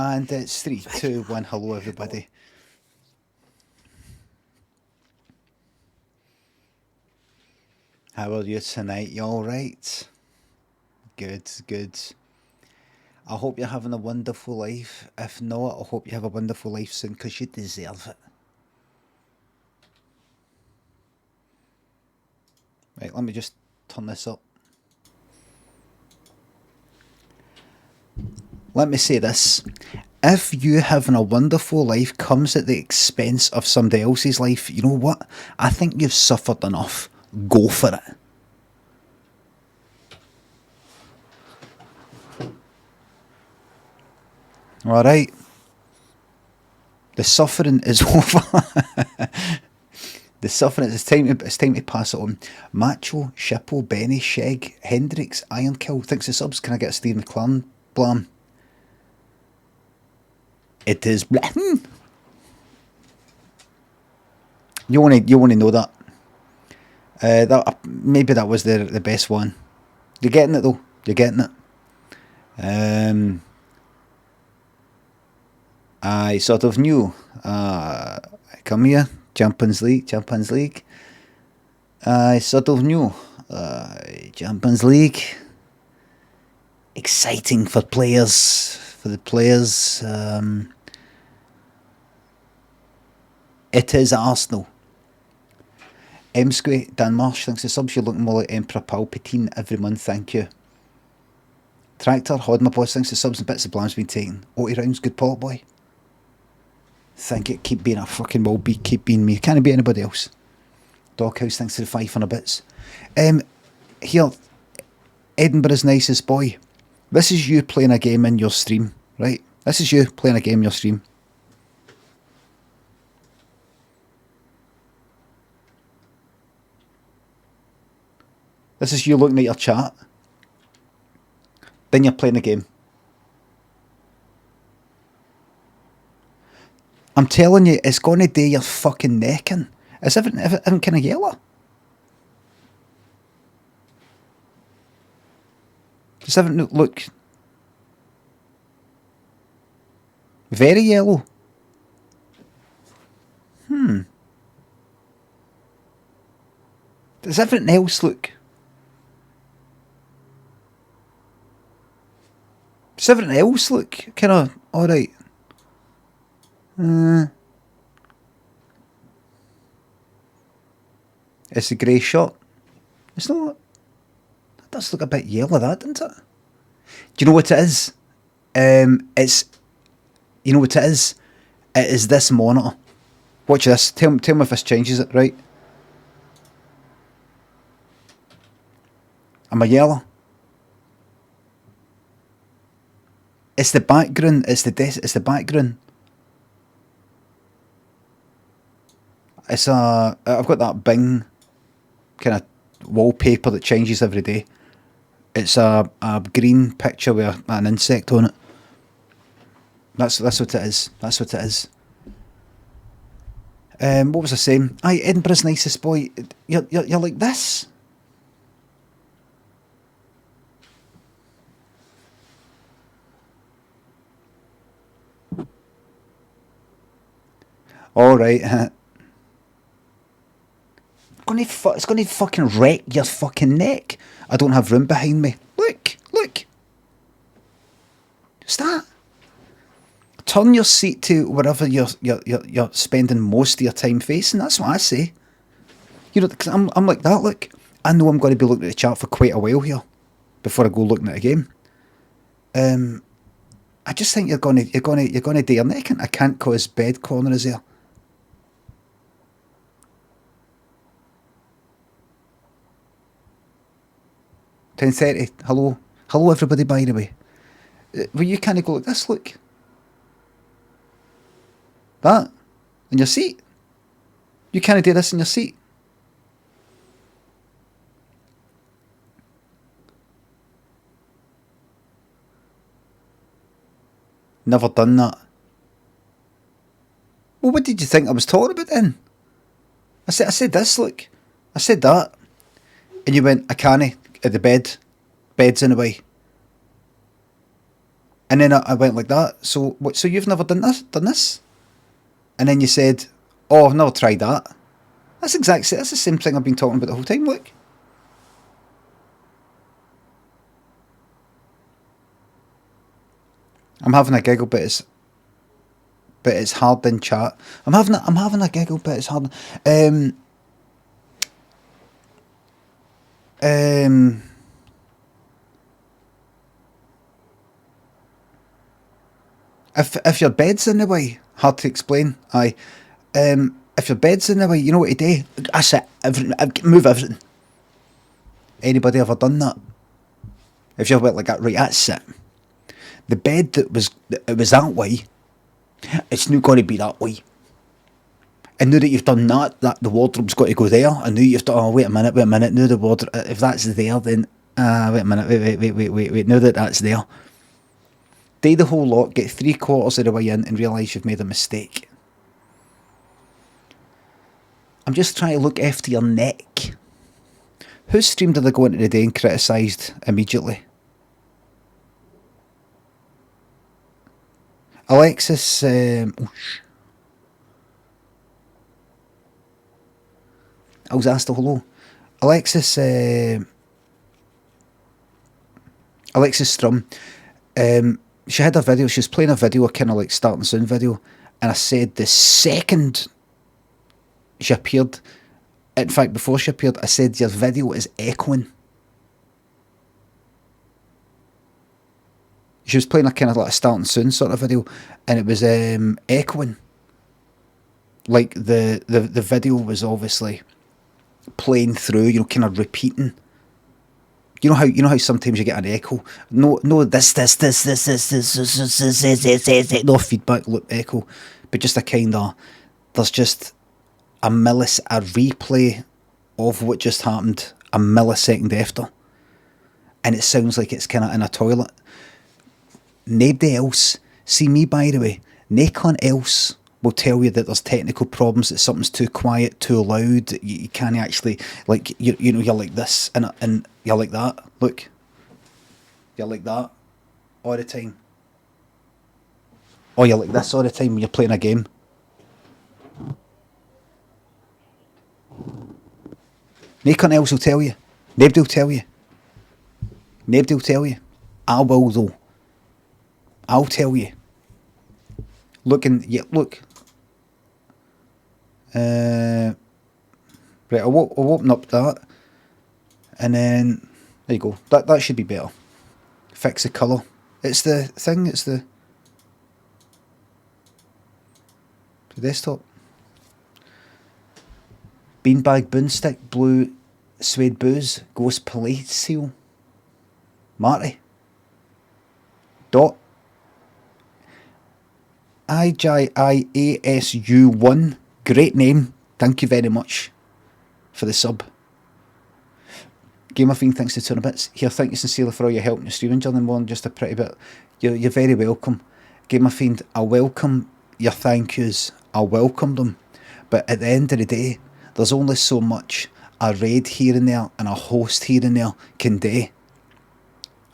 And it's 3, 2, 1. Hello, everybody. How are you tonight? You all right? Good, good. I hope you're having a wonderful life. If not, I hope you have a wonderful life soon because you deserve it. Right, let me just turn this up. Let me say this. If you having a wonderful life comes at the expense of somebody else's life, you know what? I think you've suffered enough. Go for it. All right. The suffering is over. The suffering. It's time to pass it on. Macho, Shippo, Benny, Sheg, Hendrix, Ironkill. Thanks for subs. Can I get a Steve McClaren blam? It is blam. You want to know that? Maybe that was the best one. You're getting it though. You're getting it. I sort of knew. Come here, Champions League. I sort of knew. Champions League. Exciting for the players. It is Arsenal. M-Square, Dan Marsh, thanks for subs. You're looking more like Emperor Palpatine every month, thank you. Tractor, Hod, my boss, thanks for subs and bits of blam's been taken. 80 rounds, good pot boy. Thank you, keep being a fucking will be, keep being me. Can't be anybody else. Doghouse, thanks for the 500 bits. Here, Edinburgh's nicest boy. This is you playing a game in your stream, right? This is you playing a game in your stream. This is you looking at your chat. Then you're playing a game. I'm telling you, it's going to do your fucking neck in. Is everything kind of yellow? Does everything look very yellow? Does everything else look? Does everything else look kind of alright? It's a grey shirt. It's not. That does look a bit yellow, that, doesn't it? Do you know what it is? It's. You know what it is? It is this monitor. Watch this. Tell me if this changes it, right? Am I yellow? It's the background. It's the background. I've got that Bing kind of wallpaper that changes every day. It's a green picture with an insect on it. That's what it is. That's what it is. What was I saying? Aye, Edinburgh's nicest boy. You're like this. All right. It's going to fucking wreck your fucking neck. I don't have room behind me. Look. Just that. Turn your seat to wherever you're spending most of your time facing. That's what I say. You know, cause I'm like that. Look, I know I'm going to be looking at the chat for quite a while here before I go looking at a game. I just think you're gonna do your neck in. I can't cause bed corners there. $10.30. Hello everybody. By the way, will you kind of go like this? Look, that in your seat. You kind of do this in your seat. Never done that. Well, what did you think I was talking about then? I said this, look. I said that. And you went, I can't, at the bed. Bed's in the way. And then I went like that. So what? So you've never done this? Done this? And then you said, "Oh, I've never tried that." That's exactly. That's the same thing I've been talking about the whole time. Look. I'm having a giggle, but it's hard in chat. I'm having a giggle, but it's hard. Um, if your bed's in the way, hard to explain. Aye. If your bed's in the way, you know what to do. That's it. Move everything. Anybody ever done that? If you're like that, right? That's it. The bed that was that way, it's not going to be that way. And now that you've done that, the wardrobe's got to go there. And now you've done. Oh, wait a minute. Now the wardrobe. If that's there, then wait a minute. Wait. Now that that's there, do the whole lot. Get 3/4 of the way in, and realise you've made a mistake. I'm just trying to look after your neck. Whose stream did I go into today and criticised immediately? Alexis. I was asked a hello. Alexis. Alexis Strum. She had a video. She was playing a video, a kind of like starting sound video, and I said the second she appeared. In fact, before she appeared, I said your video is echoing. She was playing a kind of like a starting soon sort of video, and it was echoing. Like the video was obviously playing through, you know, kind of repeating. You know how sometimes you get an echo. No, this, no feedback loop echo, but just a kind of, there's just a replay of what just happened a millisecond after, and it sounds like it's kind of in a toilet. Nobody else, see me by the way, no cunt else will tell you that there's technical problems, that something's too quiet, too loud, you can't actually, like, you know, you're like this, and you're like that, look. You're like that all the time. Or you're like this all the time when you're playing a game. No cunt else will tell you. Nobody will tell you. Nobody will tell you. I will though. I'll tell you. Look. Right, I'll open up that, and then there you go. That should be better. Fix the colour. It's the thing. It's the desktop. Beanbag Boonstick, Blue Suede Booze, Ghost Police Seal, Marty. Dot. IJIASU1. Great name. Thank you very much for the sub. Gamer Fiend, thanks to 200 bits. Here, thank you sincerely for all your help in your streaming during more than just a pretty bit. You're very welcome. Gamer Fiend, I welcome your thank yous. I welcome them. But at the end of the day, there's only so much a raid here and there and a host here and there can do.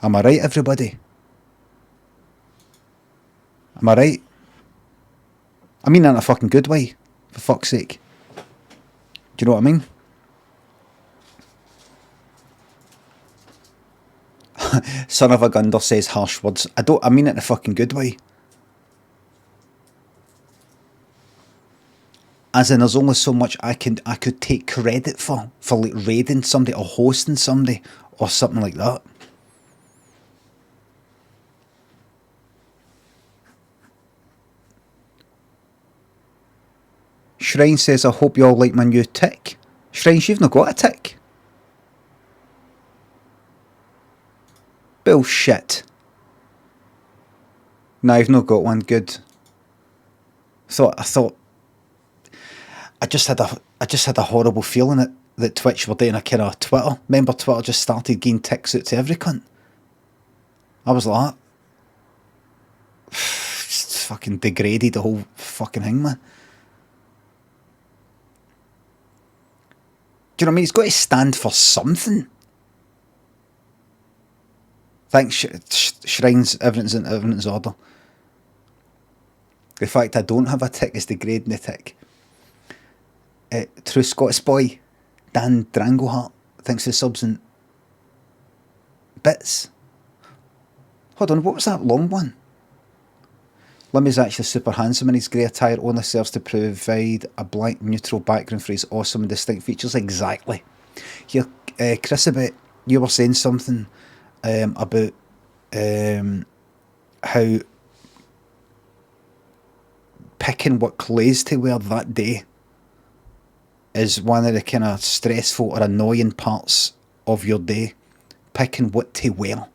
Am I right, everybody? Am I right? I mean in a fucking good way, for fuck's sake. Do you know what I mean? Son of a Gunder says harsh words. I mean it in a fucking good way. As in, there's only so much I could take credit for like raiding somebody or hosting somebody or something like that. Shrine says, I hope you all like my new tick. Shrines, you've not got a tick. Bullshit. No, I've not got one. Good. I just had a horrible feeling that Twitch were doing a kind of Twitter. Remember, Twitter just started giving ticks out to every cunt. I was like, just fucking degraded the whole fucking thing, man. Do you know what I mean? It's got to stand for something. Thanks, Shrines, everything's order. The fact I don't have a tick is degrading the tick. True Scots Boy, Dan Dranglehart, thanks for the subs and bits. Hold on, what was that long one? Limmy's actually super handsome and his grey attire only serves to provide a blank neutral background for his awesome and distinct features. Exactly. Here, Chris, about you were saying something about how picking what clothes to wear that day is one of the kind of stressful or annoying parts of your day. Picking what to wear.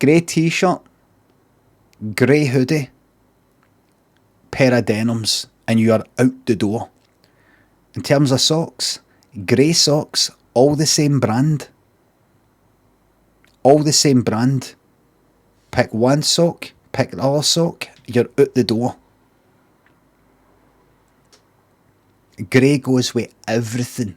Grey t-shirt, grey hoodie, pair of denims, and you are out the door. In terms of socks, grey socks, all the same brand. All the same brand. Pick one sock, pick the other sock, you're out the door. Grey goes with everything.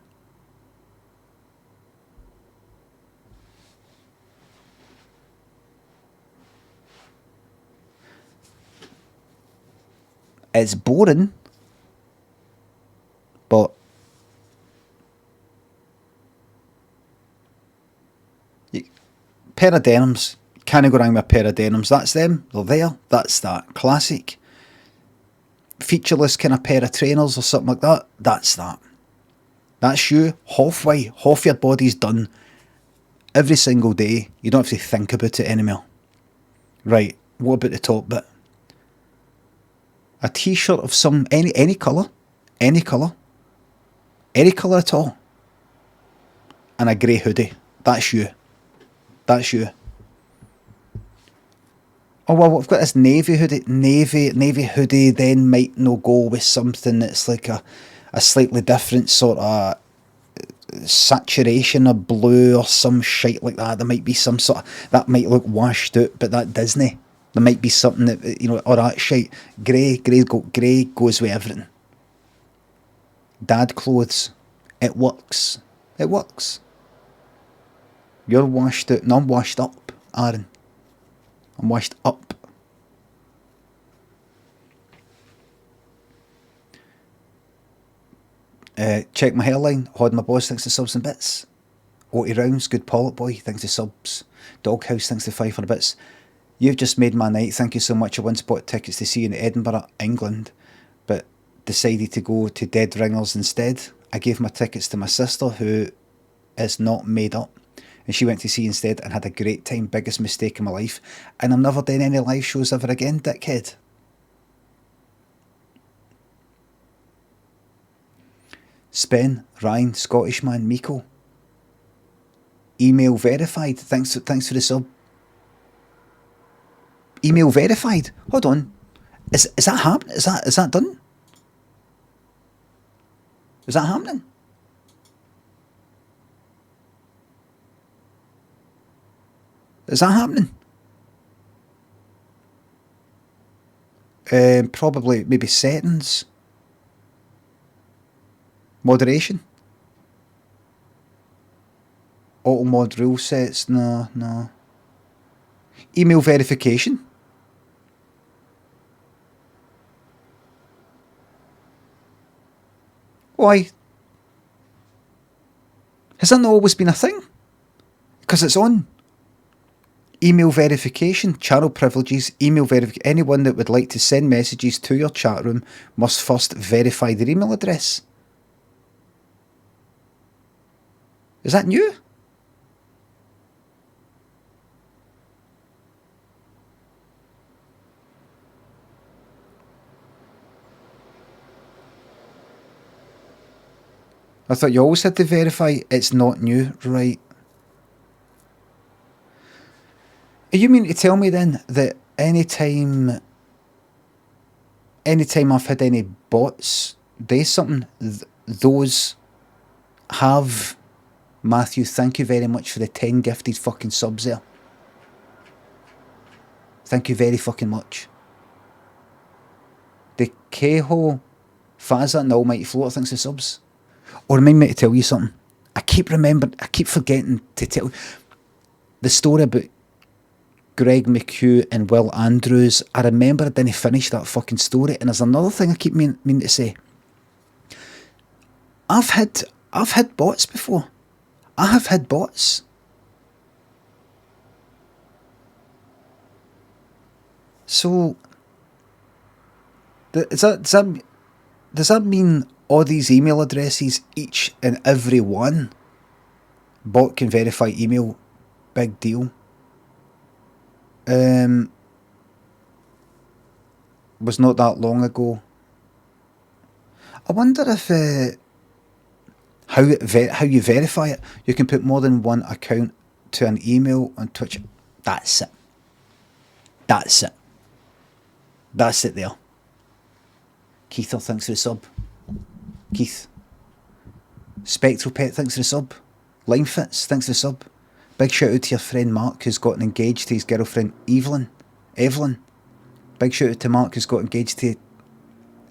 It's boring, but pair of denims, can't go wrong with a pair of denims. That's them, they're there, that's that. Classic. Featureless kind of pair of trainers or something like that, that's that. That's you, halfway, half your body's done. Every single day, you don't have to think about it anymore. Right, what about the top bit? A t-shirt of any colour at all, and a grey hoodie. That's you. Oh well, we've got this navy hoodie. Navy hoodie then might no go with something that's like a slightly different sort of saturation of blue or some shite like that. There might be some sort of, that might look washed out, but that Disney. There might be something that, you know, or that shite. Grey goes with everything. Dad clothes. It works. You're washed out. No, I'm washed up, Aaron. I'm washed up. Check my hairline. Hod my boss, thanks to subs and bits. 80 rounds, good Pollock boy, thanks to subs. Doghouse, thanks to 500 bits. You've just made my night, thank you so much. I once bought tickets to see you in Edinburgh, England, but decided to go to Dead Ringers instead. I gave my tickets to my sister, who is not made up, and she went to see instead and had a great time. Biggest mistake in my life, and I'm never doing any live shows ever again, dickhead. Spen, Ryan, Scottish man, Miko. Email verified, thanks for the sub. Email verified. Hold on. Is that happening? Is that done? Is that happening? Is that happening? Probably maybe settings. Moderation. Auto mod rule sets. No. Email verification. Why? Has that not always been a thing? Because it's on. Email verification, channel privileges, email verification. Anyone that would like to send messages to your chat room must first verify their email address. Is that new? I thought you always had to verify. It's not new, right? You mean to tell me then that anytime I've had any bots do something, those have... Matthew, thank you very much for the 10 gifted fucking subs there. Thank you very fucking much. The Keho Faza and the Almighty Floater thinks the subs. Or remind me to tell you something. I keep forgetting to tell the story about Greg McHugh and Will Andrews. I remember I didn't finish that fucking story, and there's another thing I keep meaning to say. I've had bots before. I have had bots. So does that mean all these email addresses, each and every one, bot can verify email? Big deal. Was not that long ago. I wonder if how you verify it. You can put more than one account to an email on Twitch. That's it. That's it there. Keither, thanks for the sub. Keith. Spectral Pet, thanks for the sub. Linefits, thanks for the sub. Big shout out to your friend Mark, who's gotten engaged to his girlfriend Evelyn. Big shout out to Mark, who's got engaged to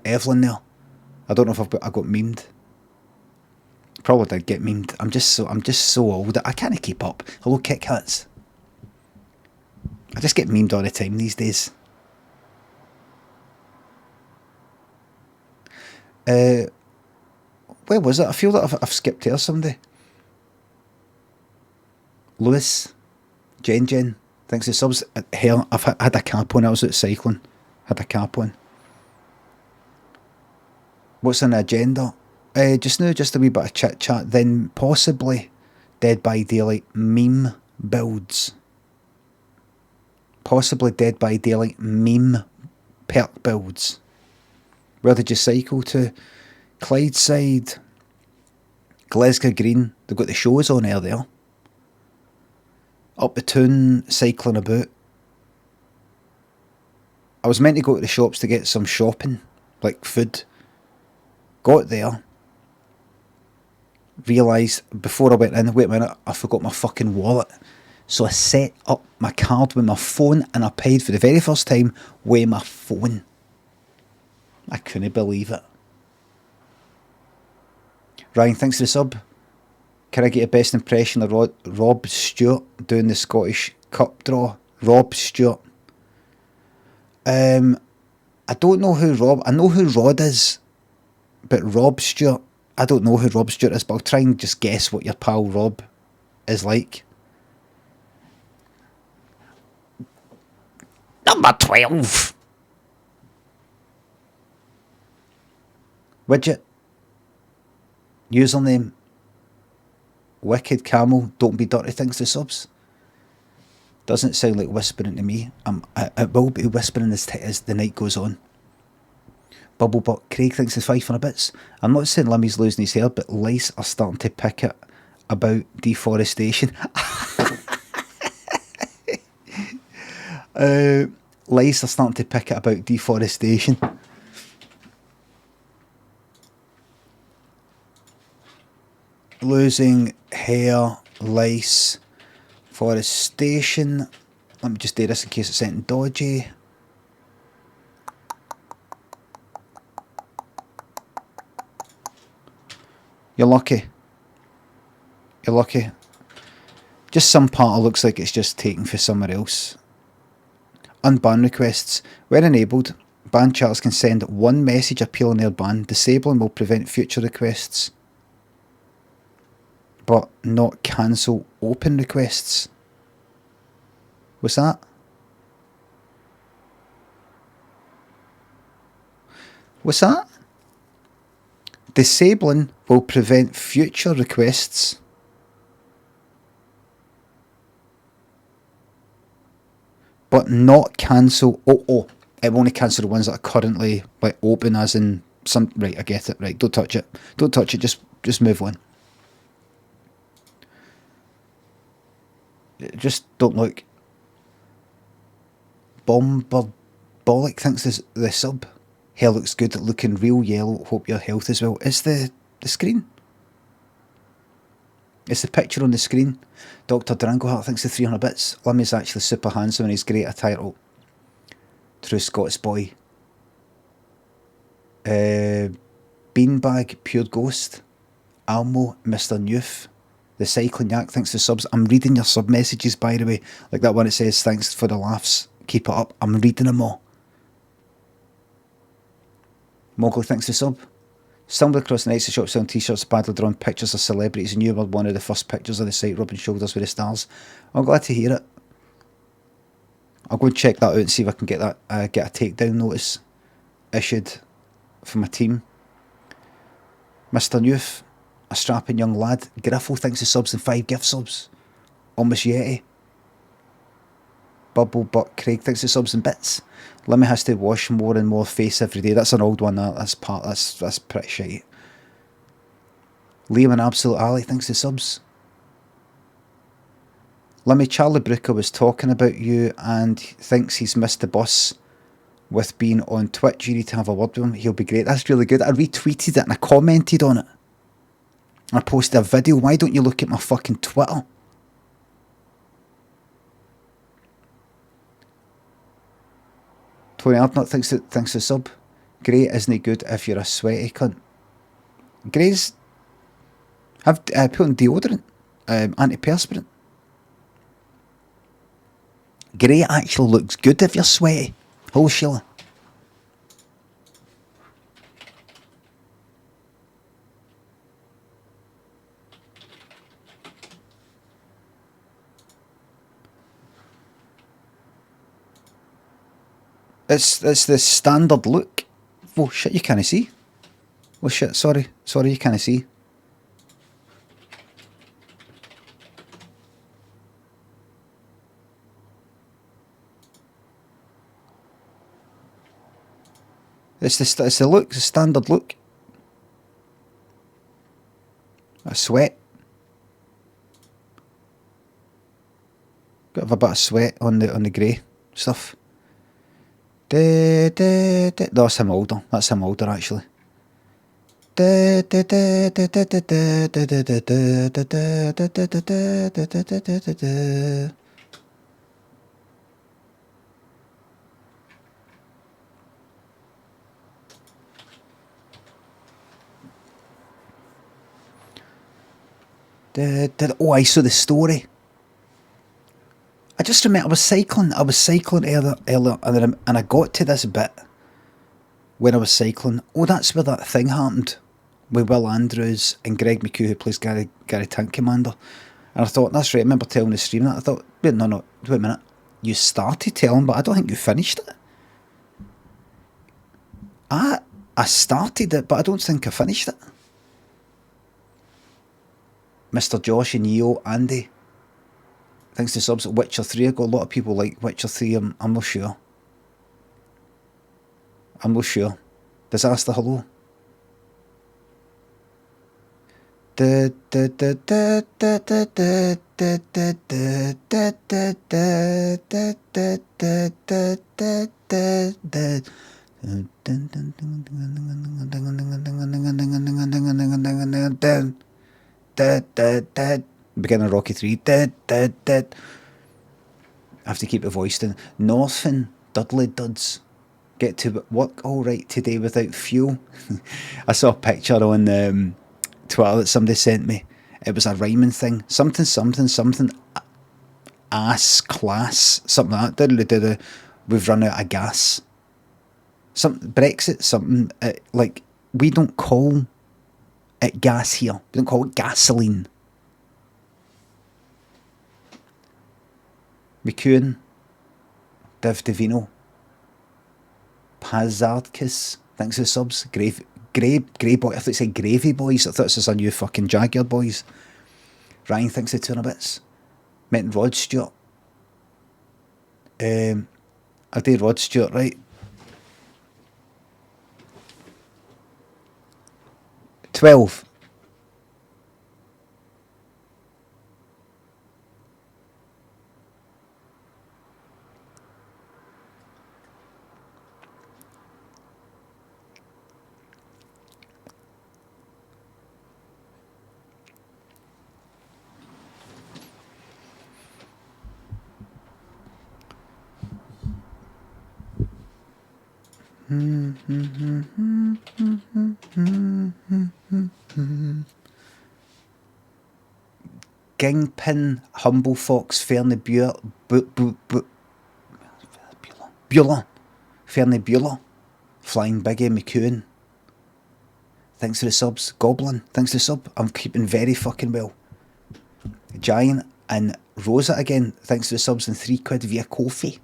Evelyn there. I don't know if I got memed. Probably did get memed. I'm just so old. I can't keep up. Hello, Kit Kats. I just get memed all the time these days. Where was it? I feel that I've skipped here somebody. Lewis, Jen, thanks for the subs. Hell, I've had a cap on. I was out cycling. Had a cap on. What's on the agenda? Just now, just a wee bit of chit-chat. Then possibly Dead by Daylight meme builds. Possibly Dead by Daylight meme perk builds. Where did you cycle to? Clydeside, Glasgow Green. They've got the shows on air there. Up the town, cycling about. I was meant to go to the shops to get some shopping, like food. Got there. Realised before I went in, wait a minute, I forgot my fucking wallet. So I set up my card with my phone and I paid for the very first time with my phone. I couldn't believe it. Ryan, thanks for the sub. Can I get a best impression of Rob Stewart doing the Scottish Cup draw? Rob Stewart. I don't know who Rob... I know who Rod is. But Rob Stewart... I don't know who Rob Stewart is, but I'll try and just guess what your pal Rob is like. Number 12. Widget. Username. Wicked Camel. Don't be dirty, thanks to subs. Doesn't sound like whispering to me. It will be whispering as the night goes on. Bubblebutt Craig thinks it's 500 bits. I'm not saying Limmy's losing his hair, but lice are starting to pick it about deforestation. Lice are starting to pick it about deforestation. Losing hair, lice, forestation. Let me just do this in case it's something dodgy. You're lucky. You're lucky. Just some part looks like it's just taken for somewhere else. Unban requests. When enabled, ban chatters can send one message appealing their ban. Disabling will prevent future requests, but not cancel open requests. What's that? What's that? Disabling will prevent future requests. But not cancel. Oh, it will only cancel the ones that are currently like open, as in some. Right, I get it. Right, don't touch it. Don't touch it. Just move on. Just don't look. Bombardolic thinks the sub. Hair looks good, looking real yellow. Hope your health as well. Is the screen? It's the picture on the screen. Dr. Durango Hart thinks the 300 bits. Limmy's actually super handsome and he's great at title. True Scots boy. Beanbag, Pure Ghost. Almo, Mr. Newf. The Cycling Yak, thanks for subs. I'm reading your sub messages, by the way. Like that one, it says, thanks for the laughs. Keep it up. I'm reading them all. Mowgli, thanks for sub. Stumbled across the nights of shop selling t-shirts, badly drawn pictures of celebrities, and you were one of the first pictures of the site, rubbing shoulders with the stars. I'm glad to hear it. I'll go and check that out and see if I can get that get a takedown notice issued for my team. Mr. Newth, a strapping young lad. Griffle, thanks for subs and 5 gift subs. Almost Yeti. Bubble Butt Craig, thanks for subs and bits. Limmy has to wash more and more face every day. That's an old one. That's pretty shite. Liam and Absolute Ali, thanks for subs. Limmy, Charlie Brooker was talking about you and thinks he's missed the bus with being on Twitch. You need to have a word with him. He'll be great. That's really good. I retweeted it and I commented on it. I posted a video. Why don't you look at my fucking Twitter? Tony Ardnott, thanks for sub. Grey isn't good if you're a sweaty cunt. Grey's have put on deodorant, antiperspirant. Grey actually looks good if you're sweaty. Oh, Sheila. It's the standard look. Oh shit, you can't see. Oh shit, sorry, you can't see. It's the look, the standard look. A sweat. Got a bit of sweat on the grey stuff. No, that's him older. That's him older actually. Oh, I saw the story. I just remember I was cycling earlier and I got to this bit when I was cycling. Oh, that's where that thing happened with Will Andrews and Greg McHugh, who plays Gary Tank Commander. And I thought, that's right, I remember telling the stream that. I thought, wait a minute. You started telling, but I don't think you finished it. I started it, but I don't think I finished it. Mr. Josh and Yo, Andy, thanks to subs at Witcher 3. I got a lot of people like Witcher 3. I'm not sure. Disaster, hello. Beginning of Rocky 3. I have to keep the voice down. Northin, Dudley Duds. Get to work all right today without fuel. I saw a picture on Twitter that somebody sent me. It was a rhyming thing. Something. Ass class. Something like that. We've run out of gas. Brexit. Something like we don't call it gas here. We don't call it gasoline. McEwen, Div Divino, Pazardkiss, thanks for the subs. Grey Boy, I thought it said Gravy Boys. I thought this was a new fucking Jaguar Boys. Ryan, thanks for 2 bits. Met Rod Stewart. I did Rod Stewart, right? 12. Gingpin, Humble Fox, Fernie Bueller, Fernie Bueller, Flying Biggie McEwen, thanks for the subs. Goblin, thanks for the sub. I'm keeping very fucking well. Giant and Rosa again, thanks for the subs and £3 via Ko-fi.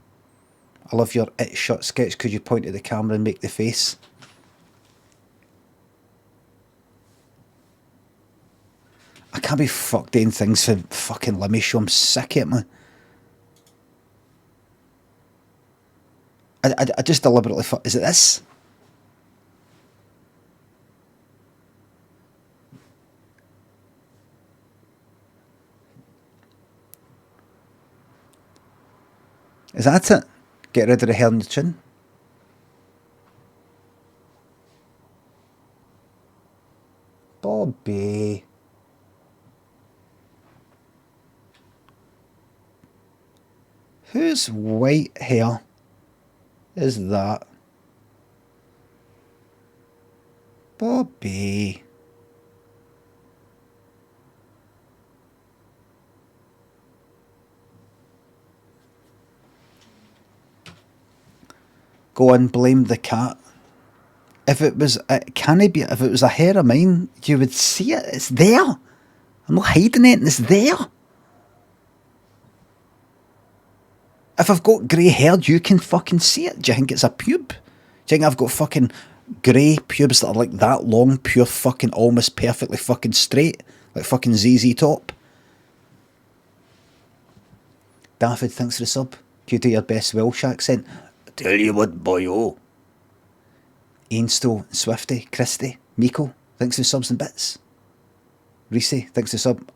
I love your It Shut sketch. Could you point at the camera and make the face? I can't be fucked doing things for fucking Limmy show. I'm sick of it, man. I just deliberately fuck. Is it this? Is that it? Get rid of the hair on the chin? Bobby. Whose white hair is that? Bobby. Go on, blame the cat. If it was, can it be? If it was a hair of mine, you would see it. It's there. I'm not hiding it. It's there. If I've got grey hair, you can fucking see it. Do you think it's a pube? Do you think I've got fucking grey pubes that are like that long, pure fucking, almost perfectly fucking straight, like fucking ZZ Top? David, thanks for the sub. Do you do your best Welsh accent? Tell you what, boyo. Ainstow, Swifty, Christy, Miko, thanks for the subs and bits. Reese, thanks for the sub.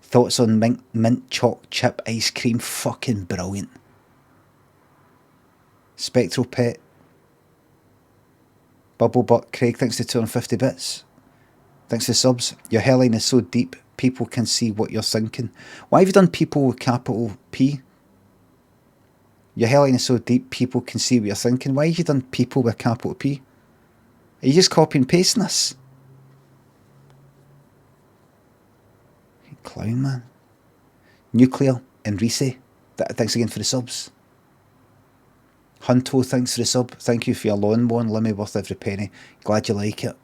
Thoughts on mint chalk chip ice cream? Fucking brilliant. Spectral Pet. Bubble Butt Craig, thanks for 250 bits. Thanks for the subs. Your hairline is so deep, people can see what you're thinking. Why have you done people with capital P? Your hairline is so deep, people can see what you're thinking. Why have you done people with capital P? Are you just copy and pasting this? Clown, man. Nuclear and Reese, thanks again for the subs. Hunto, thanks for the sub. Thank you for your lawn mowing, Limmy, worth every penny. Glad you like it.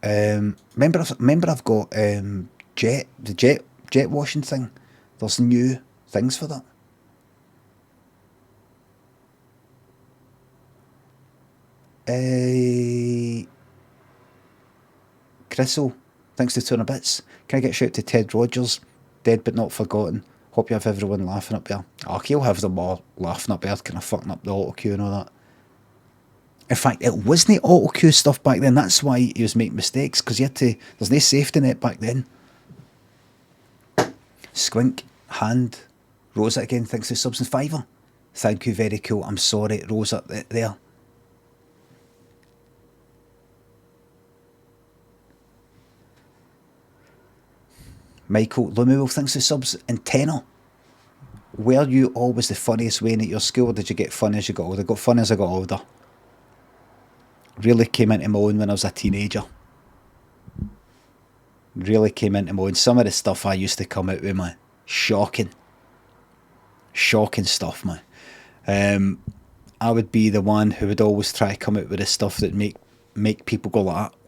Remember I've got the jet washing thing. There's new things for that. Chriso, thanks to 200 bits. Can I get a shout to Ted Rogers? Dead but not forgotten. Hope you have everyone laughing up there. Oh, he'll have them all laughing up there, kind of fucking up the auto cue and all that. In fact, it wasn't auto cue stuff back then. That's why he was making mistakes, because you had to. There's no safety net back then. Squink, Hand, Rosa again. Thanks for subs and fiver. Thank you, very cool. I'm sorry, Rosa there. Michael Lumuel, thanks for subs and tenor. Were you always the funniest Wayne at your school, or did you get funny as you got older? I got funny as I got older. Really came into my own when I was a teenager. Really came into my own. Some of the stuff I used to come out with, man. Shocking. Shocking stuff, man. I would be the one who would always try to come out with the stuff that make people go like that.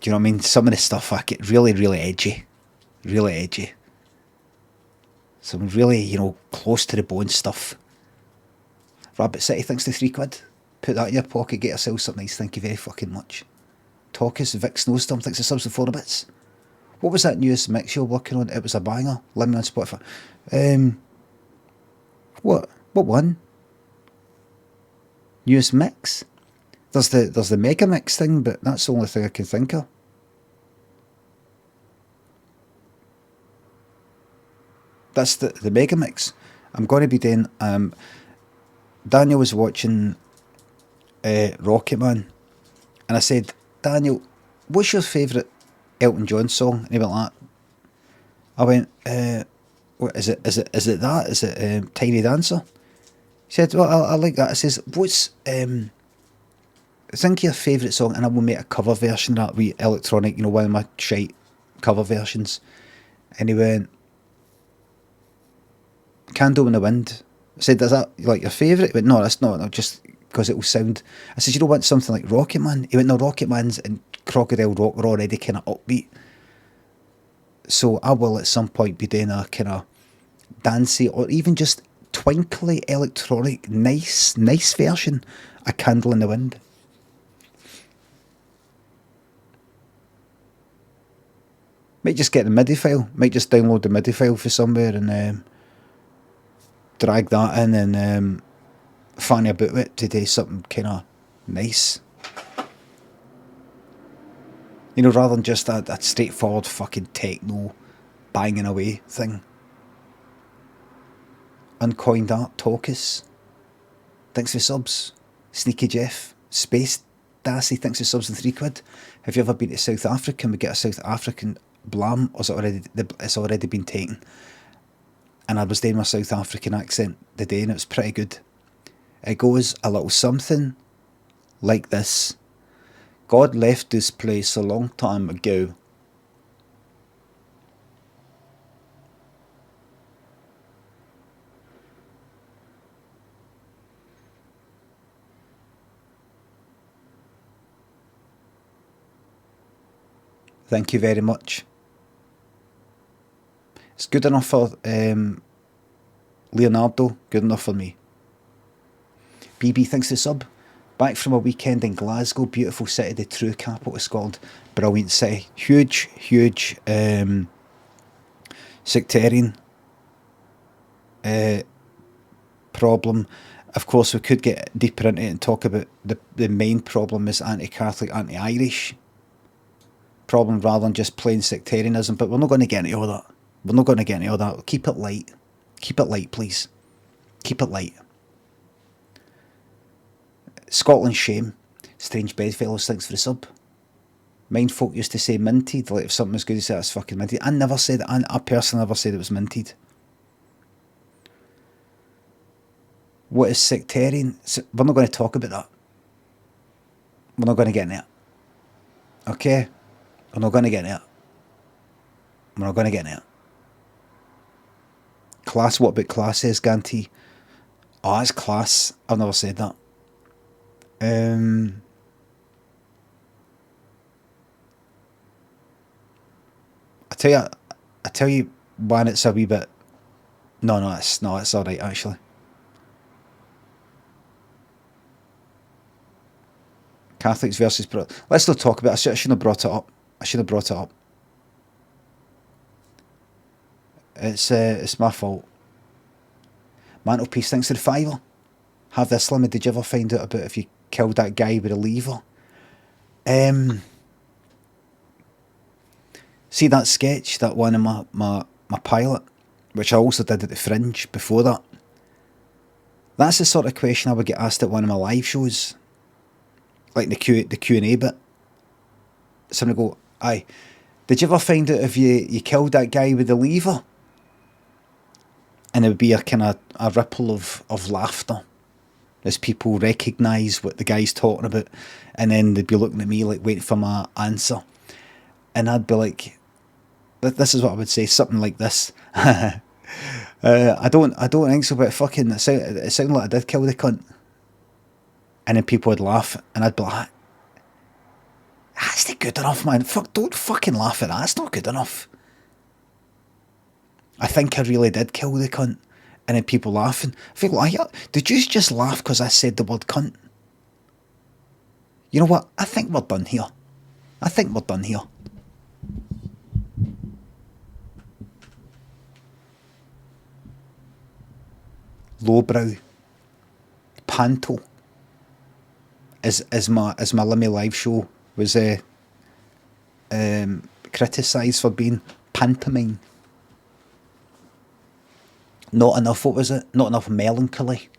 Do you know what I mean? Some of the stuff I get really, really edgy. Really edgy. Some really, close to the bone stuff. Rabbit City, thanks to £3. Put that in your pocket, get yourself something nice. Thank you very fucking much. Talkus, Vic Snowstorm, thanks to subs for 4 bits. What was that newest mix you're working on? It was a banger. Limmy on Spotify. What one? Newest mix? There's the mega mix thing, but that's the only thing I can think of. That's the mega mix. I'm going to be doing. Daniel was watching Rocket Man, and I said, Daniel, what's your favourite Elton John song? And he went like that. I went, what is it? Is it that? Is it Tiny Dancer? He said, well, I like that. I says, what's think of your favourite song and I will make a cover version of that wee electronic, one of my shite cover versions. And he went, Candle in the Wind. I said, is that like your favourite? He went, no, that's not. No, just because it will sound. I said, you don't want something like Rocket Man? He went, no, Rocket Man's and Crocodile Rock were already kind of upbeat. So I will at some point be doing a kind of dancey or even just twinkly electronic, nice version of Candle in the Wind. Might just get the MIDI file. Might just download the MIDI file for somewhere and drag that in and fanny about with it to do something kind of nice. Rather than just that straightforward fucking techno banging away thing. Uncoined Art Taucus, thanks for subs. Sneaky Jeff, Space Dassy, thanks for subs and £3. Have you ever been to South Africa? Can we get a South African blam, or is it's already been taken? And I was doing my South African accent the day and it was pretty good. It goes a little something like this. God left this place a long time ago. Thank you very much. It's good enough for Leonardo, good enough for me. BB, thanks for the sub. Back from a weekend in Glasgow, beautiful city, the true capital of Scotland. Brilliant city. Huge sectarian problem. Of course, we could get deeper into it and talk about the main problem is anti-Catholic, anti-Irish problem rather than just plain sectarianism, but we're not going to get into all that. We're not going to get into all that. Keep it light. Keep it light, please. Keep it light. Scotland shame. Strange Bedfellows, thanks for the sub. Mind folk used to say minted, like if something was good, you say that's fucking minted. I never said it. I personally never said it was minted. What is sectarian? We're not going to talk about that. We're not going to get into it. Okay? We're not going to get into it. We're not going to get into it. Class, what about class, says Ganti? Oh, it's class. I've never said that. I tell you when it's a wee bit. No, it's alright actually. Catholics versus let's not talk about it. I shouldn't have brought it up. It's my fault. Mantelpiece, thanks to the $5. Have this, Limmy. Did you ever find out about if you killed that guy with a lever? See that sketch, that one in my pilot, which I also did at the Fringe before that? That's the sort of question I would get asked at one of my live shows. Like the Q&A bit. Somebody go, aye, did you ever find out if you killed that guy with the lever? And it would be a kind of a ripple of laughter as people recognise what the guy's talking about, and then they'd be looking at me like waiting for my answer, and I'd be like, this is what I would say, something like this. I don't think so, but fucking it sounded like I did kill the cunt. And then people would laugh, and I'd be like, that's not good enough, man. Don't fucking laugh at that. That's not good enough. I think I really did kill the cunt. And then people laughing. I think, like, did you just laugh because I said the word cunt? You know what? I think we're done here. Lowbrow. Panto. As my Limmy live show was criticised for being pantomime. Not enough, what was it? Not enough melancholy.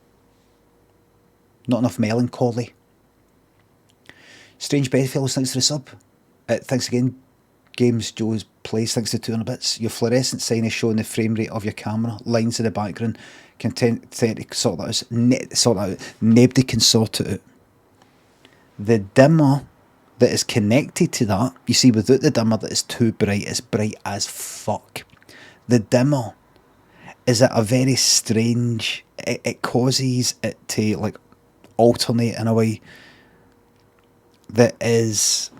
Strange Bedfellows, thanks for the sub. Thanks again, Games Joe's Plays, thanks to 200 bits. Your fluorescent sign is showing the frame rate of your camera. Lines in the background can tend to sort that out. Nobody can sort it out. The dimmer that is connected to that, you see, without the dimmer that is too bright, it's bright as fuck. The dimmer is at a very strange, it causes it to like alternate in a way that is,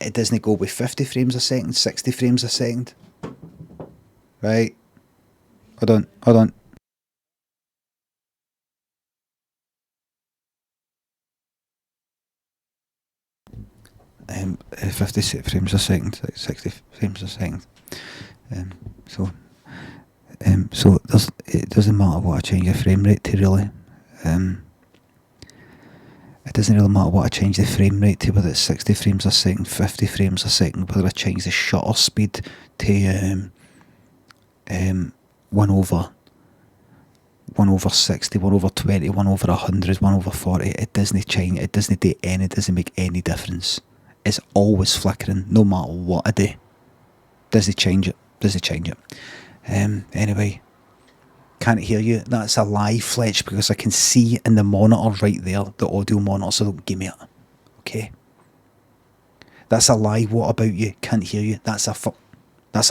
it doesn't go with 50 frames a second, 60 frames a second. Right? Hold on. 50 frames a second, 60 frames a second. So it doesn't matter what I change the frame rate to, really. It doesn't really matter what I change the frame rate to, whether it's 60 frames a second, 50 frames a second, whether I change the shutter speed to 1 over 60, 1 over 20, 1 over 100, 1 over 40. It doesn't change. It doesn't do any. It doesn't make any difference. It's always flickering, no matter what I do. Doesn't change it. Anyway, can't hear you. That's a lie, Fletch, because I can see in the monitor right there, the audio monitor, so don't give me it. Okay? That's a lie. What about you? Can't hear you. That's a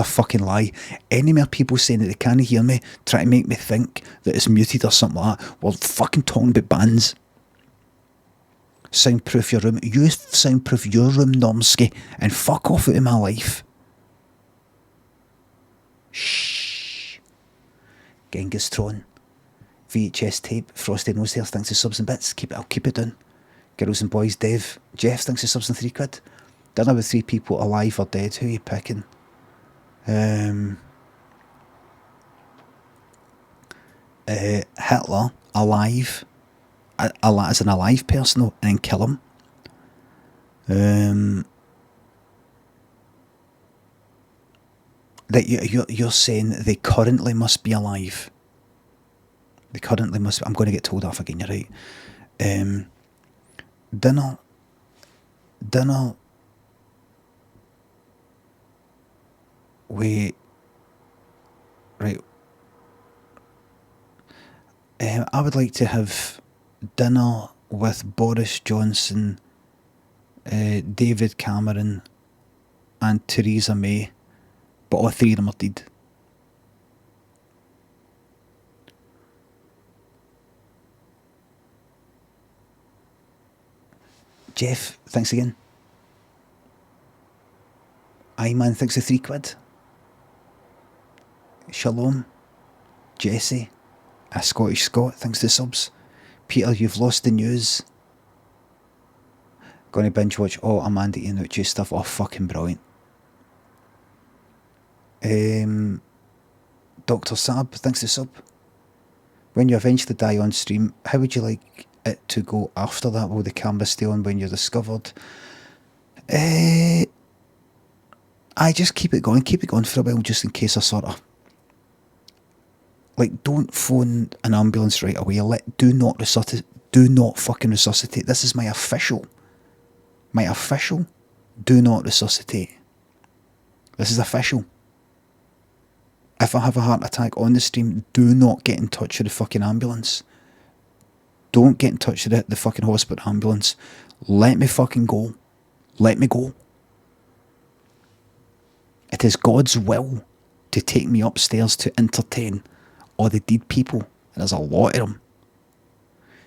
fucking lie. Any more people saying that they can't hear me, trying to make me think that it's muted or something like that, well, fucking talking about bands. Soundproof your room. You soundproof your room, Normski, and fuck off out of my life. Shh. Genghis Tron. VHS tape. Frosty Nose there. Thanks to subs and bits. I'll keep it down. Girls and boys. Dev. Jeff. Thanks to subs and £3. Don't know with 3 people alive or dead. Who are you picking? Hitler alive, as an alive person, and then kill him. That you're saying they currently must be alive. They currently must. I'm going to get told off again. You're right. Dinner. Wait. Right. I would like to have dinner with Boris Johnson, David Cameron, and Theresa May, but all 3 of them are dead. Jeff, thanks again. Iman, thanks for £3. Shalom. Jesse. A Scottish Scot, thanks to subs. Peter, you've lost the news. Gonna binge watch all Amanda Iannucci stuff. Oh, fucking brilliant. Dr. Sab, thanks to sub. When you eventually die on stream, how would you like it to go after that? Will the camera stay on when you're discovered? I just keep it going for a while, just in case I sort of, like, don't phone an ambulance right away. Do not fucking resuscitate. This is my official. Do not resuscitate. This is official. If I have a heart attack on the stream, do not get in touch with the fucking ambulance. Don't get in touch with the fucking hospital ambulance. Let me fucking go. Let me go. It is God's will to take me upstairs to entertain all the dead people. And there's a lot of them.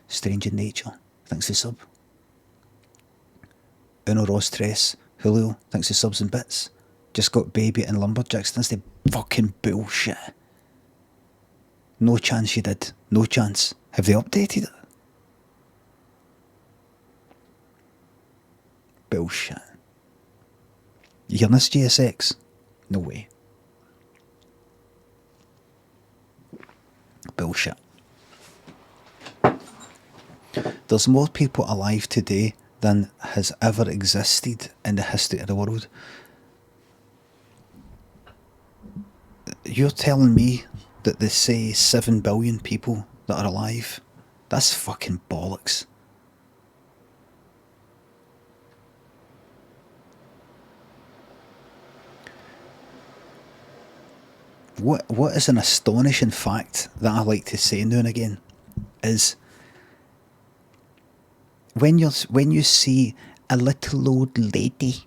Strange in nature. Thanks for sub. Uno Rostress. Julio. Thanks for subs and bits. Just got baby and lumberjacks. That's the fucking bullshit. No chance you did. No chance. Have they updated it? Bullshit. You hearing this, GSX? No way. Bullshit. There's more people alive today than has ever existed in the history of the world. You're telling me that they say 7 billion people that are alive? That's fucking bollocks. What is an astonishing fact that I like to say now and again is when you see a little old lady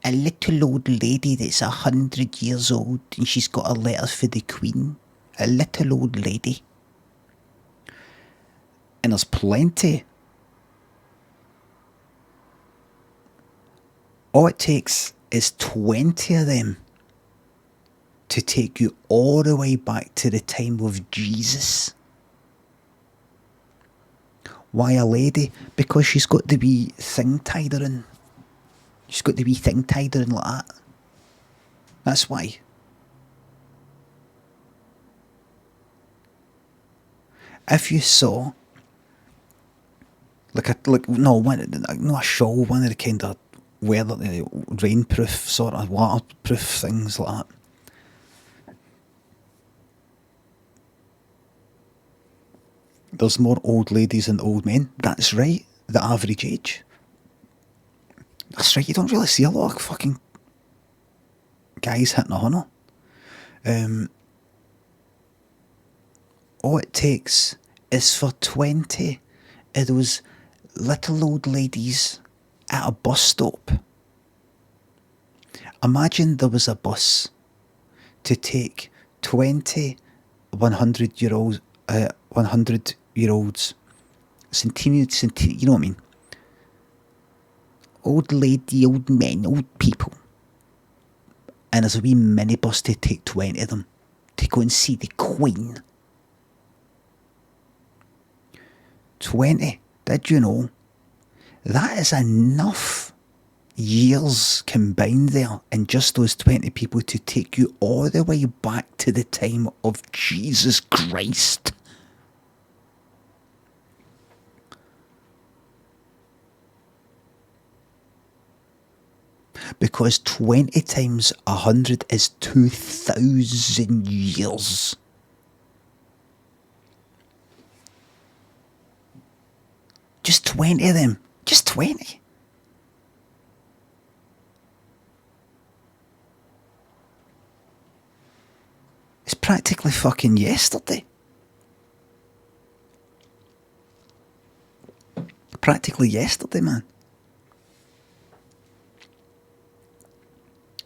that's 100 years old and she's got a letter for the Queen, a little old lady, and there's plenty. All it takes is 20 of them to take you all the way back to the time of Jesus. Why a lady? Because she's got the wee thing tied her in. She's got the wee thing tied her in like that. That's why. If you saw not a shawl, one of the kind of weather, rainproof sort of waterproof things like that. There's more old ladies than old men. That's right. The average age. That's right. You don't really see a lot of fucking guys hitting 100. All it takes is for 20 of those little old ladies at a bus stop. Imagine there was a bus to take 20 100-year-olds, you know what I mean? Old lady, old men, old people. And there's a wee minibus to take 20 of them to go and see the Queen. 20, did you know? That is enough years combined there in just those 20 people to take you all the way back to the time of Jesus Christ. Because 20 times 100 is 2,000 years. Just 20 of them. Just 20. It's practically fucking yesterday. Practically yesterday, man.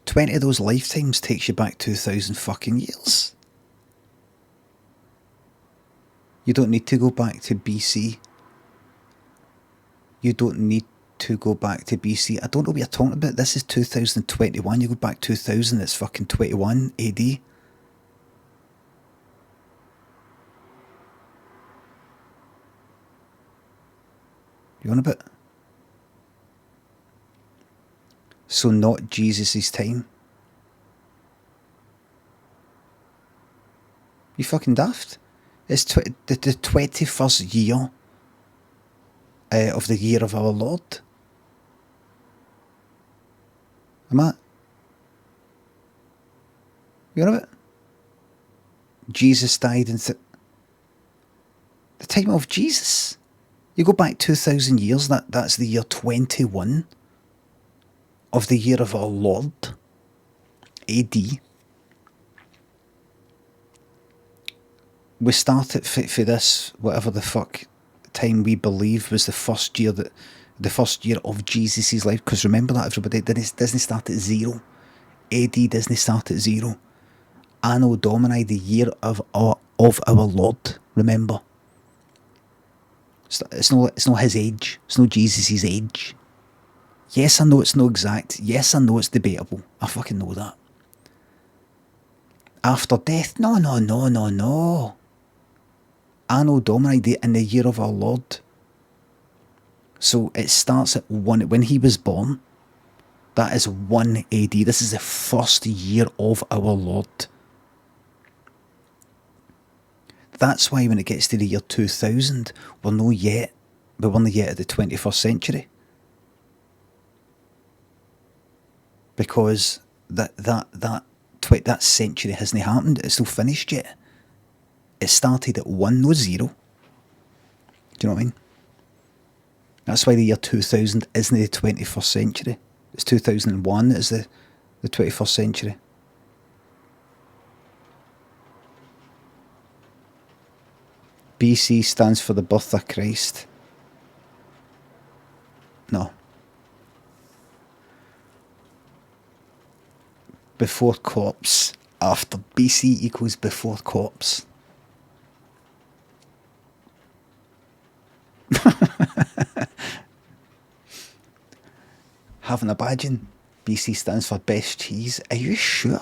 20 of those lifetimes takes you back 2,000 fucking years. You don't need to go back to BC. You don't need to go back to BC. I don't know what you're talking about. This is 2021. You go back 2000, it's fucking 21 AD. You on a bit? So not Jesus' time. You fucking daft. It's the 21st year of the year of our Lord. Am I? You on a bit? Jesus died in the time of Jesus. You go back 2,000 years, that's the year 21 of the year of our Lord, AD. We started for this, whatever the fuck time we believe was the first year of Jesus' life. Because remember that, everybody, Disney start at 0. AD Disney start at 0. Anno Domini, the year of our Lord. Remember, it's not his age. It's not Jesus' age. Yes, I know it's no exact. Yes, I know it's debatable. I fucking know that. After death? No. Anno Domini, in the year of our Lord. So it starts at 1. When he was born, that is 1 AD. This is the first year of our Lord. That's why when it gets to the year 2000, we're not yet at the 21st century. Because that century hasn't happened. It's still finished yet. It started at 1, no 0. Do you know what I mean? That's why the year 2000 isn't the 21st century. It's 2001 that is the 21st century. BC stands for the birth of Christ. No. Before cops. After. BC equals before cops. Having a badging. BC stands for best cheese. Are you sure?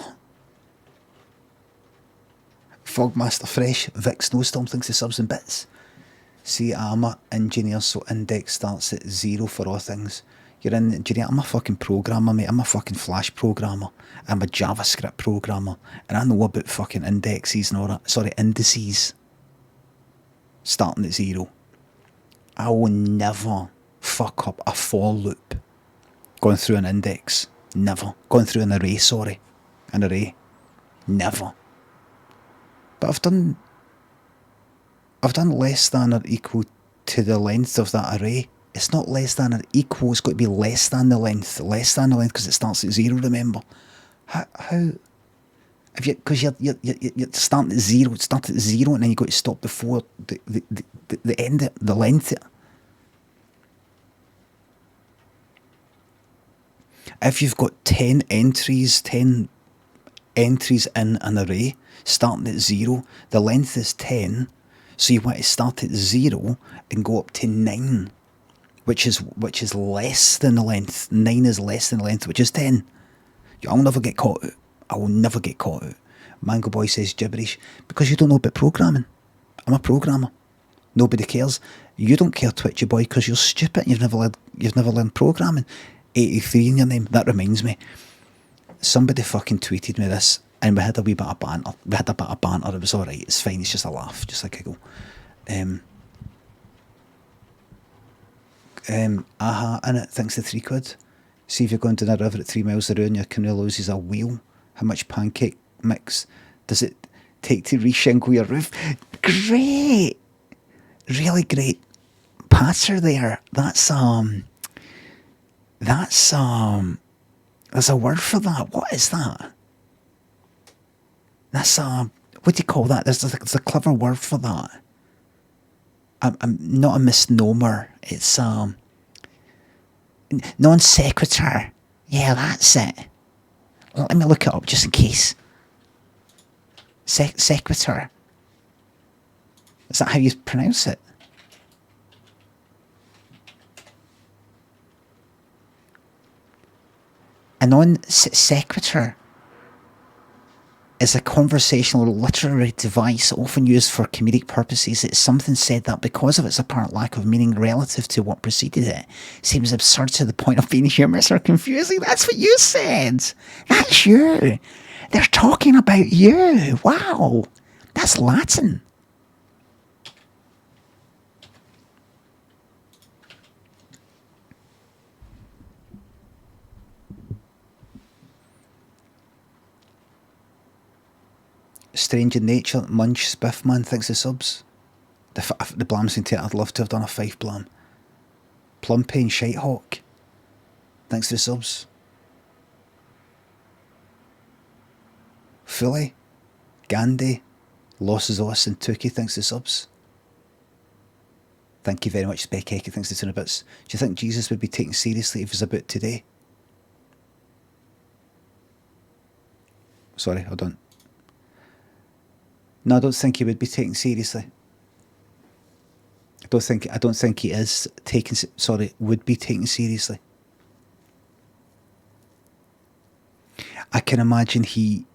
Fogmaster Fresh. Vic Snowstorm thinks the subs and bits. See, I'm a engineer, so index starts at 0 for all things. You're an engineer. I'm a fucking programmer, mate. I'm a fucking Flash programmer. I'm a JavaScript programmer. And I know about fucking indexes and all that. Sorry, indices. Starting at 0. I will never fuck up a for loop going through an index. Never. Going through an array, sorry. An array. Never. But I've done less than or equal to the length of that array. It's not less than or equal, it's got to be less than the length. Less than the length because it starts at 0, remember. How if you, because you're starting at 0, start at 0 and then you've got to stop before the end, the length. If you've got 10 entries in an array, starting at 0, the length is 10, so you want to start at 0 and go up to 9, which is less than the length. 9 is less than the length, which is 10. I'll never get caught out. I will never get caught out. Mango Boy says gibberish, because you don't know about programming. I'm a programmer. Nobody cares. You don't care, Twitchy Boy, because you're stupid and you've never learned programming. 83 in your name. That reminds me. Somebody fucking tweeted me this, and we had a wee bit of banter. It was alright. It's fine. It's just a laugh. Just a giggle. Aha in it thinks the £3. See if you're going down a river at 3 miles a round, your canoe loses a wheel. How much pancake mix does it take to reshingle your roof? Great! Really great patter there. There's a word for that. What is that? That's what do you call that? There's a clever word for that. I'm not a misnomer. It's non sequitur. Yeah, that's it. Let me look it up just in case. Sequitur. Is that how you pronounce it? A non sequitur is a conversational literary device often used for comedic purposes. It's something said that, because of its apparent lack of meaning relative to what preceded it, seems absurd to the point of being humorous or confusing. That's what you said. That's you. They're talking about you. Wow. That's Latin. Strange in Nature, Munch, Spiffman thinks the subs. The Blamsing Tate, I'd love to have done a Fife Blam. Plumpy and Shitehawk thanks the subs. Fully, Gandhi, Losses Os and Tukey thanks the subs. Thank you very much, Speckhecky thanks the 200 bits. Do you think Jesus would be taken seriously if he was about today? Sorry, hold on. No, I don't think he would be taken seriously. I don't think he is taken. Sorry, would be taken seriously. I can imagine he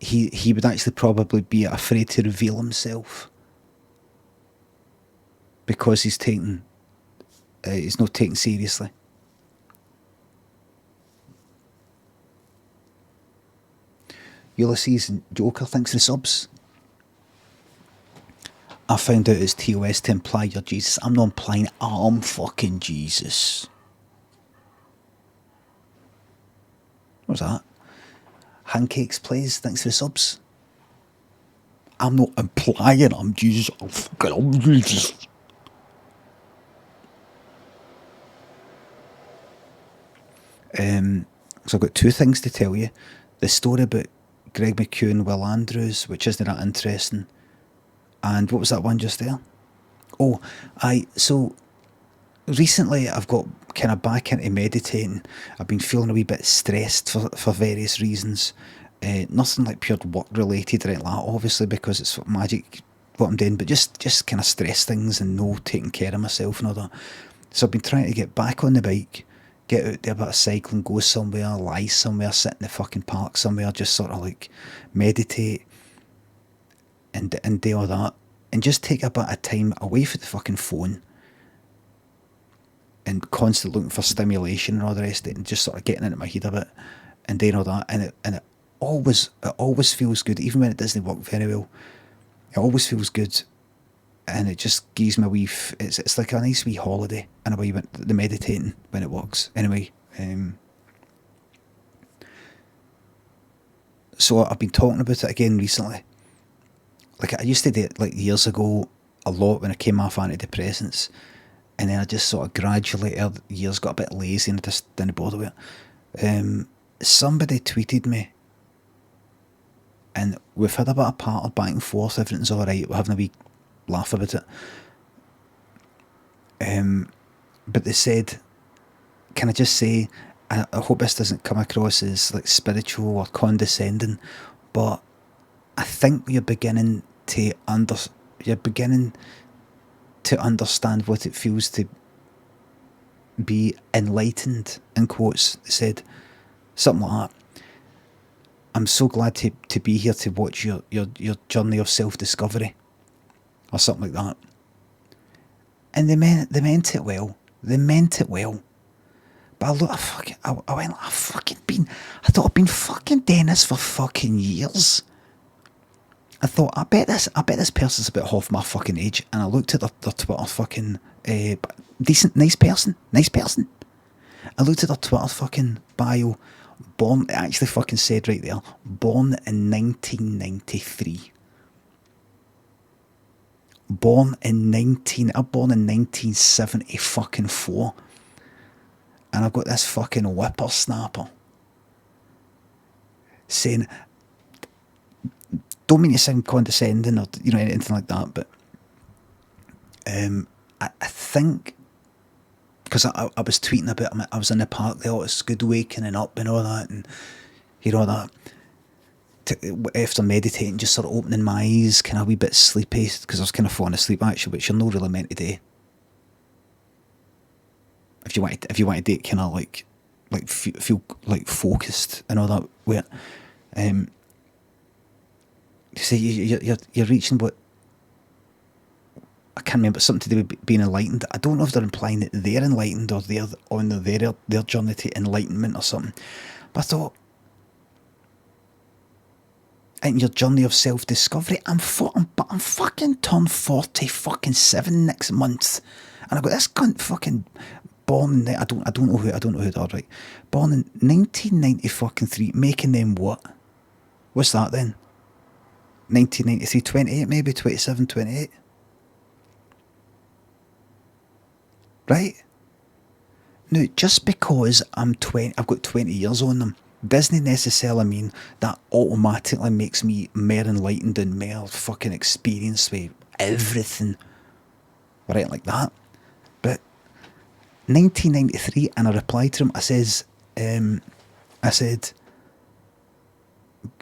would actually probably be afraid to reveal himself because he's not taken seriously. Ulysses and Joker thinks the subs. I found out it's TOS to imply you're Jesus. I'm not implying I'm fucking Jesus. What's that? Handcakes plays thanks for the subs. I'm not implying I'm Jesus. I'm Jesus. So I've got two things to tell you. The story about Greg McHugh and Will Andrews, which isn't that interesting. And what was that one just there? Oh, so recently I've got kind of back into meditating. I've been feeling a wee bit stressed for various reasons. Nothing like pure work related or anything like that, obviously, because it's magic what I'm doing, but just kind of stress things and no taking care of myself and all that. So I've been trying to get back on the bike, get out there a bit of cycling, go somewhere, lie somewhere, sit in the fucking park somewhere, just sort of like meditate and do all that, and just take a bit of time away from the fucking phone and constantly looking for stimulation and all the rest of it, and just sort of getting into my head a bit and doing all that, and it always feels good, even when it doesn't work very well. It always feels good, and it just gives me a wee. It's like a nice wee holiday in a way. The meditating when it works. Anyway, so I've been talking about it again recently. Like I used to do it like years ago a lot when I came off antidepressants, and then I just sort of gradually over the years got a bit lazy and I just didn't bother with it. Somebody tweeted me, and we've had a bit of patter back and forth. Everything's all right. We're having a wee laugh about it. But they said, "Can I just say, I hope this doesn't come across as like spiritual or condescending, but I think you're beginning to understand what it feels to be enlightened," in quotes. They said something like that. "I'm so glad to be here to watch your journey of self-discovery," or something like that. And they meant it well. They meant it well. But I went, I thought I've been fucking doing this for fucking years. I thought, I bet this person's about half my fucking age. And I looked at their Twitter fucking, decent, nice person. I looked at their Twitter fucking bio. Born, it actually fucking said right there, born in 1993. I'm born in 1970 fucking 4. And I've got this fucking whippersnapper saying, don't mean to sound condescending or anything like that, but I think, because I was tweeting about I was in the park there, it's good waking up and all that, and that. After meditating, just sort of opening my eyes, kind of a wee bit sleepy, because I was kind of falling asleep actually, which you're not really meant to do. If you want to do it, kind of like feel like focused and all that. Where, you say you're reaching what, I can't remember, something to do with being enlightened. I don't know if they're implying that they're enlightened or they're on their journey to enlightenment or something. But I thought, in your journey of self-discovery, I'm fucking turned 47 next month, and I got this cunt fucking born. I don't know who they are, right? Born in 1993, making them what? What's that then? 1993, 28 maybe, 27, 28. Right? Now, just because I've got 20 years on them, doesn't necessarily mean that automatically makes me more enlightened and more fucking experienced with everything, right, like that. But 1993, and I replied to him, I said,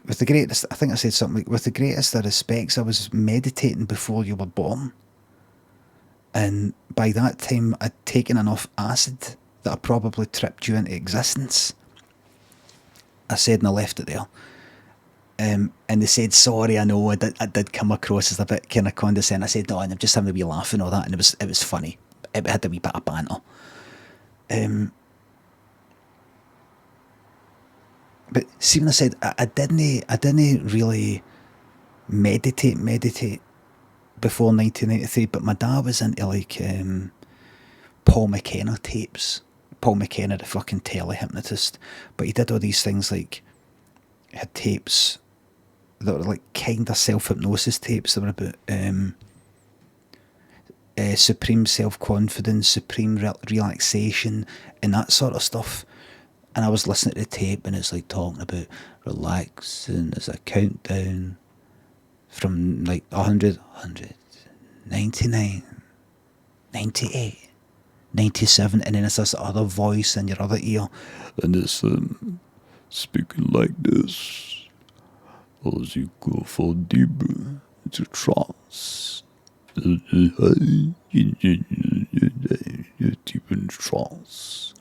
with the greatest, I think I said something like, with the greatest of respects, I was meditating before you were born. And by that time, I'd taken enough acid that I probably tripped you into existence. I said, and I left it there. And they said, sorry, I know I did come across as a bit kind of condescending. I said, no, and I'm just having a wee laugh and all that, and it was funny. It had a wee bit of banter. But see, when I said I didn't really meditate before 1993, but my dad was into like Paul McKenna tapes. Paul McKenna, the fucking telehypnotist, but he did all these things like, he had tapes that were like kind of self-hypnosis tapes that were about supreme self-confidence, supreme relaxation, and that sort of stuff. And I was listening to the tape, and it's like talking about relaxing as a countdown from like 100, 99, 98, 97, and then it's this other voice in your other ear, and it's speaking like this as you go for deeper into trance. Deep in trance.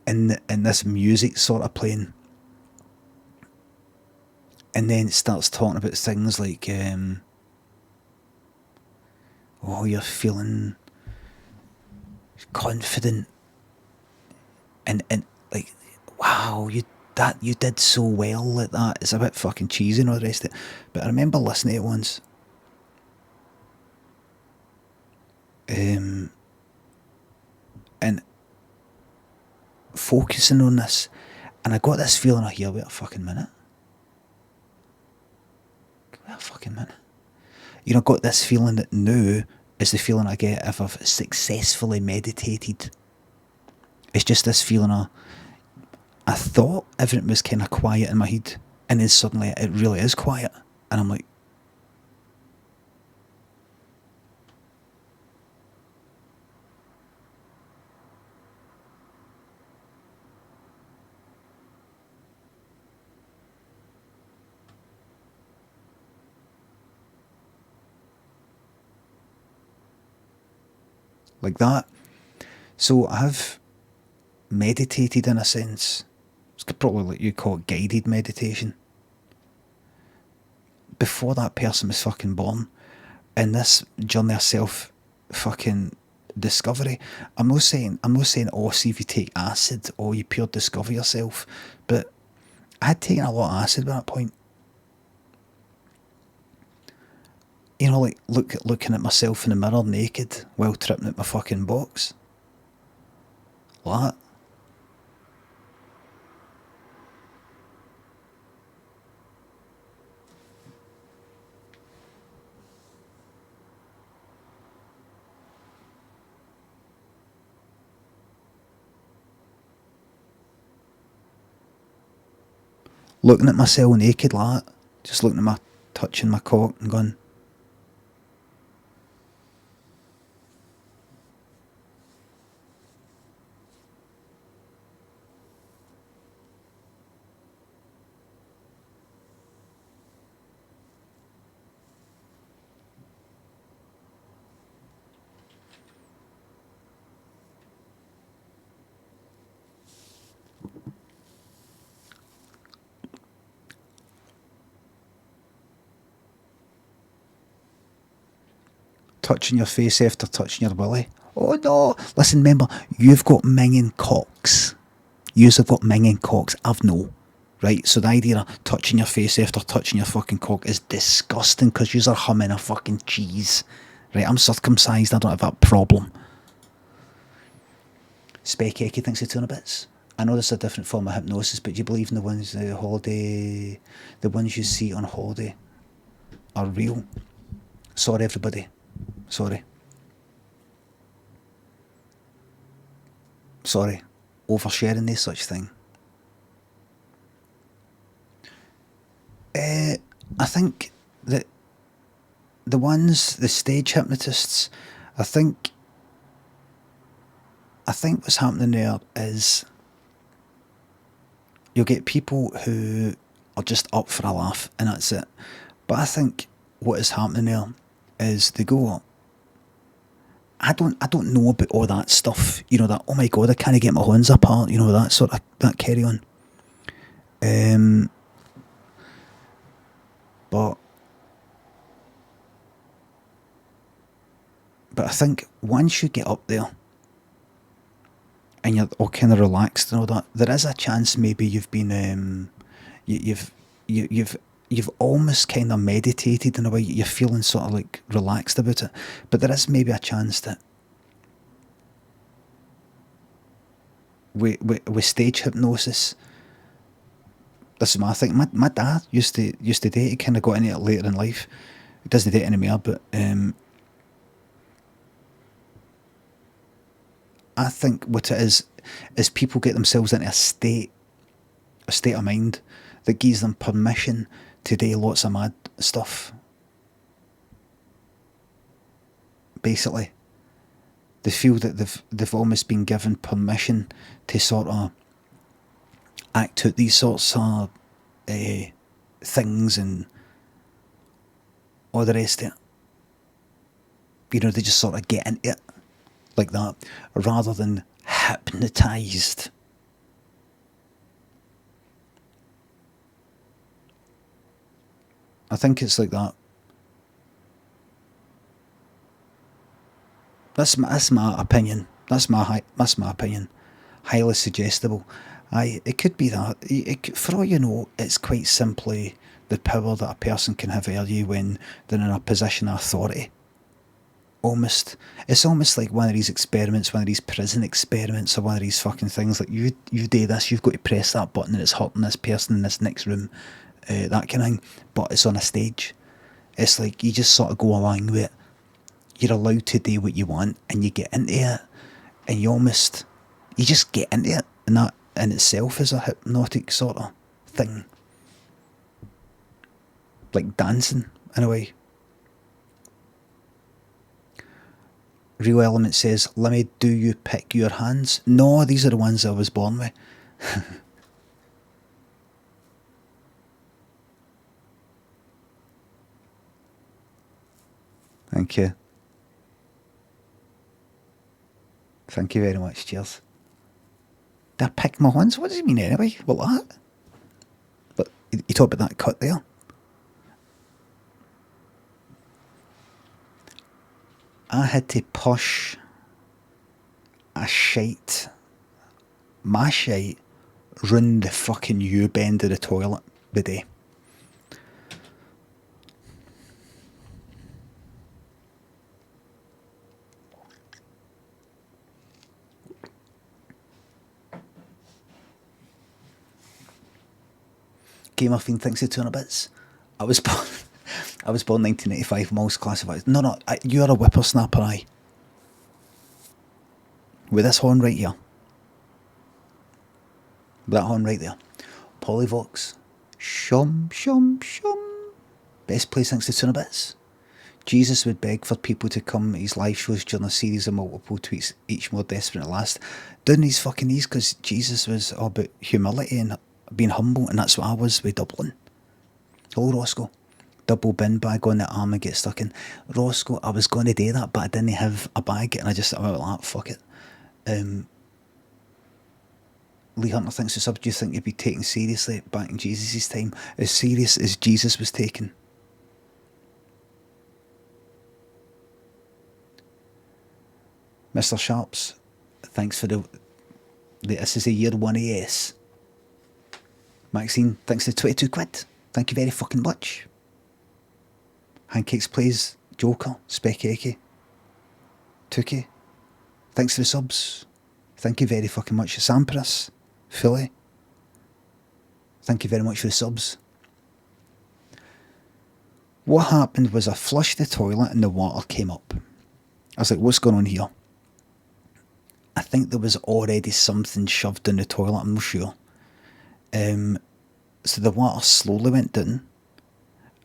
And this music sort of playing. And then it starts talking about things like, you're feeling confident. And like, wow, you did so well at that. It's a bit fucking cheesy and all the rest of it. But I remember listening to it once. And focusing on this, and I got this feeling here, wait a fucking minute. I got this feeling that now is the feeling I get if I've successfully meditated. It's just this feeling of, I thought everything was kind of quiet in my head, and then suddenly it really is quiet, and I'm like, like that. So I've meditated in a sense. It's probably like you call it guided meditation. Before that person was fucking born, in this journey of self fucking discovery. I'm not saying see if you take acid or you pure discover yourself, but I had taken a lot of acid at that point. Like looking at myself in the mirror naked while tripping at my fucking box. Like that. Looking at myself naked like that. Just looking at touching my cock and going, touching your face after touching your willy. Oh no! Listen, remember, you've got minging cocks. You've got minging cocks. I've no. Right? So the idea of touching your face after touching your fucking cock is disgusting because yous are humming a fucking cheese. Right? I'm circumcised. I don't have that problem. Specky thinks of 200 bits. I know this is a different form of hypnosis, but do you believe in the ones the ones you see on holiday are real? Sorry, everybody. Sorry. Oversharing no such thing. I think that the stage hypnotists, I think what's happening there is you'll get people who are just up for a laugh and that's it. But I think what is happening there is they go, I don't know about all that stuff, that, oh my god, I can't get my hands apart, that sort of, that carry on. But I think once you get up there and you're all kind of relaxed and all that, there is a chance maybe you've been you've almost kind of meditated in a way. You're feeling sort of like relaxed about it, but there is maybe a chance that with stage hypnosis, this is my thing. My dad used to date. He kind of got into it later in life. He doesn't date anymore, but I think what it is people get themselves into a state of mind that gives them permission to do lots of mad stuff. Basically, They feel that they've almost been given permission to sort of act out these sorts of things and all the rest of it. You know, they just sort of get into it like that, rather than hypnotised. I think it's like that. That's my opinion. That's my opinion. Highly suggestible. It could be that. For all you know, it's quite simply the power that a person can have over you when they're in a position of authority. It's almost like one of these experiments, one of these prison experiments, or one of these fucking things like you do this, you've got to press that button and it's hurting this person in this next room, that kind of thing. But it's on a stage. It's like you just sort of go along with it. You're allowed to do what you want, and you get into it, and you just get into it, and that in itself is a hypnotic sort of thing, like dancing in a way. Real Element says, Limmy, do you pick your hands? No, these are the ones I was born with. Thank you. Thank you very much, cheers. Did I pick my hands? What does it mean anyway? Well, that? But you talk about that cut there. I had to push my shite, round the fucking U-bend of the toilet the day. Game of Fiend thinks of 200 bits. I was born 1985, most classified. No, you're a whippersnapper, aye. With this horn right here. That horn right there. Polyvox. Shum, shum, shum. Best place thanks to 200 bits. Jesus would beg for people to come to his live shows during a series of multiple tweets, each more desperate at last. Down his fucking knees, because Jesus was all about humility and being humble, and that's what I was with Dublin. Hello, Roscoe. Double bin bag on the arm and get stuck in. Roscoe, I was going to do that, but I didn't have a bag, and I went like, fuck it. Lee Hunter thinks it's up. Do you think you'd be taken seriously back in Jesus' time? As serious as Jesus was taken? Mr. Sharps, thanks for this is a year 1 AS. Maxine, thanks for 22 quid. Thank you very fucking much. Pancakes Plays, Joker, Speckeke, Tookie, thanks for the subs. Thank you very fucking much. Sampras, Philly, thank you very much for the subs. What happened was I flushed the toilet and the water came up. I was like, what's going on here? I think there was already something shoved in the toilet, I'm not sure. So the water slowly went down,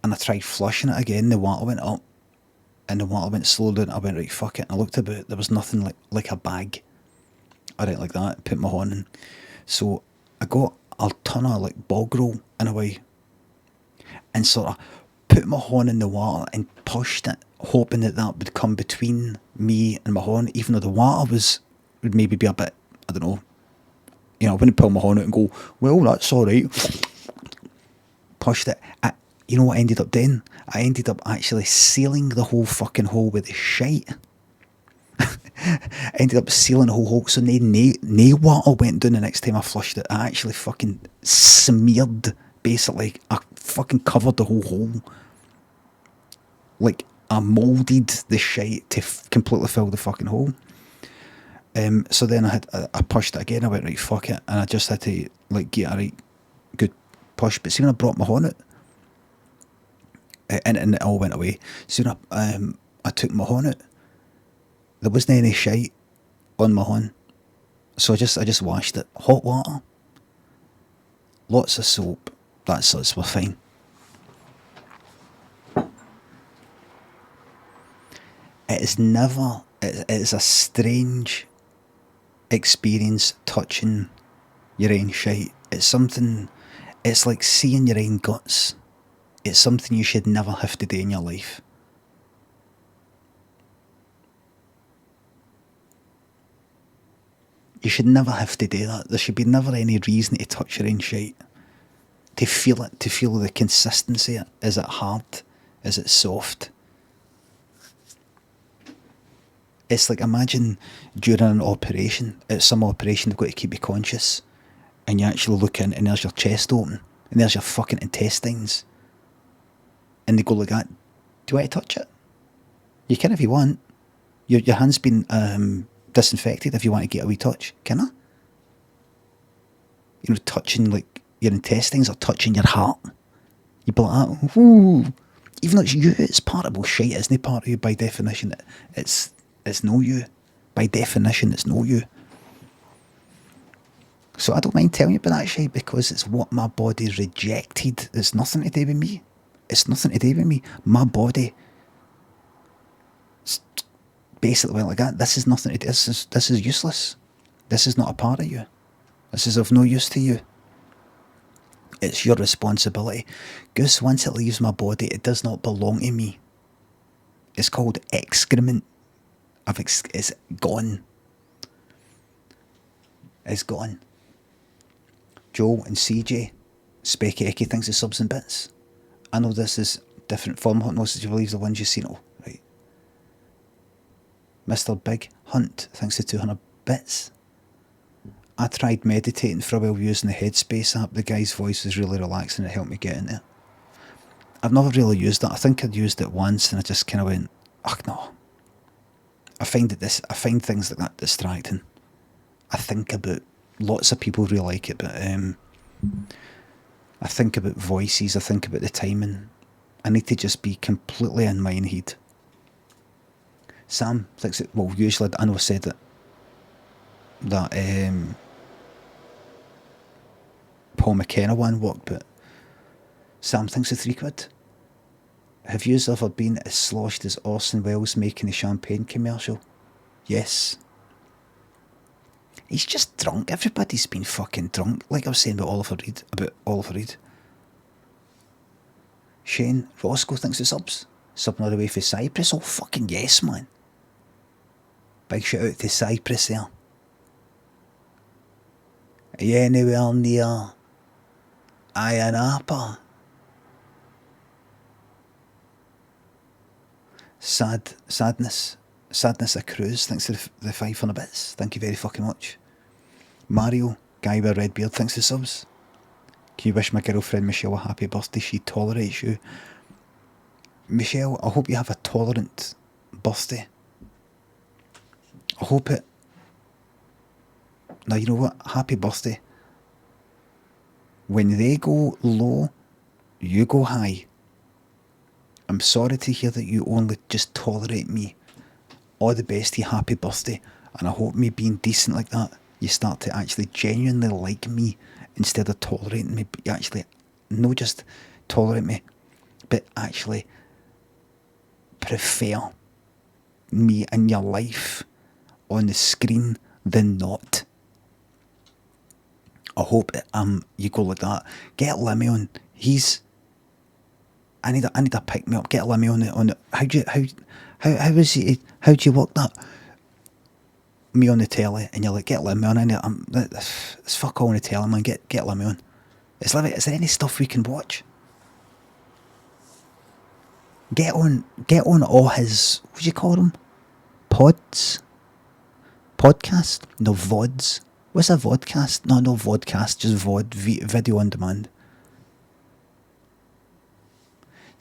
and I tried flushing it again. The water went up, and the water went slowly down. I went, right, fuck it. And I looked about, there was nothing like a bag or anything like that. Put my horn in. So I got a ton of like bog roll in a way, and sort of put my horn in the water and pushed it, hoping that would come between me and my horn, even though the water would maybe be a bit, I don't know, you know, I wouldn't pull my horn out and go, well, that's alright. Pushed it. You know what I ended up doing? I ended up actually sealing the whole fucking hole with the shite. Ended up sealing the whole hole, so no water went down the next time I flushed it. I actually fucking smeared, basically. I fucking covered the whole hole. Like, I moulded the shite to completely fill the fucking hole. So then I pushed it again. I went, right, fuck it, and I just had to like get a right good push. But see, when I brought my horn out, and it all went away. Soon I took my horn out. There wasn't any shite on my horn, so I just washed it. Hot water, lots of soap. That's us. We're fine. It is never It is a strange experience touching your own shite. It's something, it's like seeing your own guts. It's something you should never have to do in your life. You should never have to do that. There should be never any reason to touch your own shite. To feel it, to feel the consistency. Is it hard? Is it soft? It's like, imagine during an operation, at some operation they've got to keep you conscious, and you actually look in and there's your chest open, and there's your fucking intestines. And they go like that, do you want to touch it? You can if you want. Your hand's been disinfected if you want to get a wee touch. Can I? You know, touching like your intestines or touching your heart. You'd be like that, whoo. Even though it's you, it's part of bullshit, isn't it? Part of you by definition. It's no you. By definition, it's no you. So I don't mind telling you about that shit because it's what my body rejected. It's nothing to do with me. It's nothing to do with me. My body basically went like that. This is nothing to do. This is useless. This is not a part of you. This is of no use to you. It's your responsibility. Goose, once it leaves my body, it does not belong to me. It's called excrement. It's gone. It's gone. Joe and CJ, Specky Icky thinks of subs and bits. I know this is different form hypnosis, you believe the ones you've seen. Oh, right. Mr. Big Hunt thinks of 200 bits. I tried meditating for a while using the Headspace app. The guy's voice was really relaxing. It helped me get in there. I've never really used it. I think I'd used it once and I just kind of went, oh no. I find things like that distracting. I think about, lots of people really like it, but I think about voices, I think about the timing. I need to just be completely in my own head. Sam thinks it, well, usually, I know I said it, that Paul McKenna one worked, but Sam thinks of £3. Have you ever been as sloshed as Orson Welles making the champagne commercial? Yes. He's just drunk. Everybody's been fucking drunk. Like I was saying about Oliver Reed. Shane Roscoe thinks of subs. Subbing all the way for Cyprus. Oh fucking yes, man. Big shout out to Cyprus there. Are you anywhere near Ayia Napa? Sadness a cruise. Thanks for the 500 bits. Thank you very fucking much. Mario, guy with a red beard, thanks for subs. Can you wish my girlfriend Michelle a happy birthday? She tolerates you. Michelle, I hope you have a tolerant birthday. I hope it. Now you know what? Happy birthday. When they go low, you go high. I'm sorry to hear that you only just tolerate me. All the best to you, happy birthday. And I hope me being decent like that, you start to actually genuinely like me instead of tolerating me. But you actually, not just tolerate me, but actually prefer me in your life on the screen than not. I hope you go like that. Get Limmy on. I need a pick me up. Get Limmy on it. How do you work that? Me on the telly, and you're like, get Limmy on. It's fuck all on the telly, man. Get Limmy on. Is there any stuff we can watch? Get on all his, what do you call them? Podcast? No, VODs. What's a vodcast? No vodcast, just VOD, video on demand.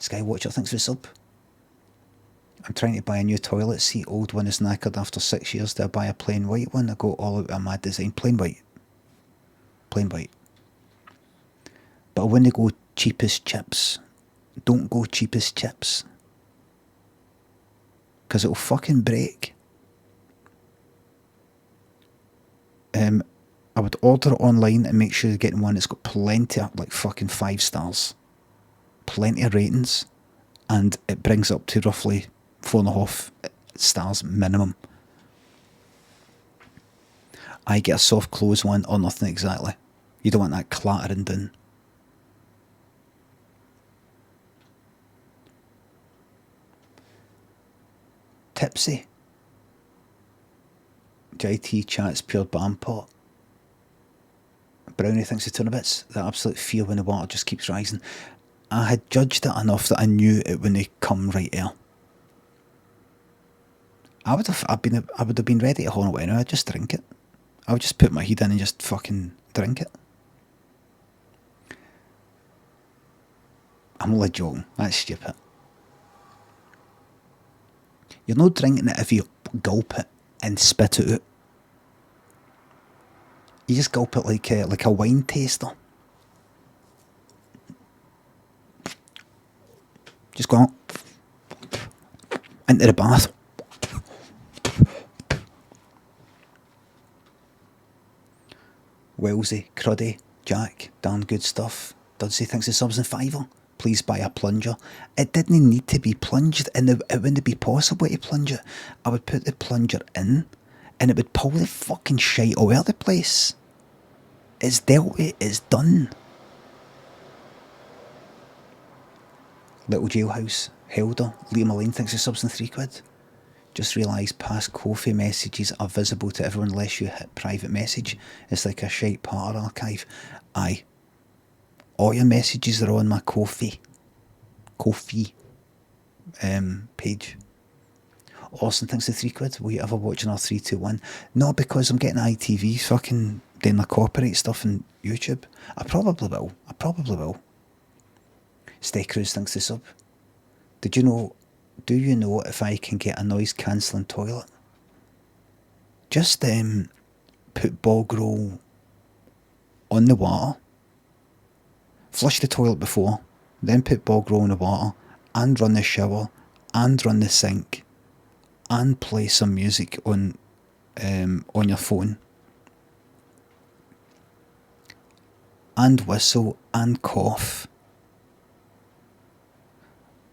Skywatcher, thanks for the sub. I'm trying to buy a new toilet seat. Old one is knackered after 6 years. Do I buy a plain white one? I go all out a mad design. Plain white. But I wouldn't go cheapest chips. Don't go cheapest chips. Because it'll fucking break. I would order it online and make sure you're getting one that's got plenty of, like, fucking 5 stars. Plenty of ratings. And it brings up to roughly 4.5 stars minimum. I get a soft close one or nothing exactly. You don't want that clattering down. Tipsy. JT chats pure bam pot. Brownie thinks of Turnibits. That absolute fear when the water just keeps rising. I had judged it enough that I knew it wouldn't come right there. I would have been ready to horn it anyway. I'd just drink it. I would just put my head in and just fucking drink it. I'm only joking. That's stupid. You're not drinking it if you gulp it and spit it out. You just gulp it like a wine taster. Just go on into the bath. Wellsy, Cruddy, Jack, darn good stuff. Dudsy thinks the subs in fiver. Please buy a plunger. It didn't need to be plunged, and it wouldn't be possible to plunge it. I would put the plunger in, and it would pull the fucking shite all over the place. It's dealt with, it's done. Little Jailhouse, Helder, Liam Lane thinks the subs in £3. Just realised past Ko-fi messages are visible to everyone unless you hit private message. It's like a shite part archive. Aye. All your messages are on my Ko-fi page. Orson thinks the £3. Will you ever watch another 321? No, because I'm getting ITV fucking doing the copyright stuff on YouTube. I probably will. Stay Cruz thinks the sub. Do you know if I can get a noise cancelling toilet? Just put bog roll on the water, flush the toilet before, then put bog roll in the water, and run the shower, and run the sink, and play some music on your phone, and whistle and cough.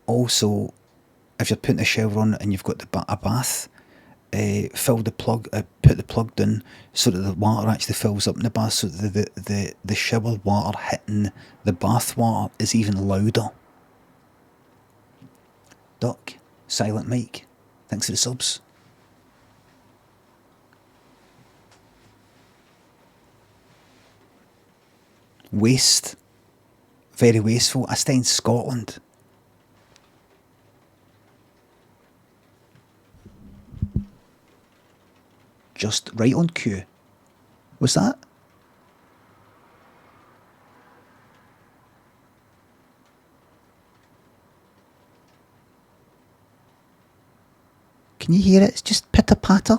Also, if you're putting the shower on and you've got a bath, fill the plug, put the plug down so that the water actually fills up in the bath, so that the shower water hitting the bath water is even louder. Duck, Silent Mike, thanks for the subs. Waste, very wasteful. I stay in Scotland. Just right on cue. What's that? Can you hear it? It's just pitter patter.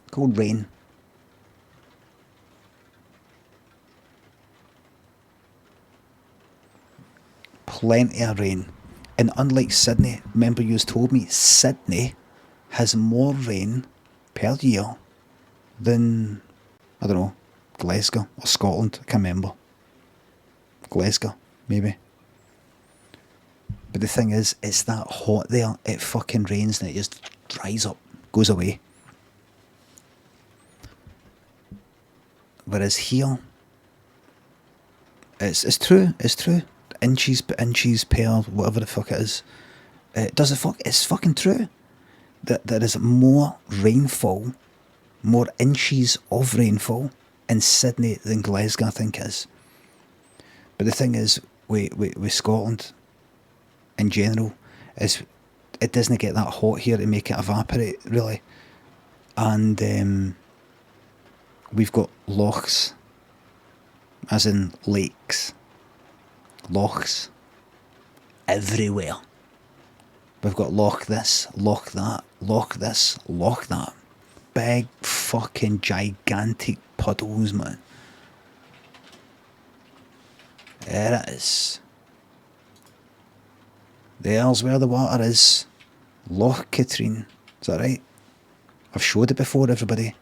Cold rain. Plenty of rain. And unlike Sydney, remember you told me Sydney has more rain per year than, I don't know, Glasgow or Scotland. I can't remember. Glasgow, maybe. But the thing is, it's that hot there, it fucking rains and it just dries up, goes away. Whereas here, it's true. Inches per whatever the fuck it is. It's fucking true. That there is more rainfall, more inches of rainfall in Sydney than Glasgow, I think is. But the thing is, with Scotland in general, is it doesn't get that hot here to make it evaporate, really. And we've got lochs, as in lakes. Lochs everywhere. We've got loch this, loch that, loch this, loch that. Big fucking gigantic puddles, man. There it is. There's where the water is. Loch Katrine. Is that right? I've showed it before, everybody.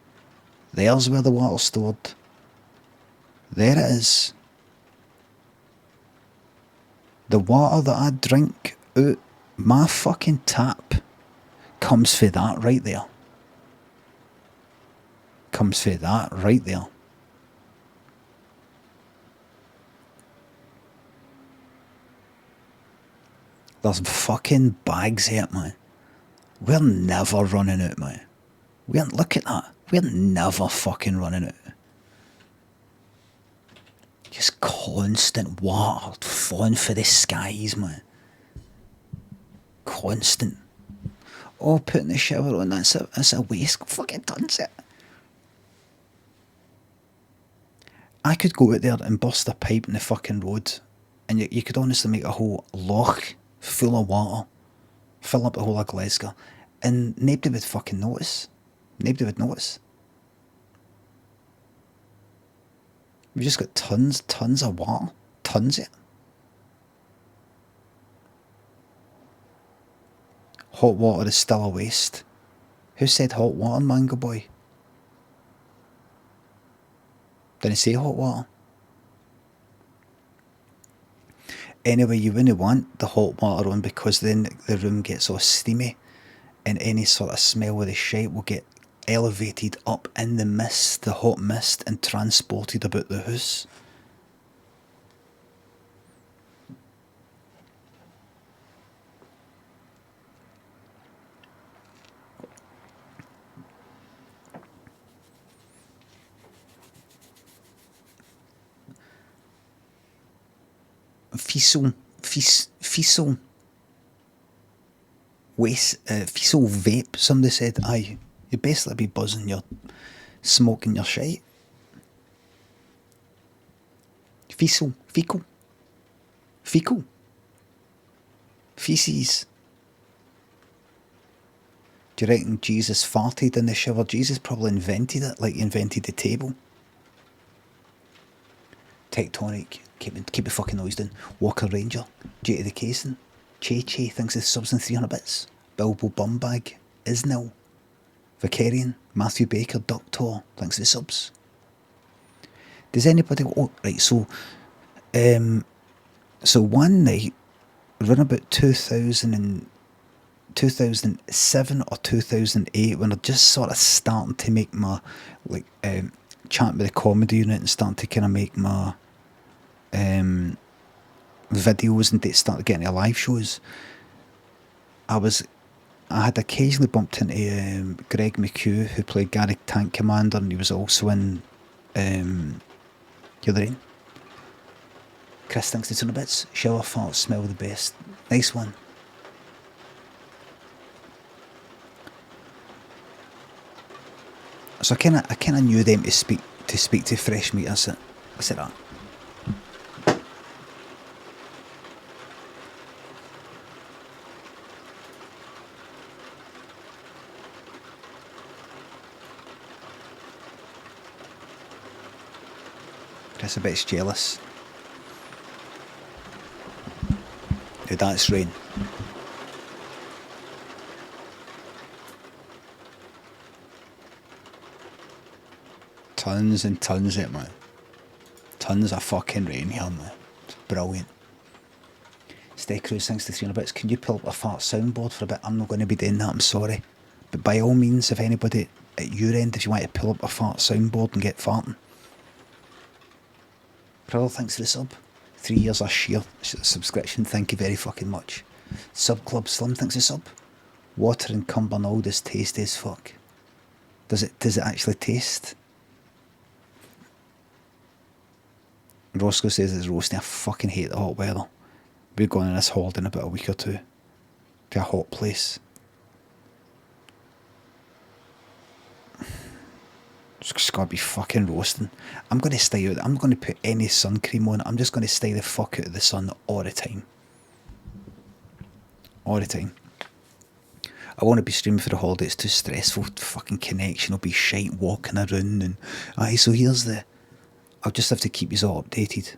There's where the water's stored. There it is. The water that I drink out my fucking tap comes for that right there. Comes for that right there. There's fucking bags here, man. We're never running out, man. Look at that. We're never fucking running out. Just constant water falling for the skies, man. Constant. Oh, putting the shower on, that's a waste. Fucking tons it. I could go out there and burst a pipe in the fucking road, and you could honestly make a whole loch full of water, fill up the whole of Glasgow, and nobody would fucking notice. Nobody would notice. We've just got tons of water. Tons of it. Hot water is still a waste. Who said hot water, Mango Boy? Didn't it say hot water? Anyway, you wouldn't want the hot water on, because then the room gets all steamy and any sort of smell of the shite will get elevated up in the mist, the hot mist, and transported about the house. Fecal waste, fecal vape. Somebody said, aye, you basically be buzzing your smoking your shite. Fecal feces. Do you reckon Jesus farted in the shower? Jesus probably invented it, like he invented the table. Tectonic, keep the fucking noise down. Walker Ranger, J to the Casing. Che thinks the subs in 300 bits. Bilbo Bumbag, Isnil. Vicarian, Matthew Baker, Doctor, thanks to the subs. Does anybody... Oh, right, so one night, around about 2007 or 2008, when I just sort of starting to make my, like, chat with the comedy unit and starting to kind of make my videos and start getting to live shows, I had occasionally bumped into Greg McHugh, who played Gary Tank Commander, and he was also in You're the Rain. Chris thinks it's on the bits. Shower farts smell the best. Nice one. So I kinda knew them to speak to fresh meat. I said that. Chris a bit jealous. Dude, that's rain. Tons and tons of it, man. Tons of fucking rain here, man. It's brilliant. Stay Cruise thanks to 300 bits. Can you pull up a fart soundboard for a bit? I'm not going to be doing that, I'm sorry. But by all means, if anybody at your end, if you want to pull up a fart soundboard and get farting. Prowler, thanks for the sub. 3 years a sheer subscription, thank you very fucking much. Sub Club Slim, thanks for the sub. Water in Cumbernauld is tasty as fuck. Does it actually taste? Roscoe says it's roasting. I fucking hate the hot weather. We're going on this holiday in about a week or two to a hot place. It's just gotta be fucking roasting. I'm gonna stay out. I'm not gonna put any sun cream on. I'm just gonna stay the fuck out of the sun all the time. All the time. I want to be streaming for the holiday. It's too stressful. Fucking connection will be shite walking around and aye. So here's the. I'll just have to keep you all updated.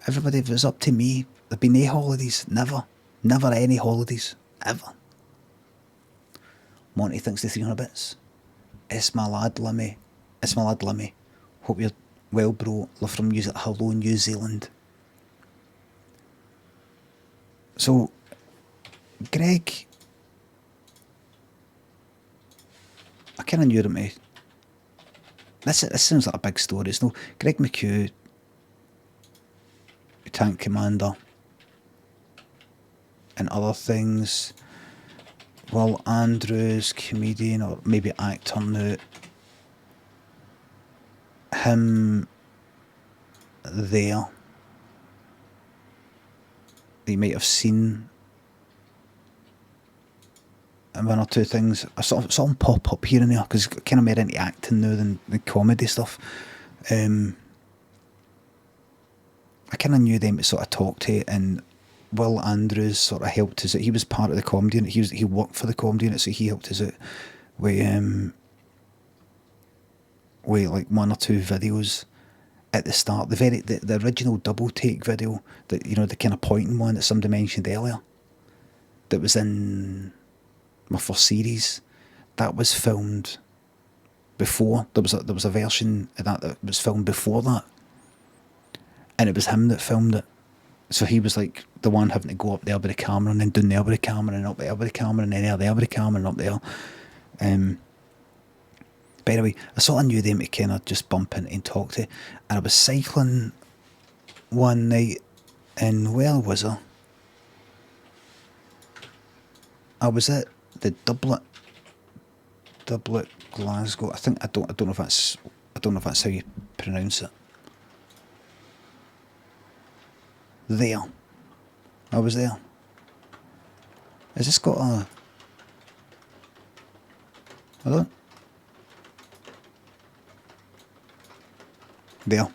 Everybody, if it was up to me, there'd be no holidays. Never any holidays ever. Monty thinks the 300 bits. It's my lad Limmy. Hope you're well, bro. Love from hello, New Zealand. So, Greg, I kind of knew him. This sounds like a big story. It's no Greg McHugh, tank commander, and other things. Will Andrews, comedian or maybe actor now. Him there. You might have seen one or two things. I saw him pop up here and there because kind of more into acting now than the comedy stuff. I kind of knew them to sort of talk to, and Will Andrews sort of helped us out. He was part of the comedy unit. He worked for the comedy unit, so he helped us out with like one or two videos at the start. The original double take video, that the kind of pointing one that somebody mentioned earlier, that was in my first series, that was filmed before. There was a version of that was filmed before that, and it was him that filmed it. So he was like the one having to go up there with the camera and then down there with the camera and up there with the camera and then there with the camera and up there. But anyway, I sort of knew them to kind of just bump into and talk to. And I was cycling one night in, where was I? I was at the Dublin, Glasgow. I don't know if that's how you pronounce it. There. I was there. Has this got a... Hold on. There.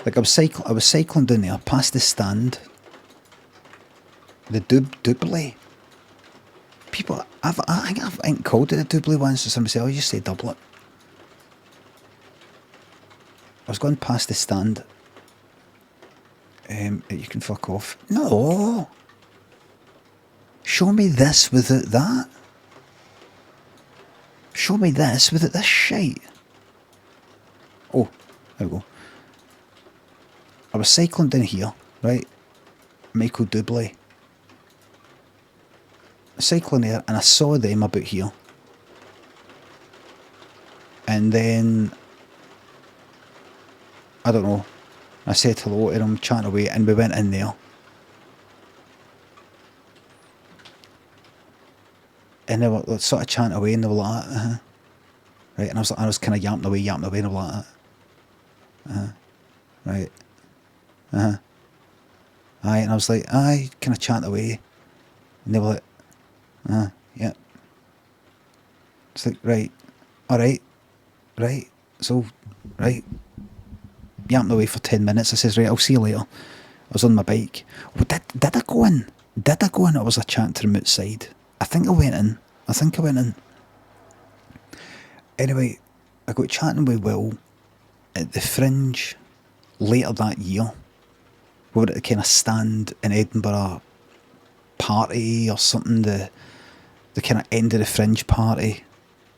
Like I was cycling down there, past the stand. The Doubly. People, I think I've called it a Doubly once, so somebody said, "Oh, you just say doublet." I was going past the stand. You can fuck off. No. Show me this without that. Show me this without this shite. Oh, there we go. I was cycling down here, right? Michael Doubly. Cycling there, and I saw them about here. And then, I don't know, I said hello to them, chatting away, and we went in there. And they were sort of chatting away, and they were like, right, and I was kind of yapping away, and they were like, right, aye, and I was like, aye, kind of chatting away, and they were like, yeah. It's like, right, alright, right, so, right, yapping away for 10 minutes. I says, right, I'll see you later. I was on my bike. Oh, did I go in? Did I go in? I was a chatting to them outside. I think I went in. Anyway, I got chatting with Will at the Fringe later that year. We were at a kind of stand in Edinburgh party or something, the kind of end of the Fringe party,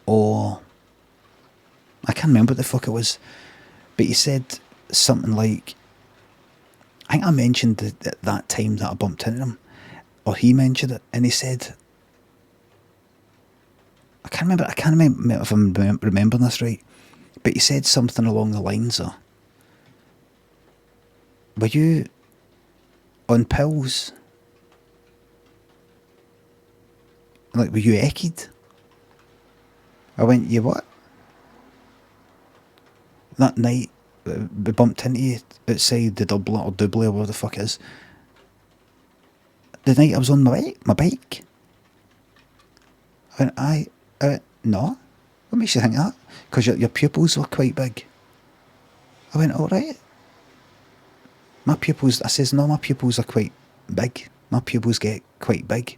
or I can't remember what the fuck it was, but he said something like, I think I mentioned at that time that I bumped into him, or he mentioned it, and he said, I can't remember if I'm remembering this right, but he said something along the lines of, were you on pills? Like, were you ekied? I went, you what? That night, we bumped into you outside the Dublin or Doubly or whatever the fuck it is. The night I was on my bike. I went, I went, no. What makes you think that? Because your pupils were quite big. I went, alright. My pupils, I says, no, my pupils are quite big. My pupils get quite big.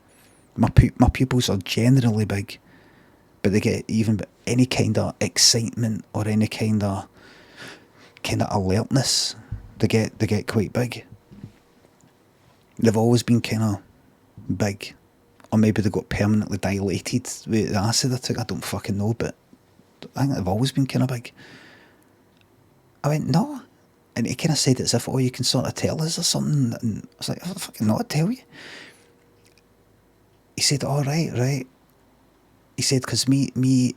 My pupils are generally big, but they get even any kind of excitement or any kind of alertness, they get quite big. They've always been kind of big, or maybe they got permanently dilated with the acid I took. I don't fucking know, but I think they've always been kind of big. I went, no. And he kind of said it as if, oh, you can sort of tell us or something. And I was like, oh, fucking not tell you. He said, oh, right. He said, because me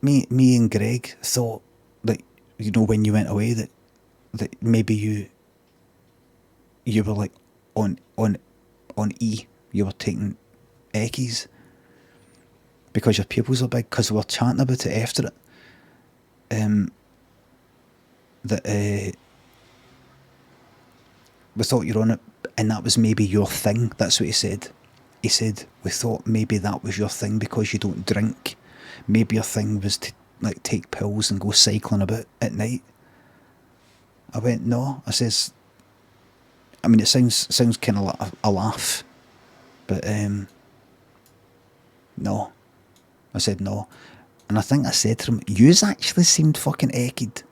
and Greg thought that, you know, when you went away, that maybe you were like on E. You were taking eckies because your pupils are big. Because we were chatting about it after it. That we thought you're on it, and that was maybe your thing. That's what he said. He said, we thought maybe that was your thing because you don't drink. Maybe your thing was to like take pills and go cycling about at night. I went, no. I says, I mean, it sounds kind of like a laugh, but no. I said no. And I think I said to him, yous actually seemed fucking ecked.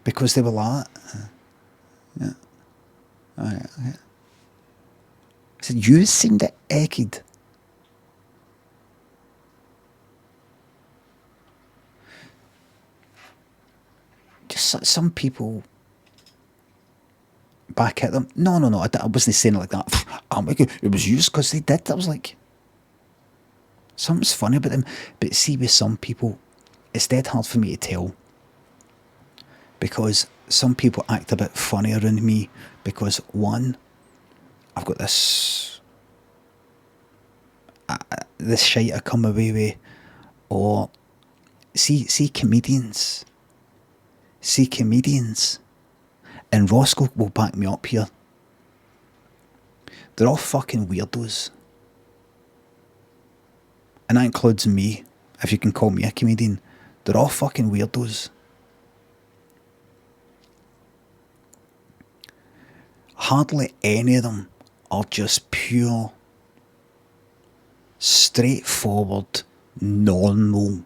Because they were like that. Yeah. Alright, okay. I said, yous seemed ecked. Just some people back at them. No, I wasn't saying it like that. It was used because they did. I was like, something's funny about them. But see, with some people, it's dead hard for me to tell. Because some people act a bit funny around me. Because one, I've got this shite I come away with. Or, see comedians. And Roscoe will back me up here. They're all fucking weirdos. And that includes me, if you can call me a comedian. They're all fucking weirdos. Hardly any of them are just pure, straightforward, normal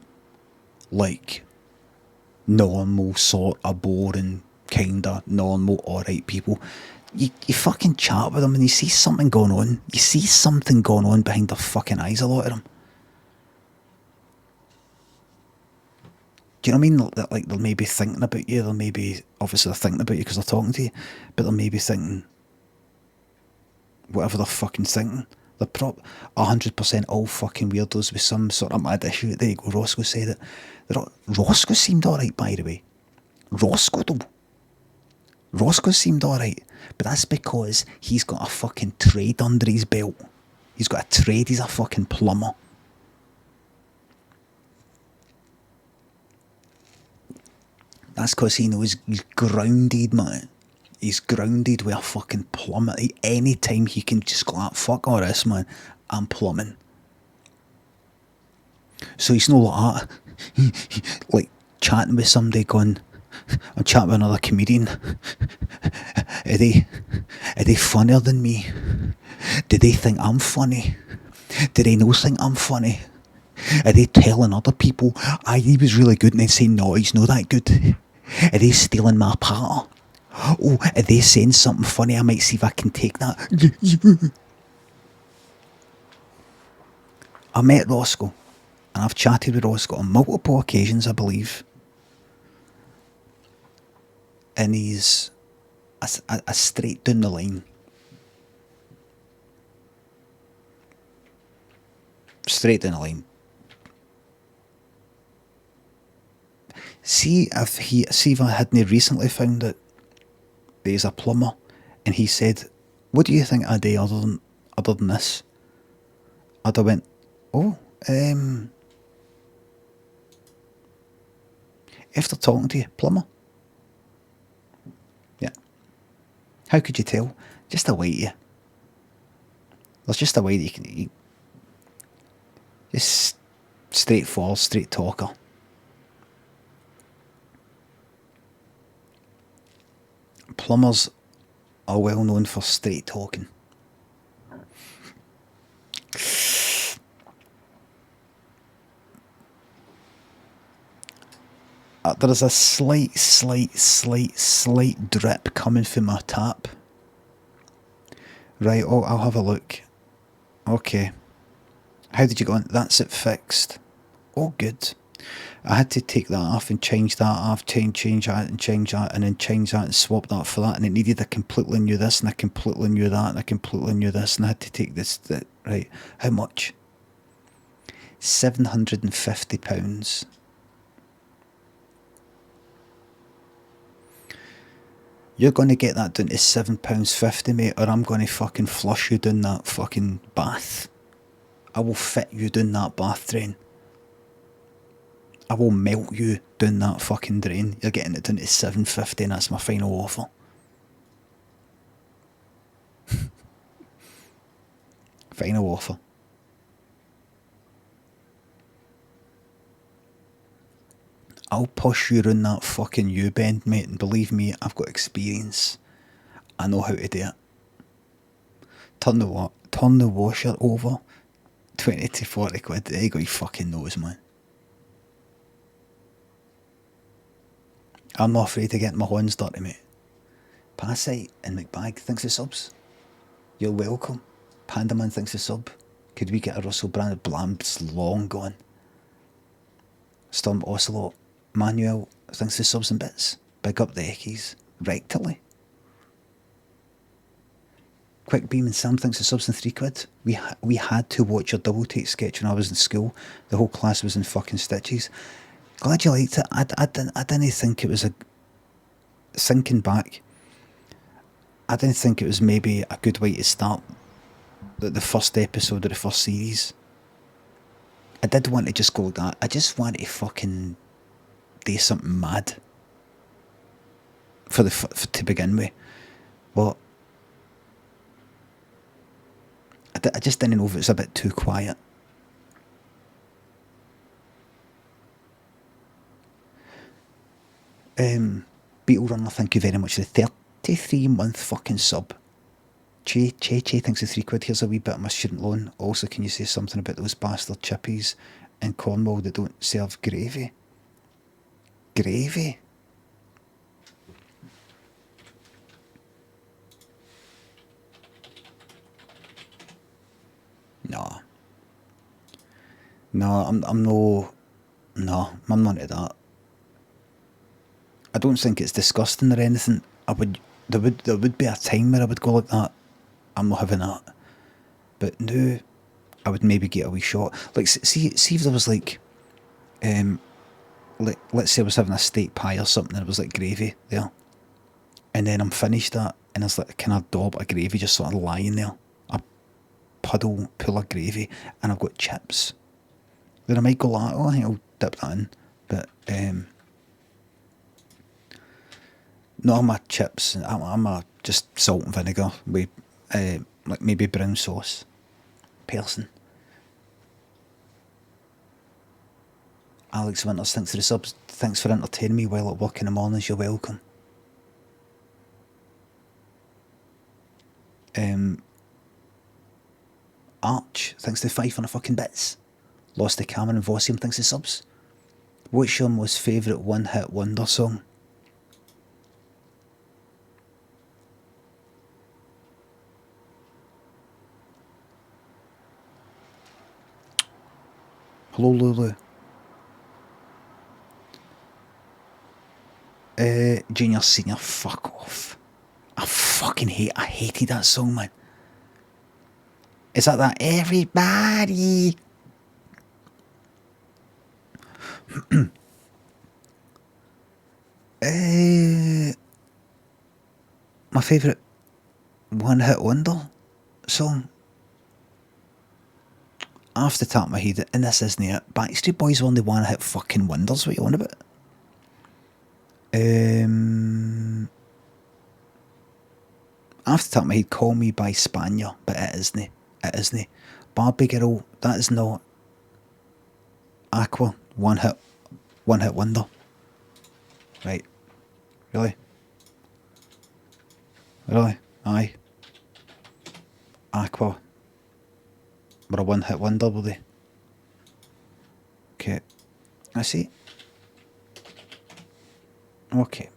sort of boring, kinda normal, alright people. You fucking chat with them and you see something going on. You see something going on behind their fucking eyes, a lot of them. Do you know what I mean? Like they'll maybe thinking about you. Obviously they're thinking about you because they're talking to you, but they're maybe thinking whatever they're fucking thinking. They're 100% all fucking weirdos with some sort of mad issue. There you go, Roscoe said it. Roscoe seemed alright, by the way. Roscoe seemed alright, but that's because he's got a fucking trade under his belt. He's got a trade, he's a fucking plumber. That's because he knows he's grounded, man. He's grounded with a fucking plumber. Any time he can just go like, fuck all this, man, I'm plumbing. So he's no like that. Like chatting with somebody going, I'm chatting with another comedian. Are they funnier than me? Do they think I'm funny? Do they not think I'm funny? Are they telling other people, he was really good, and then saying, no, he's not that good? Are they stealing my part? Oh, are they saying something funny? I might see if I can take that. I met Roscoe, and I've chatted with Roscoe on multiple occasions, I believe. And he's a straight down the line. Straight down the line. See if I hadn't recently found out that he's a plumber, and he said, what do you think I do other than this? I'd have went, after talking to you, plumber. Yeah. How could you tell? Just the way you. There's just a way that you can. Just straightforward, straight talker. Plumbers are well known for straight talking. There is a slight drip coming from my tap. Right, I'll have a look. Okay. How did you go on? That's it fixed. Oh, good. I had to take that off and change that off, change that and change that, and then change that and swap that for that, and it needed a completely new this and a completely new that and a completely new this, and I had to take this, that, right, how much? £750. You're going to get that down to £7.50, mate, or I'm going to fucking flush you down that fucking bath. I will fit you down that bath drain. I will melt you down that fucking drain. You're getting it down to £7.50, and that's my final offer. Final offer. I'll push you around that fucking U-bend, mate, and believe me, I've got experience. I know how to do it. Turn the washer over. 20 to 40 quid. There you go, you fucking nose, man. I'm not afraid to get my horns dirty, mate. Parasite and McBag thinks the subs. You're welcome. Pandaman thinks the sub. Could we get a Russell Brand? Blamb's long gone. Storm Ocelot. Manuel thinks the subs and bits. Big up the Eckies. Rectally. Quick Beam and Sam thinks the subs and 3 quid. We had to watch your double take sketch when I was in school. The whole class was in fucking stitches. Glad you liked it. I didn't think it was a... Thinking back, I didn't think it was maybe a good way to start the first episode of the first series. I did want to just go that. I just wanted to fucking do something mad to begin with. But I just didn't know if it was a bit too quiet. Beetle Runner, thank you very much for the 33-month fucking sub. Che thinks the 3 quid. Here's a wee bit of my student loan. Also, can you say something about those bastard chippies in Cornwall that don't serve gravy? Gravy? No. No, I'm not into that. I don't think it's disgusting or anything. There would be a time where I would go like that. I'm not having that. But no, I would maybe get a wee shot. Like, see if there was like let's say I was having a steak pie or something and it was like gravy there. And then I'm finished that and there's like a kind of daub of gravy just sort of lying there. A puddle of gravy, and I've got chips. Then I might go like, oh, I think I'll dip that in. But no, my chips, I'm a just salt and vinegar with like maybe brown sauce person. Alex Winters, thanks for the subs. Thanks for entertaining me while at work in the mornings. You're welcome. Arch, thanks to 5 on the fucking bits. Lost to Cameron and Vossium, thanks to subs. What's your most favourite one-hit wonder song? Hello, Lulu. Junior, Senior, fuck off. I hated that song, man. Is that everybody? My favourite one-hit wonder song? Off the top of my head, and this isn't it, Backstreet Boys were only one-hit fucking wonders. What are you on about? Off the top of my head, Call Me by Spanier, but it isn't. It isn't. Barbie Girl, that is not. Aqua, one hit wonder. Right. Really? Aye. Aqua were a one hit wonder, were they? Okay. I see. Okay.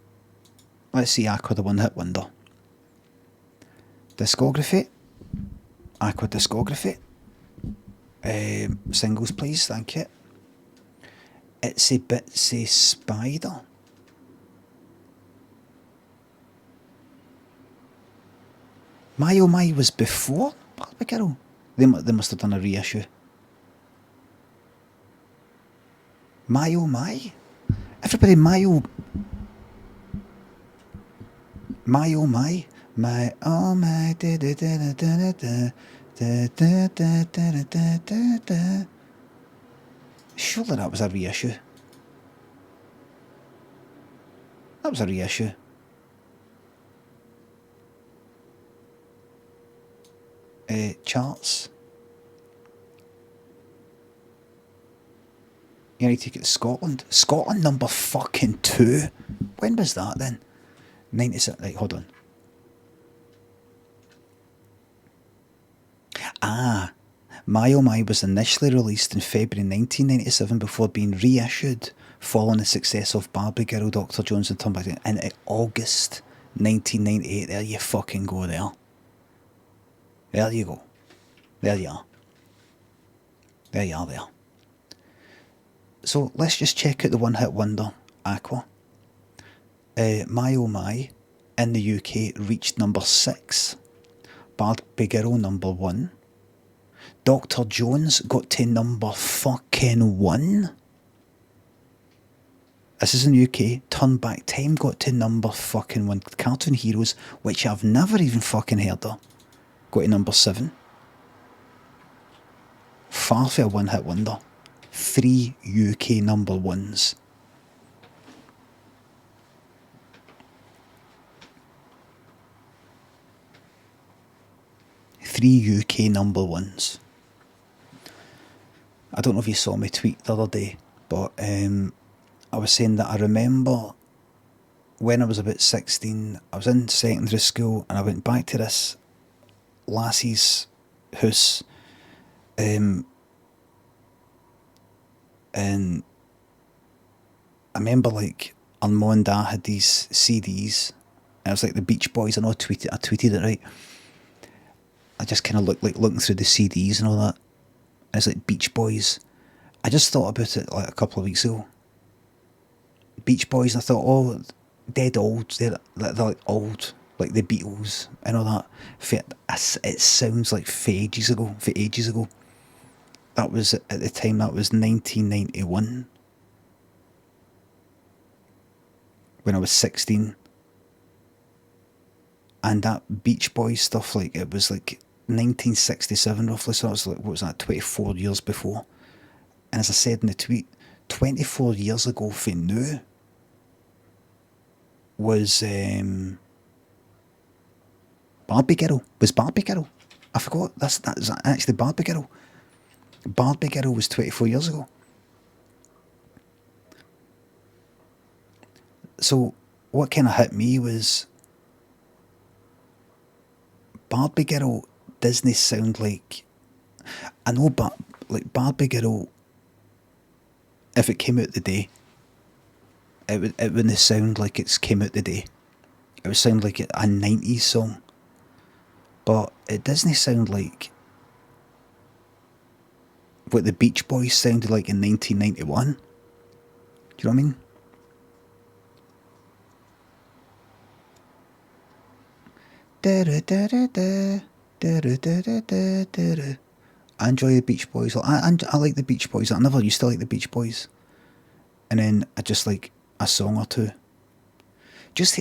Let's see Aqua, the one hit wonder. Discography. Aqua discography. Singles, please, thank you. Itsy Bitsy Spider. My Oh My was before Barbie Girl. They must have done a reissue. My Oh My? Everybody, My Oh My. My Oh My. Da, da, da, da, da, da, da, da, da, da, da, da. Surely that was a reissue. That was a reissue. Charts. You need to take it to Scotland. Scotland number fucking 2. When was that then? 96. Right, hold on. My Oh My was initially released in February 1997 before being reissued following the success of Barbie Girl, Dr. Jones and Tom Back in August 1998. There you fucking go there. There you go. There you are. There you are there. So let's just check out the one hit wonder, Aqua. My Oh My in the UK reached number 6. Barbie Girl number 1. Dr. Jones got to number fucking 1. This is in the UK. Turn Back Time got to number fucking 1. Cartoon Heroes, which I've never even fucking heard of, got to number 7. Far from a one hit wonder. 3 UK number 1s. Three UK number 1s. I don't know if you saw me tweet the other day, but I was saying that I remember when I was about 16, I was in secondary school and I went back to this lassie's house, and I remember like her mum and dad had these CDs, and it was like the Beach Boys. I know I tweeted it right. I just kind of looked like looking through the CDs and all that. And it's like Beach Boys. I just thought about it like a couple of weeks ago. Beach Boys, and I thought, oh, dead old. They're like old, like the Beatles and all that. It sounds like for ages ago. That was at the time. That was 1991. When I was 16. And that Beach Boys stuff, like, it was like 1967 roughly, so that was like, what was that, 24 years before. And as I said in the tweet, 24 years ago for now was Barbie Girl. I forgot, that's actually Barbie Girl. Barbie Girl was 24 years ago. So what kind of hit me was Barbie Girl Disney sound like, I know, but like Barbie Girl, if it came out the day, it wouldn't sound like it's came out the day. It would sound like a 90s song. But it doesn't sound like what the Beach Boys sounded like in 1991. Do you know what I mean? I enjoy the Beach Boys. I like the Beach Boys. I never used to like the Beach Boys. And then I just like a song or two.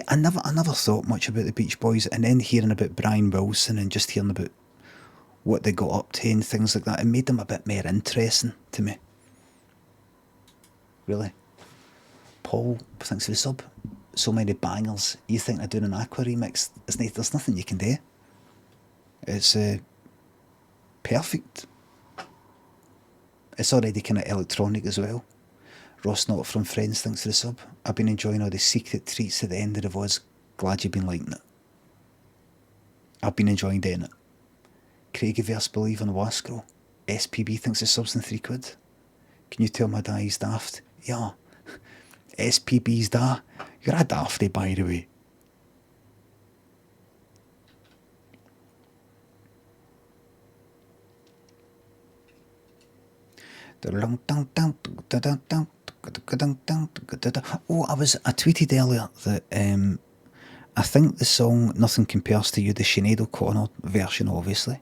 I never thought much about the Beach Boys, and then hearing about Brian Wilson and just hearing about what they got up to and things like that, it made them a bit more interesting to me. Really. Paul, thanks for the sub. So many bangers. You think they're doing an Aqua remix? There's nothing you can do. It's perfect. It's already kind of electronic as well. Ross Not from Friends, thanks for the sub. I've been enjoying all the secret treats at the end of the VODs. Glad you've been liking it. I've been enjoying doing it. Craigieverse Believe on Wascro. SPB thinks the subs in £3. Can you tell my dad he's daft? Yeah. SPB's da. You're a dafty, by the way. Oh, I tweeted earlier that I think the song Nothing Compares to You, the Sinead O'Connor version obviously,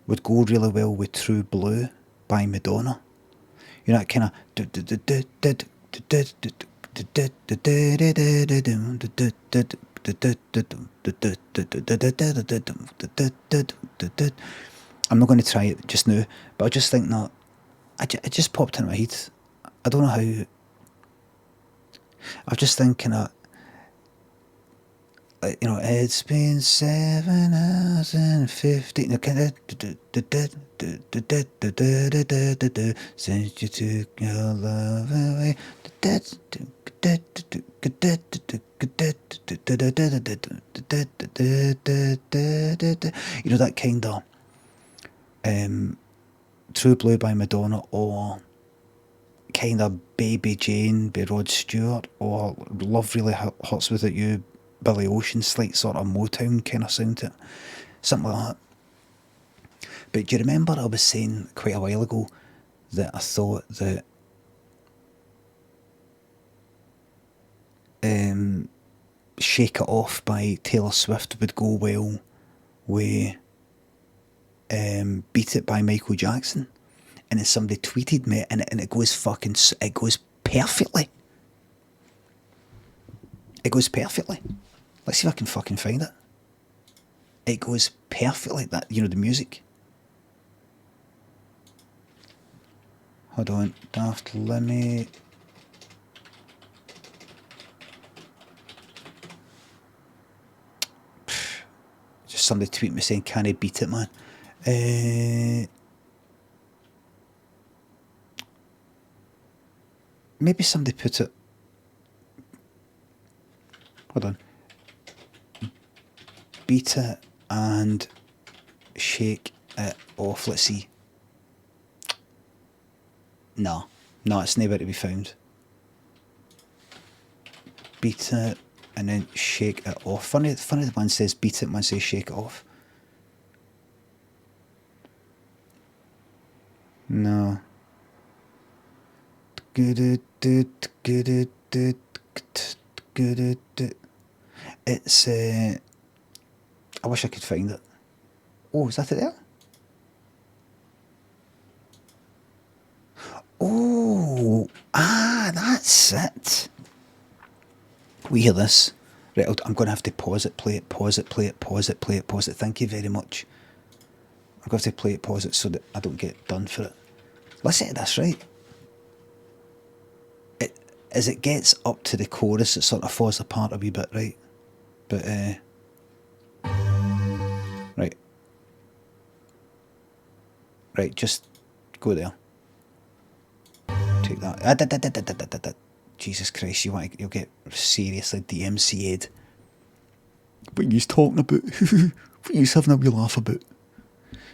would go really well with True Blue by Madonna. You know, that kind of I'm not going to try it just now, but I just think that it just popped in my head. I don't know how. I was just thinking that, you know, it's been 7 hours and 15 since you took your love away. You know, that kind of True Blue by Madonna, or kind of Baby Jane by Rod Stewart, or Love Really Hurts Without You, Billy Ocean, slight sort of Motown kind of sound to it, something like that. But do you remember I was saying quite a while ago that I thought that Shake It Off by Taylor Swift would go well with Beat It by Michael Jackson? And then somebody tweeted me, and it goes perfectly. It goes perfectly. Let's see if I can fucking find it. It goes perfectly. That, you know, the music. Hold on, Daft Limmy. Just somebody tweet me saying, "Can I beat it, man?" Maybe somebody put it. Hold on. Beat It and Shake It Off. Let's see. No, it's nowhere to be found. Beat It and then Shake It Off. Funny the one says beat it, one says shake it off. No. It's I wish I could find it. Oh, is that it there? Oh, that's it. We hear this. Right, I'm going to have to pause it, play it, pause it, play it, pause it, play it, pause it. Thank you very much. I'm going to have to play it, pause it, so that I don't get done for it. Listen to this, right? As it gets up to the chorus, it sort of falls apart a wee bit, right? But, right, just go there. Take that. Jesus Christ, you'll get seriously DMCA'd. What are you talking about? What are you having a wee laugh about?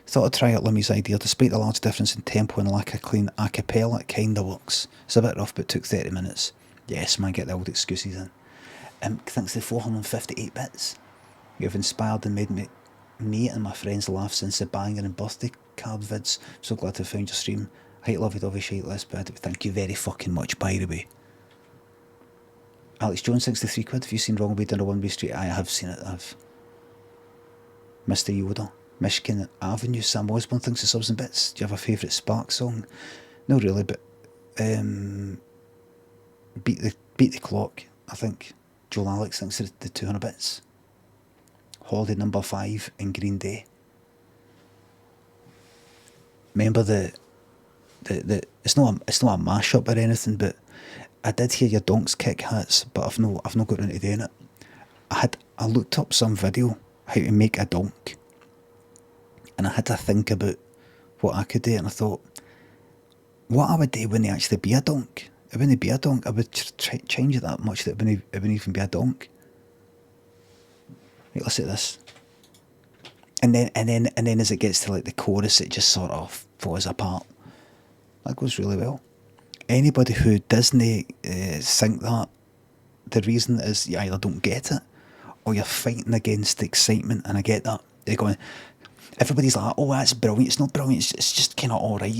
Thought I'd try out Limmy's idea. Despite the large difference in tempo and lack of clean a cappella, it kinda works. It's a bit rough, but took 30 minutes. Yes, man, get the old excuses in. Thanks to 458 bits. You've inspired and made me and my friends laugh since the banger and birthday card vids. So glad to have found your stream. Hate love it, obviously, but thank you very fucking much, by the way. Alex Jones, 63 quid. Have you seen Wrong Way Down a One Way Street? I have seen it. I've. Mr. Yoda, Michigan Avenue, Sam Osborne thinks the subs and bits. Do you have a favourite Spark song? No, really, but Beat the Clock, I think. Joel Alex thinks the 200 bits. Holiday Number 5 in Green Day. Remember the it's not a mashup or anything, but I did hear your Donks Kick Hats, but I've not got around to doing it. I looked up some video how to make a donk, and I had to think about what I could do, and I thought, what I would do wouldn't actually be a donk. It wouldn't be a donk. I would change it that much that it wouldn't even be a donk. Right, listen to this. And then as it gets to like the chorus, it just sort of falls apart. That goes really well. Anybody who doesn't think that the reason is you either don't get it or you're fighting against the excitement, and I get that. They're going, Everybody's like, oh, that's brilliant. It's not brilliant. It's just kind of all right.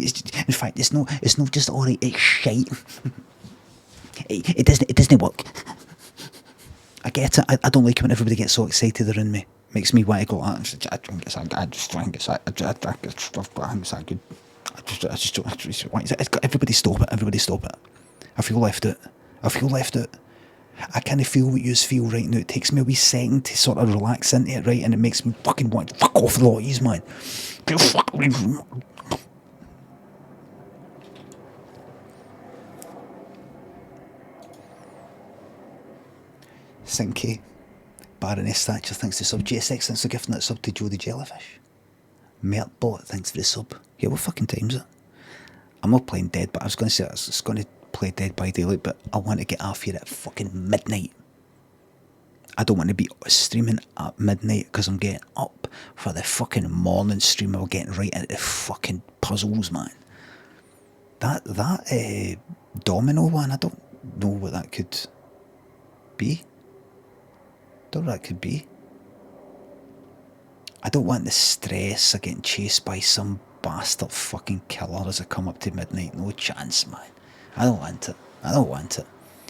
In fact, it's not just all right. It's shite. It doesn't work. I get it. I don't like it when everybody gets so excited around me. Makes me want to go. I just think it's good. Everybody stop it. Everybody stop it. I feel left out. I kind of feel what yous feel right now. It takes me a wee second to sort of relax into it, right? And it makes me fucking want to fuck off the lot of yous, man. Sinky. Baroness Thatcher, thanks for the sub. JSX, thanks for gifting that sub to Joe the Jellyfish. Mertbot, thanks for the sub. Yeah, what fucking time's it? I'm not playing Dead, but I was going to say I was going to play Dead by Daylight, but I want to get off here at fucking midnight. I don't want to be streaming at midnight because I'm getting up for the fucking morning stream. I'm getting right into the fucking puzzles, man. That domino one, I don't know what that could be. Don't know what that could be. I don't want the stress of getting chased by some bastard fucking killer as I come up to midnight. No chance, man. I don't want it.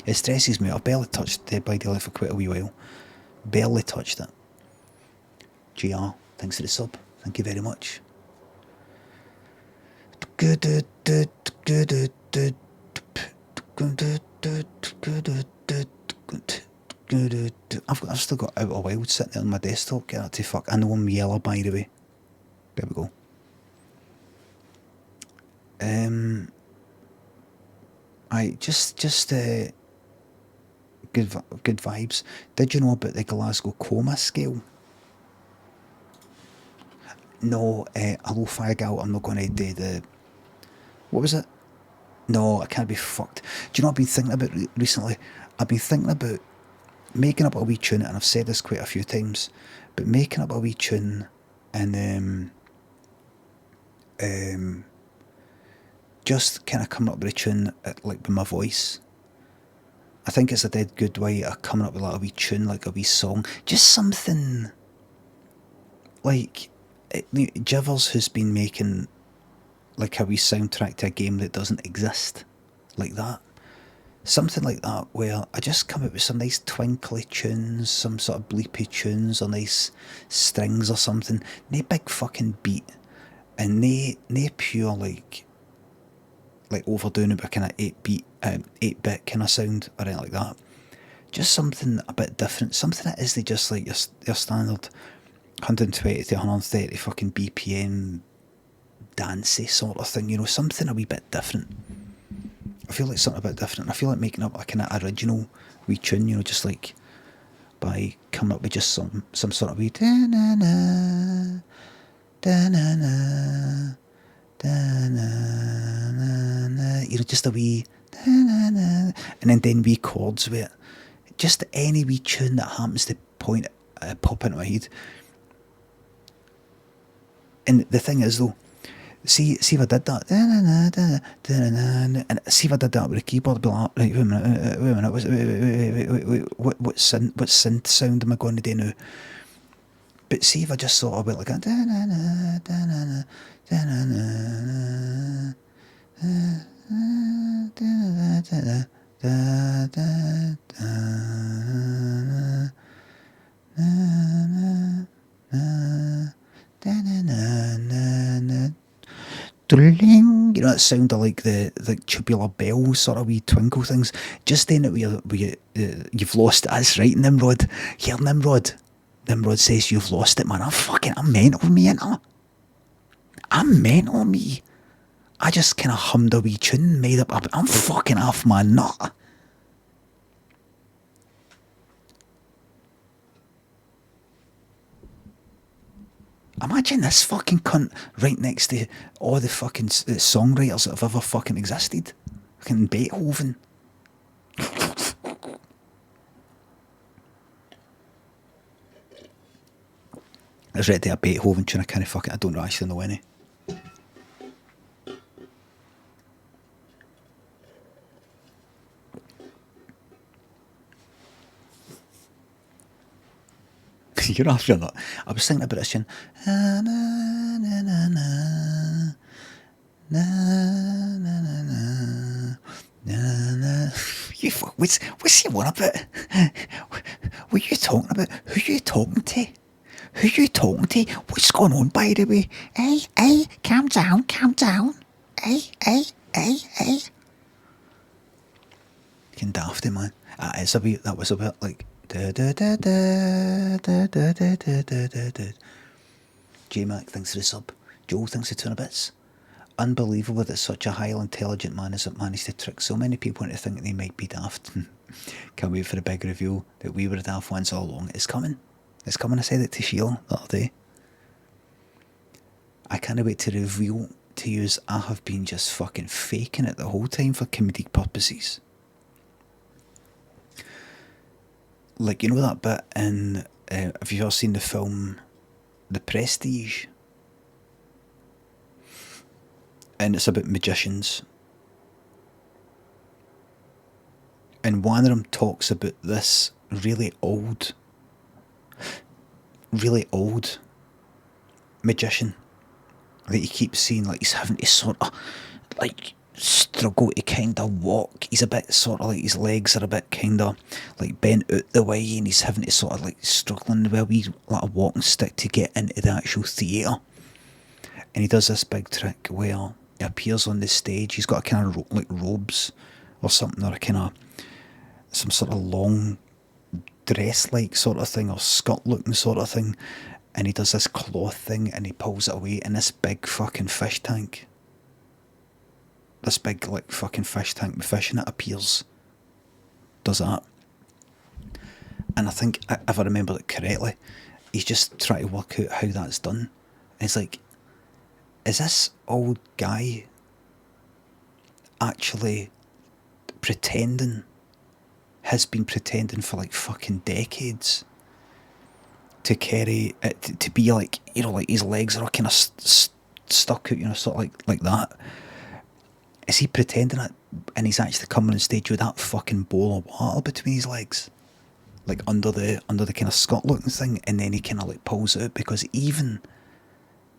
It stresses me. I've barely touched Dead by Daylight for quite a wee while. Barely touched it. GR, thanks for the sub. Thank you very much. I've still got Outer Wild sitting there on my desktop. Get that to fuck. I know I'm yellow, by the way. There we go. Just good vibes. Did you know about the Glasgow Coma scale? No, hello Firegal, I'm not going to do the... What was it? No, I can't be fucked. Do you know what I've been thinking about recently? I've been thinking about making up a wee tune, and I've said this quite a few times, but making up a wee tune and just kind of coming up with a tune like with my voice. I think it's a dead good way of coming up with like a wee tune, like a wee song, just something like Jivers, who's been making like a wee soundtrack to a game that doesn't exist, like that. Something like that, where I just come up with some nice twinkly tunes, some sort of bleepy tunes, or nice strings or something. No big fucking beat, and no pure like overdoing it with kind of 8-bit kind of sound or anything like that. Just something a bit different. Something that isn't just like your standard 120 to 130 fucking BPM dancey sort of thing. You know, something a wee bit different. I feel like something a bit different. I feel like making up a kind of original wee tune, you know, just like by coming up with just some sort of wee da-na-na, da-na-na, da-na-na, you know, just a wee da-na-na, and then wee chords with it. Just any wee tune that happens to pop into my head. And the thing is though, see if I did that, and see if I did that with a keyboard, I'd be like, right, wait a minute, what synth sound am I going to do now? But see if I just sort of went like a you know, that sound of like the tubular bells, sort of wee twinkle things. Just then it you've lost it. That's right, Nimrod. Here, Nimrod. Nimrod says you've lost it, man. I'm mental, me, innit? I'm mental, me. I just kind of hummed a wee tune, made up. I'm fucking off my nut. Imagine this fucking cunt right next to all the fucking songwriters that have ever fucking existed. Fucking Beethoven. There's right there a Beethoven tune. I kind of fucking, I don't actually know any. You're after that. I was thinking about this tune. Na na na na na na. You fuck. What's he on about? What are you talking about? Who are you talking to? Who are you talking to? What's going on, by the way? Hey, calm down, calm down. Hey. Fucking dafty, man. That was a bit like. J-Mac thinks of the sub. Joel thinks of 2 bits. Unbelievable that such a highly intelligent man has managed to trick so many people into thinking they might be daft. Can't wait for the big reveal that we were the daft ones all along. It's coming. It's coming. I said it to Sheila the other day. I can't wait to reveal to you I have been just fucking faking it the whole time for comedic purposes. Like, you know that bit in... have you ever seen the film The Prestige? And it's about magicians. And one of them talks about this really old magician that you keep seeing, like he's having to sort of like struggle to kind of walk. He's a bit sort of like his legs are a bit kind of like bent out the way, and he's having to sort of like struggling with a wee like a walking stick to get into the actual theatre. And he does this big trick where he appears on the stage. He's got a kind of like robes or something, or a kind of some sort of long dress like sort of thing, or skirt looking sort of thing, and he does this cloth thing and he pulls it away, and this big fucking fish tank, this big like fucking fish tank with fish in it appears, does that. And I think, if I remember it correctly, he's just trying to work out how that's done. And it's like, is this old guy actually pretending, has been pretending for like fucking decades to carry it, to be like, you know, like his legs are all kind of stuck out, you know, sort of like that. Is he pretending it, and he's actually coming on stage with that fucking bowl of water between his legs, like under the kind of skirt looking thing, and then he kind of like pulls it out? Because even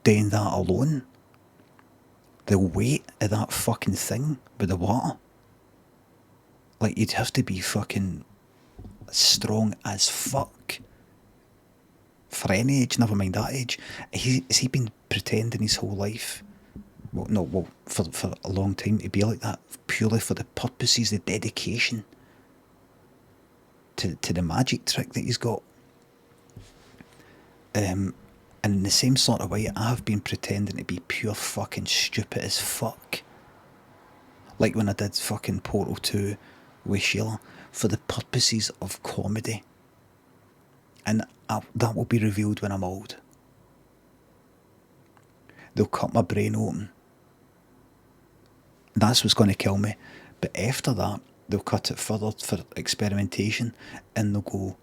doing that alone, the weight of that fucking thing with the water, like you'd have to be fucking strong as fuck for any age, never mind that age. Has he been pretending his whole life? For a long time to be like that, purely for the purposes, the dedication to the magic trick that he's got. And in the same sort of way, I have been pretending to be pure fucking stupid as fuck. Like when I did fucking Portal 2 with Sheila, for the purposes of comedy. And that will be revealed when I'm old. They'll cut my brain open. That's what's going to kill me. But after that, they'll cut it further for experimentation, and they'll go...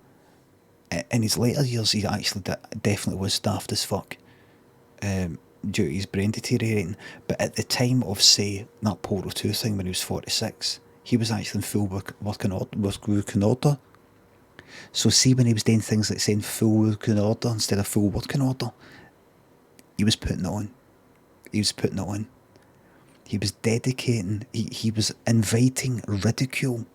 In his later years, he actually definitely was daft as fuck, due to his brain deteriorating. But at the time of, say, that Portal 2 thing when he was 46, he was actually in full working order. So see, when he was doing things like saying full working order instead of full working order, he was putting it on. He was dedicating, he was inviting ridicule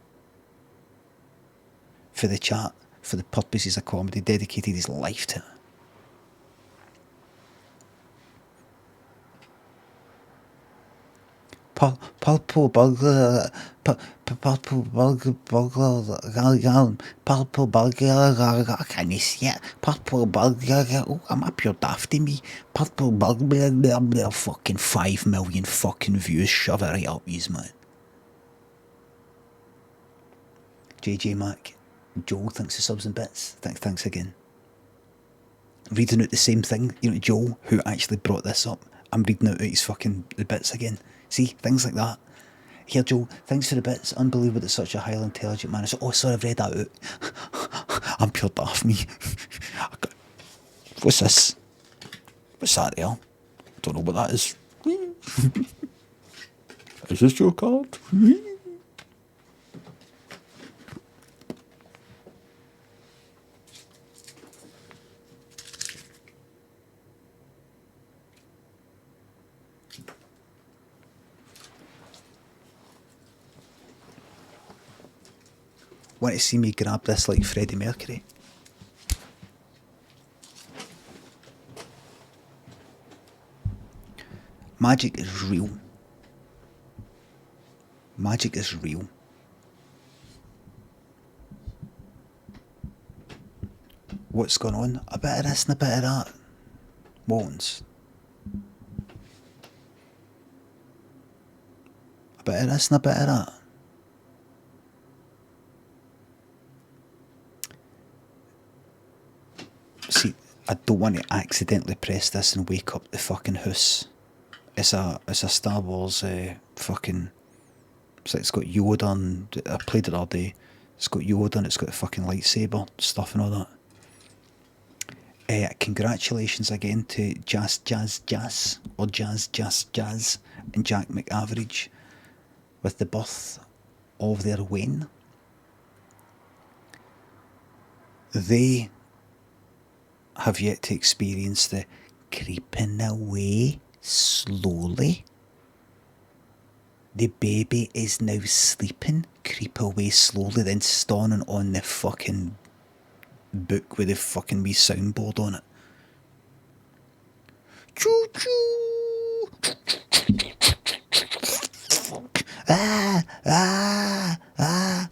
for the chat, for the purposes of comedy, dedicated his life to it. Purple burglar, purple burglar, can you see it? Purple burglar, oh, I'm up your dafty me. Purple burglar, fucking 5 million fucking views, shove it right up his man. JJ Mac, Joel thinks of subs and bits. Thanks again. Reading out the same thing, you know, Joel, who actually brought this up, I'm reading out his fucking the bits again. See, things like that. Here, Joel, thanks for the bits. Unbelievable that such a highly intelligent man is... Oh, sorry, I've read that out. I'm pure daft, me. What's this? What's that there? Don't know what that is. Is this your card? Want to see me grab this like Freddie Mercury? Magic is real. Magic is real. What's going on? A bit of this and a bit of that. Moans. A bit of this and a bit of that. See, I don't want to accidentally press this and wake up the fucking house. It's a Star Wars fucking... It's got Yoda and... I played it all day. It's got Yoda and it's got the fucking lightsaber stuff and all that. Congratulations again to Jazz and Jack McAverage with the birth of their Wayne. They have yet to experience the creeping away slowly. The baby is now sleeping, creep away slowly, then stoning on the fucking book with the fucking wee soundboard on it. Choo choo! Ah! Ah! Ah!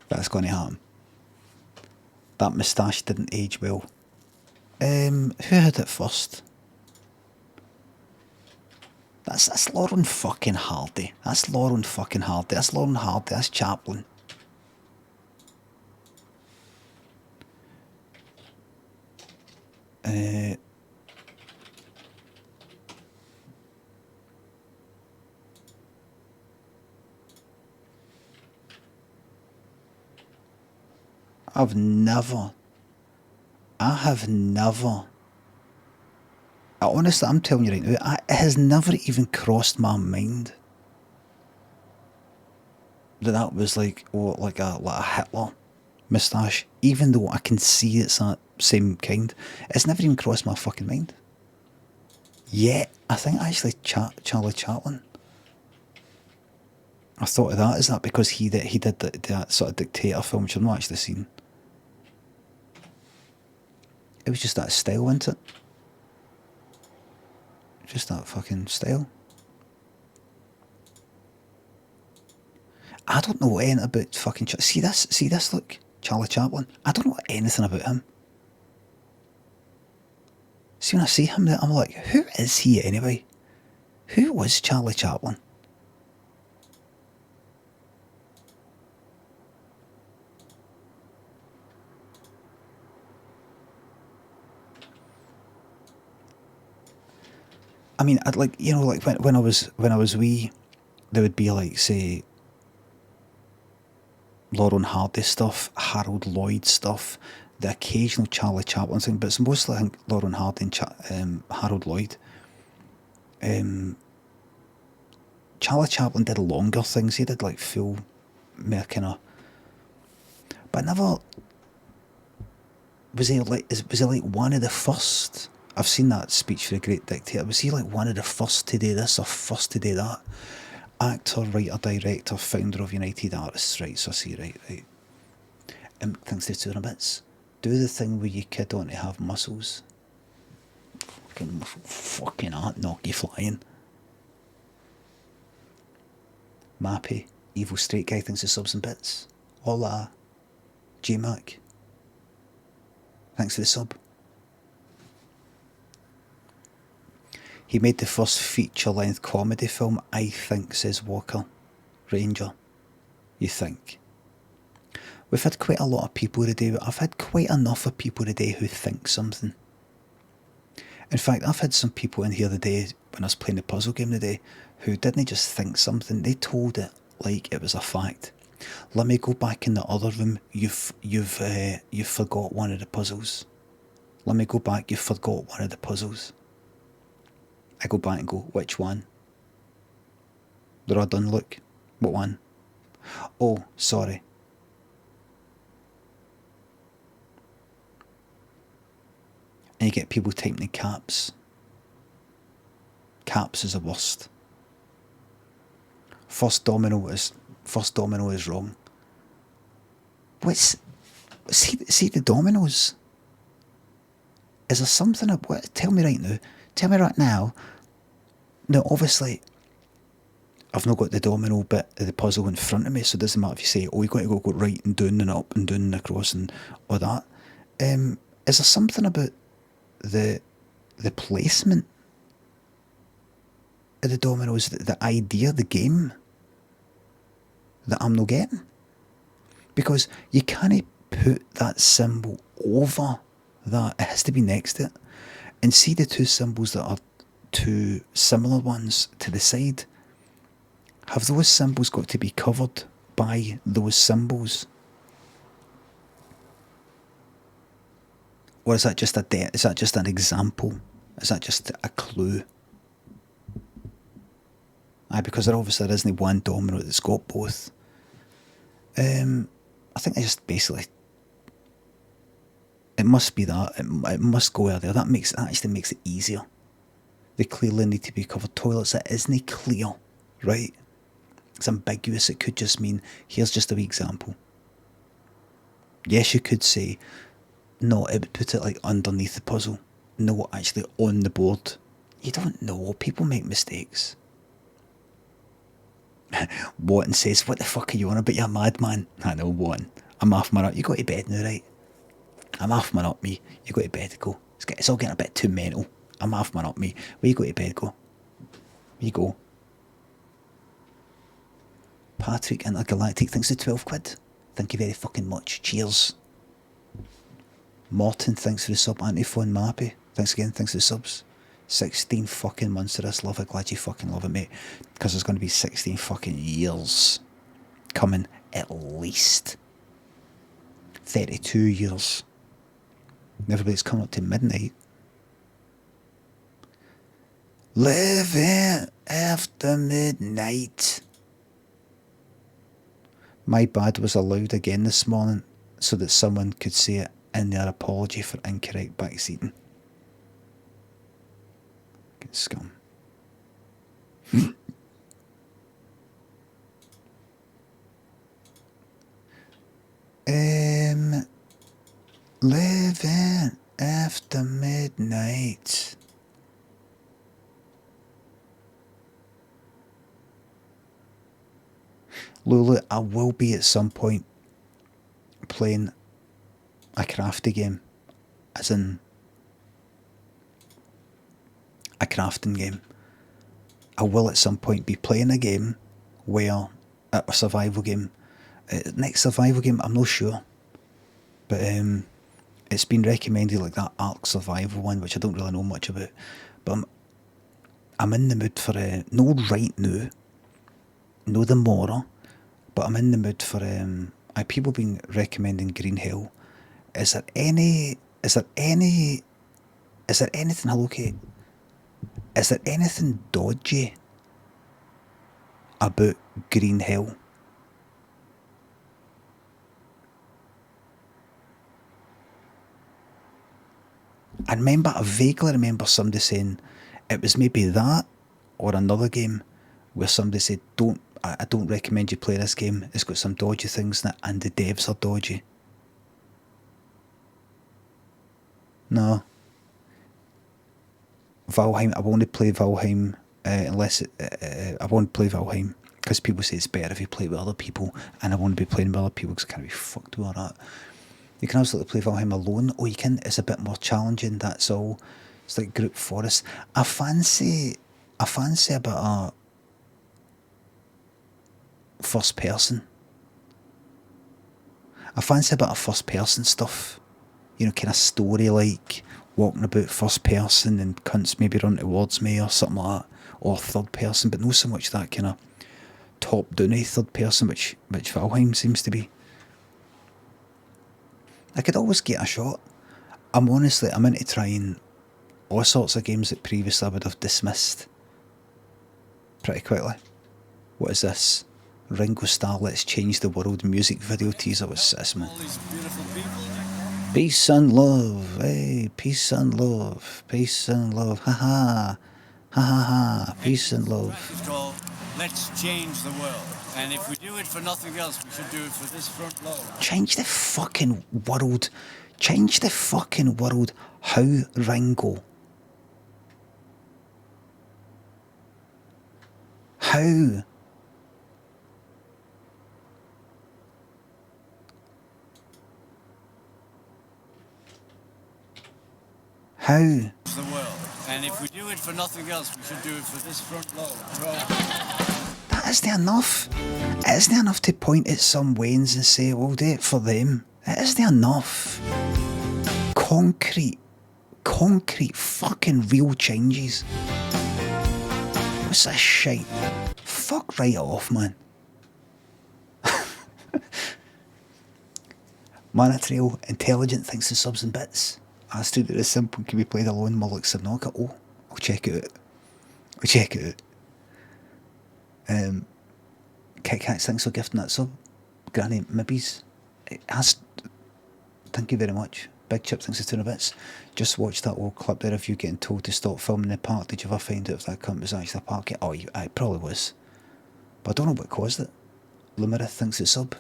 That's going to happen. That moustache didn't age well. Who had it first? That's Lauren fucking Hardy. That's Lauren fucking Hardy. That's Lauren Hardy. That's Chaplin. I have never, honestly, I'm telling you right now, it has never even crossed my mind that was like, like a Hitler moustache, even though I can see it's that same kind. It's never even crossed my fucking mind. Yet, I think actually Charlie Chaplin. I thought of that. Is that because he did that sort of dictator film, which I've not actually seen? It was just that style, wasn't it? Just that fucking style. I don't know anything about fucking... See this, look. Charlie Chaplin. I don't know anything about him. See, when I see him, I'm like, who is he anyway? Who was Charlie Chaplin? I mean, I'd like, you know, like when I was wee, there would be like, say, Laurel Hardy stuff, Harold Lloyd stuff, the occasional Charlie Chaplin thing, but it's mostly I think Laurel Hardy and Harold Lloyd. Charlie Chaplin did longer things. He did like full more kind of, but never was he like one of the first. I've seen that speech for a great dictator. Was he like one of the first to do this or first to do that? Actor, writer, director, founder of United Artists. Right, so I see, right. Thanks to 2 and a bits. Do the thing where you kid on to have muscles. Fucking art, knock you flying. Mappy, evil straight guy, thinks of subs and bits. Hola. J-Mac. Thanks for the sub. He made the first feature-length comedy film, I think, says Walker. Ranger. You think? We've had quite a lot of people today. I've had quite enough of people today who think something. In fact, I've had some people in here today, when I was playing the puzzle game today, who didn't just think something, they told it like it was a fact. Let me go back in the other room, you've forgot one of the puzzles. Let me go back, you forgot one of the puzzles. I go back and go, which one? They're all done, look. What one? Oh, sorry. And you get people typing in caps. Caps is the worst. First domino is wrong. See the dominoes? Is there something what? Tell me right now. Tell me right now. Now, obviously, I've not got the domino bit of the puzzle in front of me, so it doesn't matter if you say, oh, you've got to go right and down and up and down and across and all that. Is there something about the placement of the dominoes, the idea, the game, that I'm not getting? Because you can't put that symbol over that. It has to be next to it. And see the two symbols that are two similar ones to the side? Have those symbols got to be covered by those symbols? Or is that just is that just an example? Is that just a clue? Because there obviously isn't one domino that's got both. I think I just basically, it must be that. It must go earlier. That actually makes it easier. They clearly need to be covered. Toilets, it isn't clear, right? It's ambiguous. It could just mean, here's just a wee example. Yes, you could say, no, it would put it like underneath the puzzle. No, actually on the board. You don't know. People make mistakes. Watton says, what the fuck are you on about? You're a madman. I know, Watton. I'm half my up. You go to bed now, right? I'm half my up, me. You go to bed, go. It's all getting a bit too mental. I'm half my up, me. Where you go to bed, go. Where you go. Patrick Intergalactic, thanks for 12 quid. Thank you very fucking much. Cheers. Morton, thanks for the sub. Antiphone Mappy, thanks again, thanks for the subs. 16 fucking months of this, love it. Glad you fucking love it, mate. Because there's going to be 16 fucking years coming, at least. 32 years. And everybody's coming up to midnight. Living after midnight. My bad was allowed again this morning so that someone could say it in their apology for incorrect backseating. Get scum. Living after midnight. Lulu, I will be at some point playing a crafty game, as in a crafting game. I will at some point be playing a game where, a survival game, next survival game, I'm not sure, but it's been recommended, like that Ark Survival one, which I don't really know much about, but I'm in the mood for, no right now, no tomorrow, but I'm in the mood for, people been recommending Green Hell. Is there anything, hello Kate, is there anything dodgy about Green Hell? I vaguely remember somebody saying it was maybe that or another game where somebody said, I don't recommend you play this game, it's got some dodgy things in it and the devs are dodgy. No. Valheim, I won't play Valheim unless I won't play Valheim because people say it's better if you play with other people, and I won't be playing with other people because I can't be fucked with all that. You can absolutely play Valheim alone, or you can, it's a bit more challenging, that's all. It's like group forest. I fancy a bit of first person. I fancy a bit of first person stuff. You know, kind of story like, walking about first person and cunts maybe run towards me or something like that. Or third person, but not so much that kind of top-downy third person, which Valheim seems to be. I could always get a shot. I'm honestly, I'm into trying all sorts of games that previously I would have dismissed pretty quickly. What is this? Ringo Starr, Let's Change the World music video teaser. What's this, man? Peace and love, hey, peace and love, peace and love, ha ha, ha ha ha, peace and love. It's called Let's Change the World. And if we do it for nothing else, we should do it for this front row. Change the fucking world. Change the fucking world. How, Ringo? How? How? The world. And if we do it for nothing else, we should do it for this front row. That isn't enough. It isn't enough to point at some Waynes and say, we'll do it for them. It isn't enough. Concrete fucking real changes. What's this shite? Fuck right off, man. Mana Trail, intelligent, thanks to subs and bits. I stood at this simple can be played alone, Mullock Subnautica. Oh, I'll check it out. I'll check it out. Kit Kat, thanks for gifting that sub. Granny Mibbies. Thank you very much. Big Chip, thanks for 200 bits. Just watched that old clip there of you getting told to stop filming the park. Did you ever find out if that cunt was actually a park? Oh, it probably was. But I don't know what caused it. Lumerith thinks it's sub.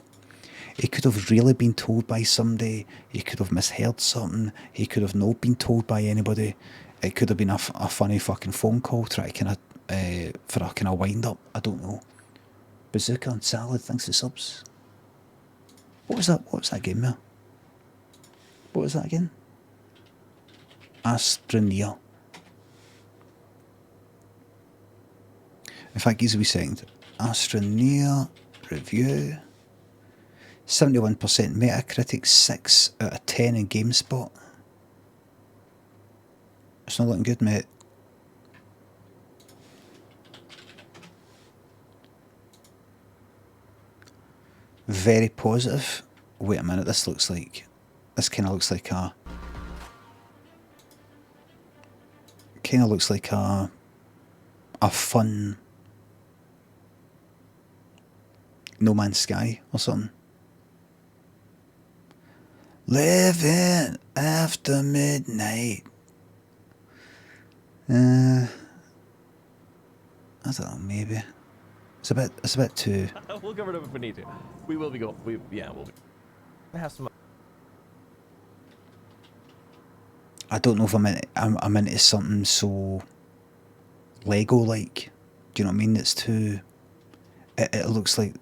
He could have really been told by somebody. He could have misheard something. He could have not been told by anybody. It could have been a funny fucking phone call trying to kind of for a kind of wind up. I don't know. Bazooka and Salad, thanks for subs. What was that? What was that game there? What was that again? Astroneer. In fact, give us a wee second. Astroneer review. 71% Metacritic, 6 out of 10 in GameSpot. It's not looking good, mate. Very positive. Wait a minute, this kind of looks like a... Kind of looks like a fun No Man's Sky or something. Living after midnight. I don't know, maybe. It's a bit too... We'll cover it up if we need to. We will be going. We'll be. Have some... I don't know if I'm into something so Lego-like. Do you know what I mean? It's too... It looks like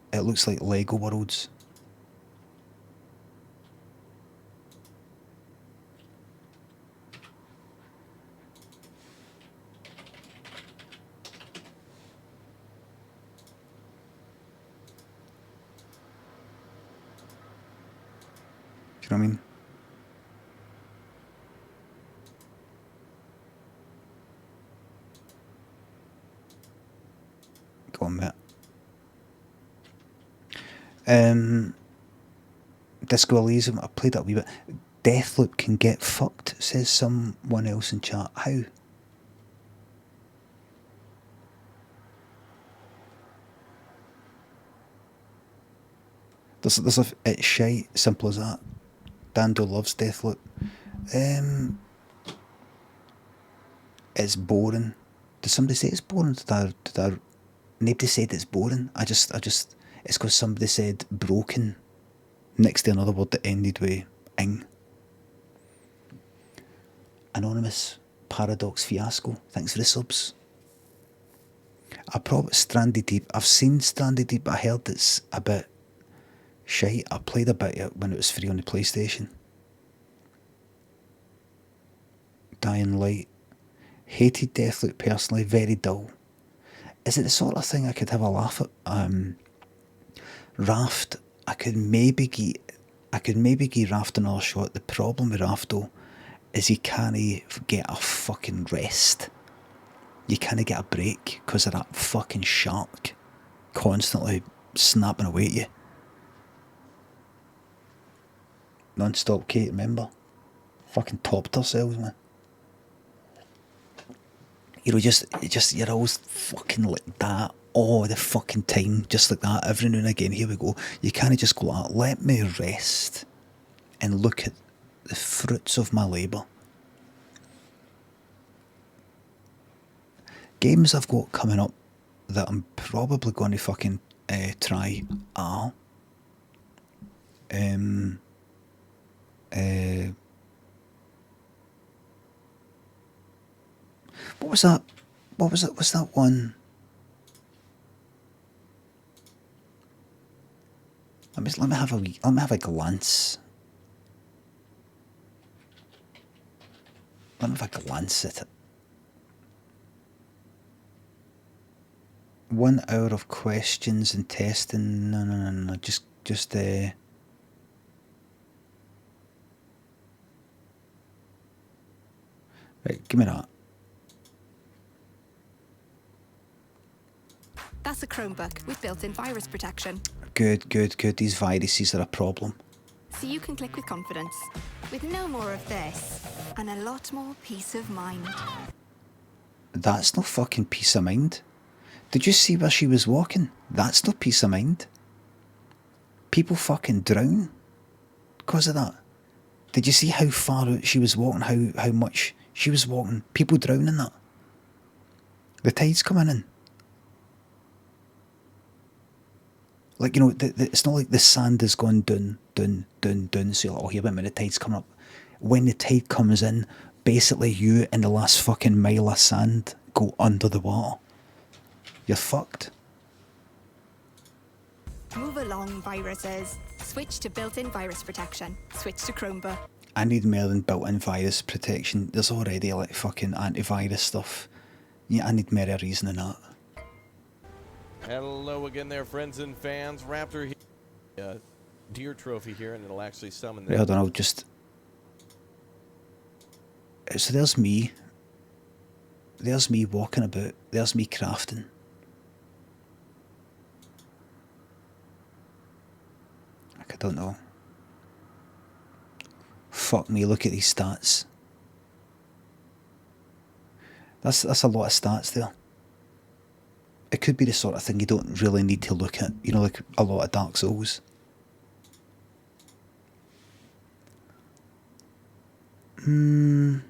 Lego worlds. Do you know what I mean? Go on, mate. Disco Elysium, I played that a wee bit. Deathloop can get fucked, says someone else in chat. How? It's shite, simple as that. Dando loves Deathloop. It's boring. Did somebody say it's boring? Nobody said it's boring. It's because somebody said broken next to another word that ended with ing. Anonymous Paradox Fiasco, thanks for the subs. Stranded Deep. I've seen Stranded Deep, but I heard it's a bit shite. I played a bit of it when it was free on the PlayStation. Dying Light. Hated Deathloop personally, very dull. Is it the sort of thing I could have a laugh at? Raft, I could maybe give Raft another shot. The problem with Raft though is you can't get a fucking rest. You can't get a break because of that fucking shark constantly snapping away at you. Non-stop, Kate, remember? Fucking topped ourselves, man. You know, just you're always fucking like that all the fucking time, just like that. Every now and again, here we go. You can't just go, let me rest and look at the fruits of my labour. Games I've got coming up that I'm probably going to fucking try are what was that? What was it? Was that one? Let me have a glance. Let me have a glance at it. 1 hour of questions and testing. No. Just right, give me that. That's a Chromebook with built-in virus protection. Good. These viruses are a problem. So you can click with confidence, with no more of this, and a lot more peace of mind. That's no fucking peace of mind. Did you see where she was walking? That's no peace of mind. People fucking drown because of that. Did you see how far out she was walking? How much she was walking? People drown in that. The tide's coming in. Like, you know, it's not like the sand has gone down. So you're like, oh, here, wait a minute, the tide's coming up. When the tide comes in, basically you and the last fucking mile of sand go under the water. You're fucked. Move along, viruses. Switch to built-in virus protection. Switch to Chromebook. I need more than built-in virus protection. There's already like fucking antivirus stuff. Yeah, I need more reason than that. Hello again there, friends and fans. Raptor here. Deer trophy here, and it'll actually summon Right, hold on, I'll just... So there's me. There's me walking about. There's me crafting. Like, I don't know. Fuck me, look at these stats. That's a lot of stats there. It could be the sort of thing you don't really need to look at. You know, like a lot of Dark Souls. I'm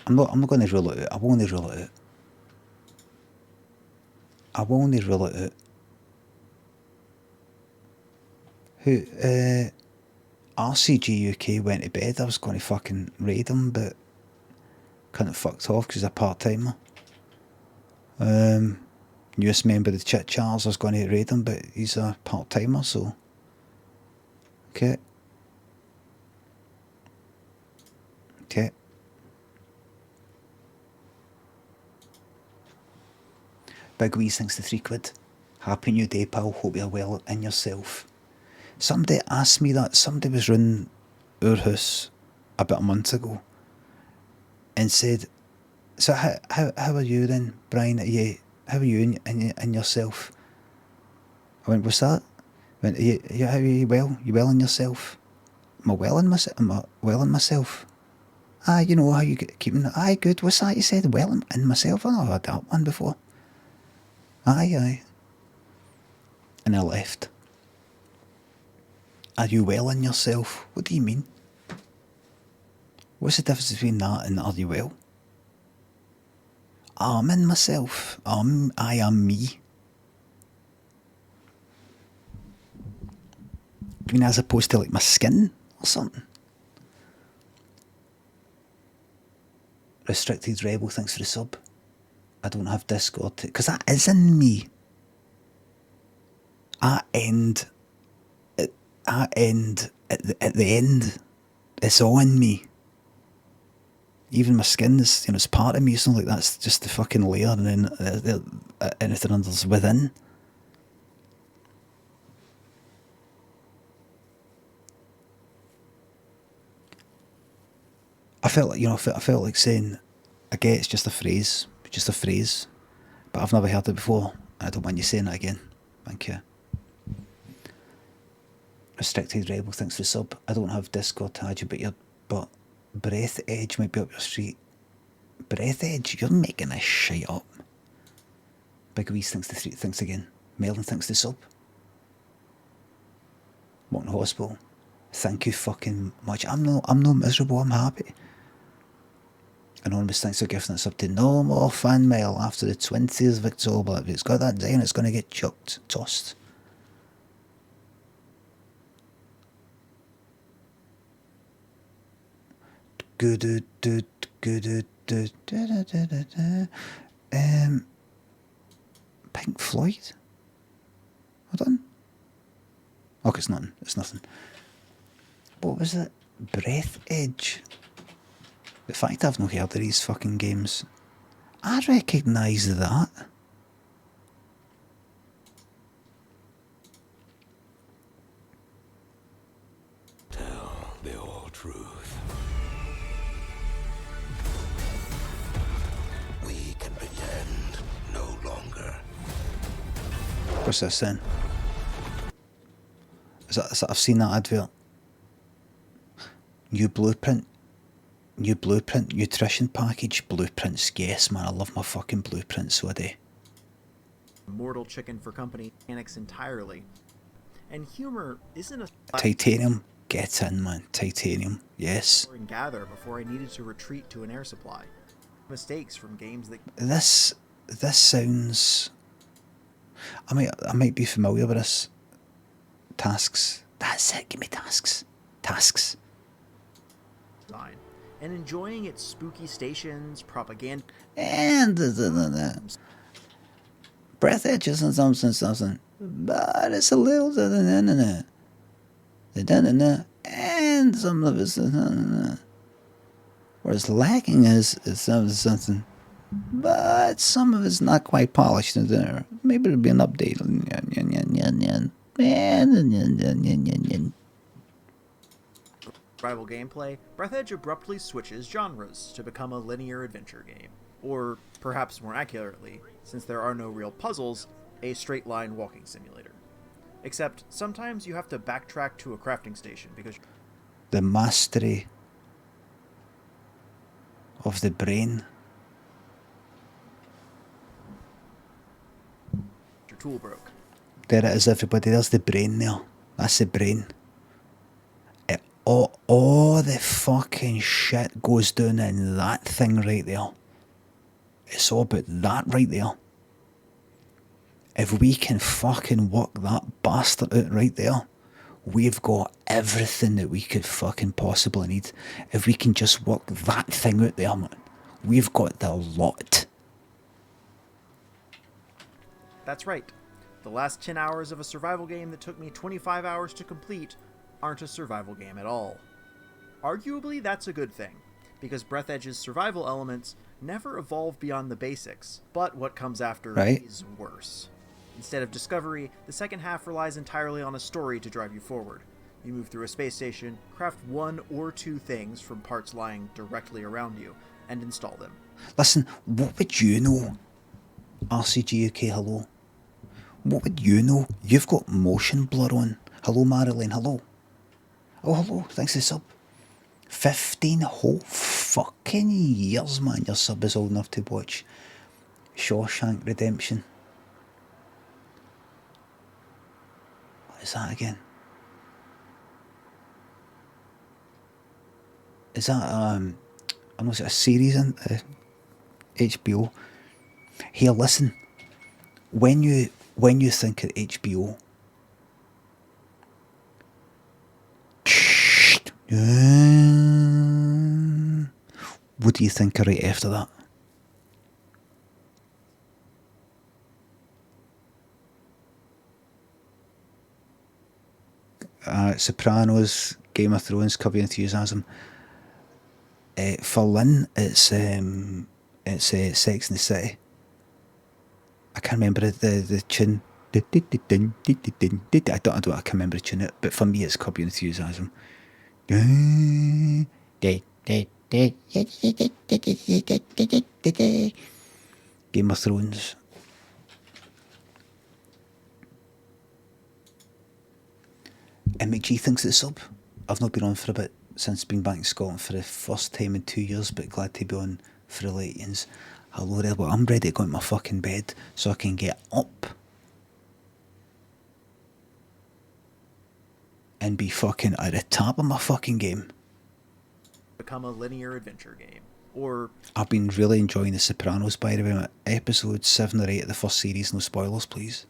not going to rule it out. I won't rule it out. Who, RCG UK went to bed. I was going to fucking raid him, but kind of fucked off because he's a part-timer. Newest member of the Chit-Chat, I was going to raid him, but he's a part-timer, so... Okay. Big Wee thanks to £3. Happy New Day, pal. Hope you're well in yourself. Somebody asked me that. Somebody was round our house about a month ago and said, so how are you then, Brian? How are you in yourself? I went, what's that? I went, how are you well? You well in yourself? Am I well in myself? Ah, you know how you keeping... Aye, good. What's that you said? Well in myself? I've heard that one before. Aye. And I left. Are you well in yourself? What do you mean? What's the difference between that and are you well? I'm in myself. I am me. You mean as opposed to like my skin or something? Restricted Rebel, thanks for the sub. I don't have Discord because that is in me. I end at the end. It's all in me. Even my skin is, it's part of me. It's not like that's just the fucking layer and then anything under's within. I felt like saying, I get it's just a phrase, but I've never heard it before. I don't mind you saying it again. Thank you. Restricted Rebel, thanks for the sub. I don't have Discord Taja, but Breath Edge might be up your street. Breath Edge, you're making this shit up. Big Weeze, thanks again. Melon, thanks for the sub. Morton Hospital, thank you fucking much. I'm no miserable, I'm happy. Anonymous, thanks for gifting us up to no more fan mail after the 20th of October. If it's got that down, it's going to get chucked, tossed. Pink Floyd? Hold on. Okay, it's nothing. It's nothing. What was it? Breath Edge. The fact I've not heard of these fucking games, I recognise that. Tell the whole truth. We can pretend no longer. What's this then? Is that I've seen that advert. New blueprint nutrition package. Blueprints, yes man, I love my fucking blueprints, so I do. Mortal chicken for company mechanics entirely. And humor isn't a Titanium, get in man, titanium, yes. and gather before I needed to retreat to an air supply. Mistakes from games that This sounds, I might be familiar with this. Tasks, that's it, give me tasks. design. And enjoying its spooky stations, propaganda, And Breath Edge isn't something, but it's a little and some of it's what it's lacking is something, but some of it's not quite polished. Maybe it'll be an update. rival gameplay, Breath Edge abruptly switches genres to become a linear adventure game. Or, perhaps more accurately, since there are no real puzzles, a straight-line walking simulator. Except, sometimes you have to backtrack to a crafting station because The mastery of the brain. your tool broke. There it is, everybody. There's the brain there. That's the brain. All the fucking shit goes down in that thing right there. It's all about that right there. If we can fucking work that bastard out right there, we've got everything that we could fucking possibly need. If we can just work that thing out there, man, we've got the lot. That's right. The last 10 hours of a survival game that took me 25 hours to complete aren't a survival game at all. Arguably, that's a good thing, because Breath Edge's survival elements never evolve beyond the basics, but what comes after is worse. Instead of discovery, the second half relies entirely on a story to drive you forward. You move through a space station, craft one or two things from parts lying directly around you, and install them. Listen, what would you know? RCG UK, hello. What would you know? You've got motion blur on. Hello, Marilyn, hello. Oh, hello, thanks for the sub. 15 whole fucking years, man. Your sub is old enough to watch Shawshank Redemption. What is that again? Is that, I don't know, is it a series on HBO? Here, listen. When you think of HBO, what do you think of right after that? Sopranos, Game of Thrones, Curb Your Enthusiasm. For Lynn, it's Sex and the City. I can't remember the tune. I can't remember the tune, but for me it's Curb Your Enthusiasm. Game of Thrones. And McGee thinks it's sub. I've not been on for a bit since being back in Scotland for the first time in 2 years, but glad to be on for the late-ins. Hello there, but I'm ready to go into my fucking bed so I can get up and be fucking at the top of my fucking game. Become a linear adventure game. Or I've been really enjoying The Sopranos, by the way. Episode 7 or 8 of the first series, no spoilers, please.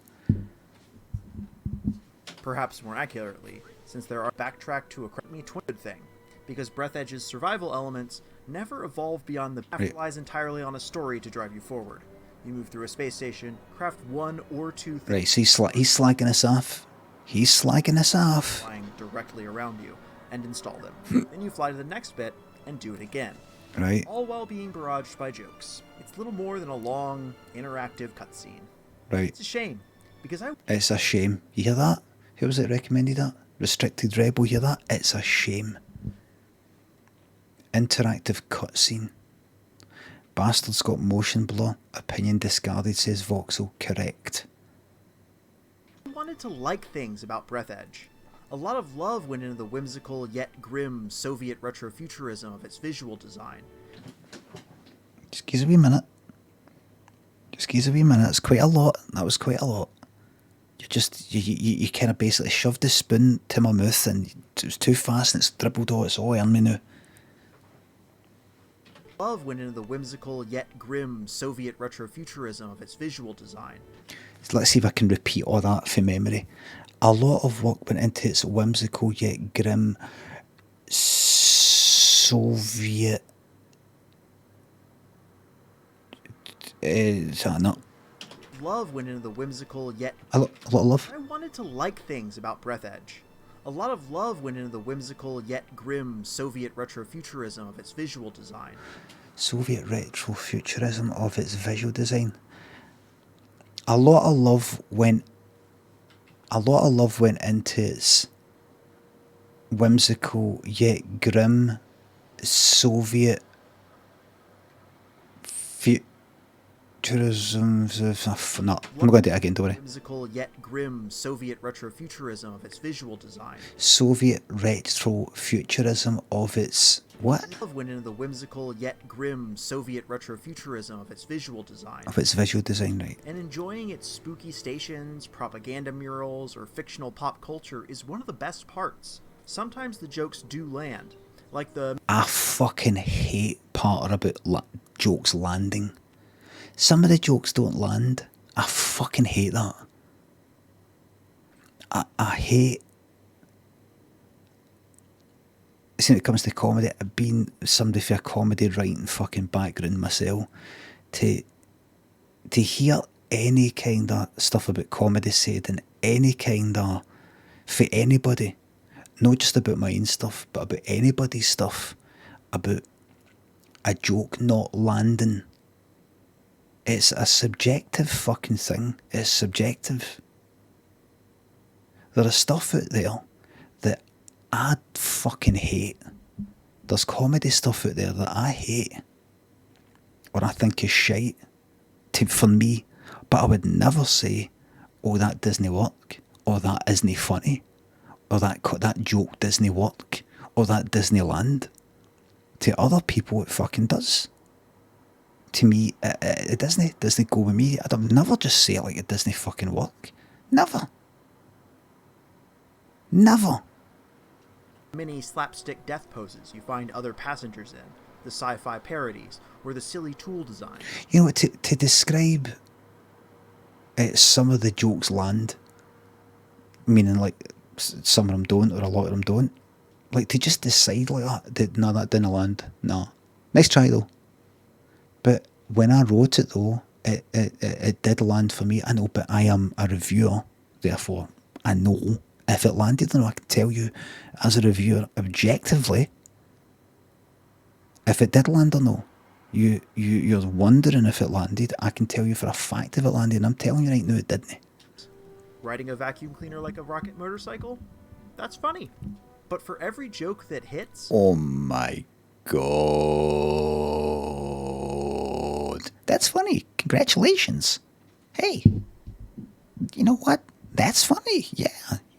perhaps more accurately, since there are backtrack to a me good thing, because Breathedge's survival elements never evolve beyond the capitalize entirely on a story to drive you forward. You move through a space station, craft one or two things. Right, so he's slagging us off. He's slagging us off. Flying directly around you, and install them. Then you fly to the next bit and do it again. Right. All while being barraged by jokes. It's little more than a long, interactive cutscene. Right. It's a shame, because It's a shame. You hear that? Who was it recommended that? Restricted Rebel, you hear that? It's a shame. Interactive cutscene. Bastard's got motion blur. Opinion discarded, says Voxel. Correct. wanted to like things about Breathedge. A lot of love went into the whimsical yet grim Soviet retrofuturism of its visual design. Just give us a wee minute. Just give us a wee minute. It's quite a lot. That was quite a lot. You kind of basically shoved the spoon to my mouth and it was too fast and it's dribbled all. It's all in me now. Love went into the whimsical yet grim Soviet retrofuturism of its visual design. So let's see if I can repeat all that from memory. A lot of work went into its whimsical yet grim Soviet... no. Love went into the whimsical yet... A lot of love. I wanted to like things about Breathedge. A lot of love went into the whimsical yet grim Soviet retrofuturism of its visual design. Soviet retrofuturism of its visual design. A lot of love went into its whimsical yet grim Soviet futurism. No, I'm going to do it again, don't worry. Whimsical yet grim Soviet retrofuturism of its visual design. Soviet retrofuturism of its what? Love went into the whimsical yet grim Soviet retrofuturism of its visual design. Of its visual design, right. And enjoying its spooky stations, propaganda murals, or fictional pop culture is one of the best parts. Sometimes the jokes do land, like the... I fucking hate part about jokes landing. Some of the jokes don't land. I fucking hate that. I hate... See, when it comes to comedy, I've been somebody for a comedy writing fucking background myself. To hear any kind of stuff about comedy said in any kind of... For anybody, not just about my own stuff, but about anybody's stuff, about a joke not landing. It's a subjective fucking thing. It's subjective. There is stuff out there that I fucking hate. There's comedy stuff out there that I hate. Or I think is shite. For me. But I would never say, oh, that doesn't work. Or that isn't funny. Or that joke doesn't work. Or that doesn't land. To other people it fucking does. To me, it doesn't go with me. I'd never just say it like it doesn't fucking work. Never. Never. many slapstick death poses you find other passengers in, the sci-fi parodies, or the silly tool design. You know, to describe some of the jokes land, meaning like some of them don't or a lot of them don't, like to just decide like that, no, that didn't land, no. Nice try though. But when I wrote it though, it did land for me. I know, but I am a reviewer, therefore I know if it landed or not. I can tell you as a reviewer objectively if it did land or no. You're wondering if it landed. I can tell you for a fact if it landed, and I'm telling you right now it didn't. Riding a vacuum cleaner like a rocket motorcycle? That's funny. But for every joke that hits... Oh my god. That's funny. Congratulations. Hey. You know what? That's funny. Yeah.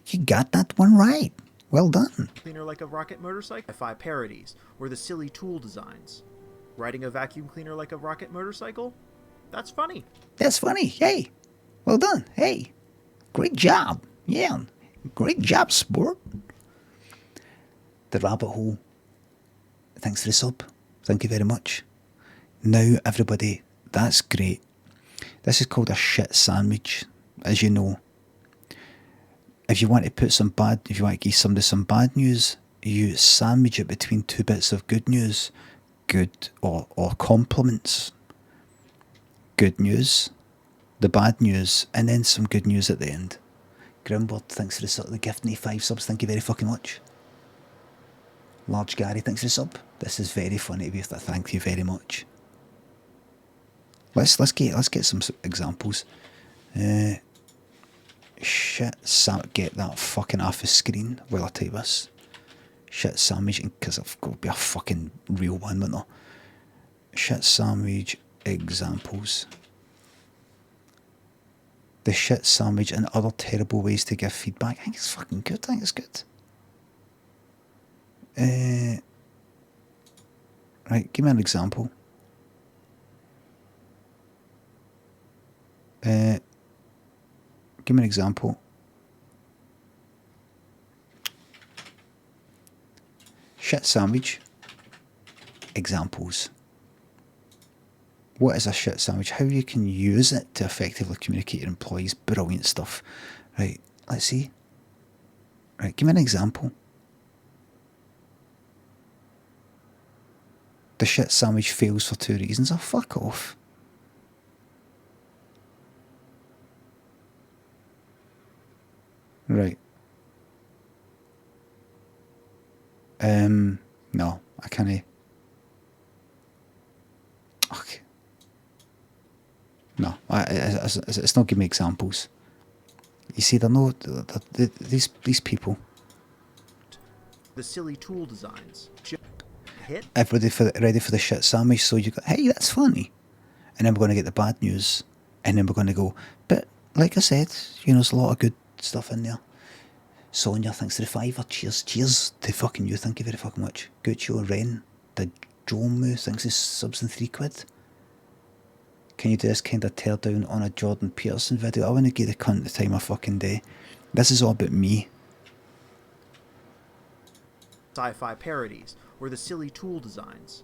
You got that one right. Well done. Cleaner like a rocket motorcycle. Sci-fi parodies or the silly tool designs. Riding a vacuum cleaner like a rocket motorcycle? That's funny. That's funny. Hey, well done. Hey, great job. Yeah, great job, sport. The rabbit hole. Thanks for the sub. Thank you very much. Now, everybody, that's great. This is called a shit sandwich, as you know. If you want to put some bad, if you want to give somebody some bad news, you sandwich it between two bits of good news, good or compliments. Good news, the bad news, and then some good news at the end. Grimbird, thanks for the gift and 5 subs. Thank you very fucking much. Large Gary, thanks for the sub. This is very funny of you. Thank you very much. Let's get some examples. Get that fucking off the screen while I type this. Shit sandwich, because I've got to be a fucking real one, but no. Shit sandwich examples. The shit sandwich and other terrible ways to give feedback. I think it's fucking good. I think it's good. Right, give me an example. Give me an example. Shit sandwich. Examples. What is a shit sandwich? How you can use it to effectively communicate your employees. Brilliant stuff. Right, let's see. Right, give me an example. The shit sandwich fails for 2 reasons. Oh, fuck off. Right. No, I can't. Okay. No, it's not giving me examples. You see, they're no these people. The silly tool designs. Hit. Everybody ready for the shit sandwich. So you go, hey, that's funny, and then we're going to get the bad news, and then we're going to go. But like I said, there's a lot of good stuff in there. Sonia, thanks for the $5. Cheers to fucking you. Thank you very fucking much. Guccio, Ren, the Jomu, thanks for subs and £3. Can you do this kind of teardown on a Jordan Peterson video? I want to give the cunt the time of fucking day. This is all about me. Sci-fi parodies or the silly tool designs.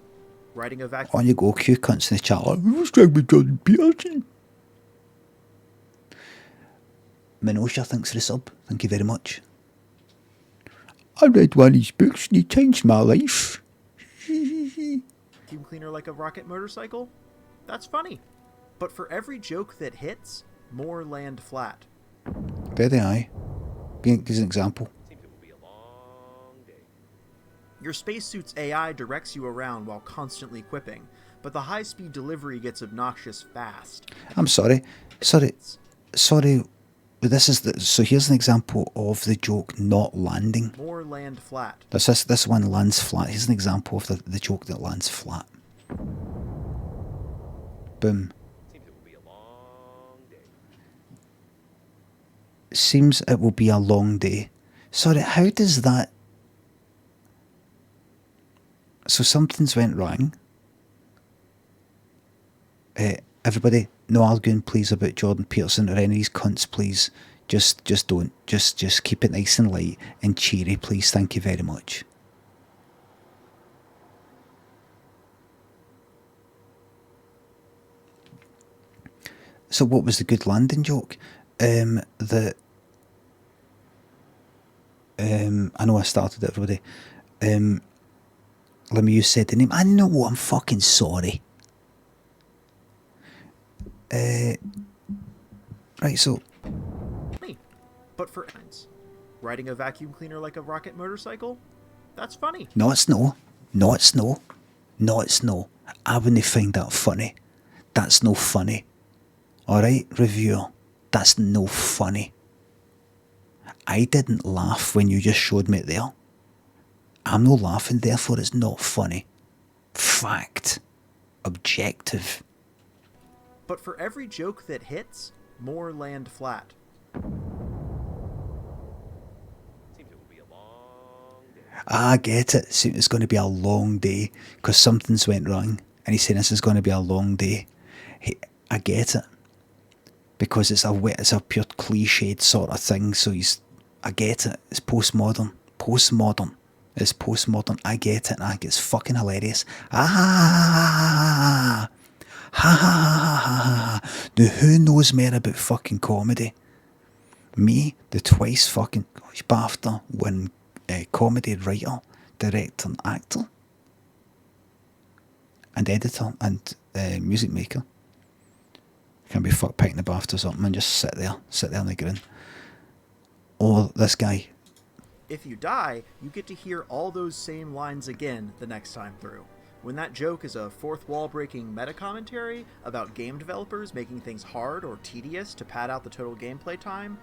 Riding a vacuum. On you go, Q cunts in the chat. What's wrong with Jordan Peterson? Minosha, thanks for the sub. Thank you very much. I read one of his books and he changed my life. Vacuum cleaner like a rocket motorcycle? That's funny. But for every joke that hits, more land flat. Very aye. Give us an example. Your spacesuit's AI directs you around while constantly quipping, but the high-speed delivery gets obnoxious fast. I'm sorry. This is so here's an example of the joke not landing. More land flat. This one lands flat. Here's an example of the joke that lands flat. Boom. Seems it will be a long day. Sorry, how does that... So something's went wrong. Everybody, no arguing please about Jordan Peterson or any of these cunts, please. Just don't. Just keep it nice and light and cheery, please. Thank you very much. So what was the good landing joke? I know I started it, everybody. Limmy, you said the name. I know, I'm fucking sorry. Right, so... But for riding a vacuum cleaner like a rocket motorcycle? That's funny. No, it's no. No, it's no. No, it's no. I wouldn't find that funny. That's no funny. Alright, reviewer. That's no funny. I didn't laugh when you just showed me it there. I'm not laughing, therefore it's not funny. Fact. Objective. But for every joke that hits, more land flat. I get it. So it's going to be a long day because something's went wrong. And he's saying this is going to be a long day. I get it. Because it's a pure cliched sort of thing. So I get it. It's postmodern. It's postmodern. I get it. And I think it's fucking hilarious. Ah! Ha ha ha ha ha. Now who knows more about fucking comedy? Me, the twice fucking BAFTA winning comedy writer, director and actor and editor and music maker. Can be fuck picking the BAFTA or something and just sit there on the ground. Or this guy. If you die, you get to hear all those same lines again the next time through. When that joke is a fourth wall breaking meta commentary about game developers making things hard or tedious to pad out the total gameplay time,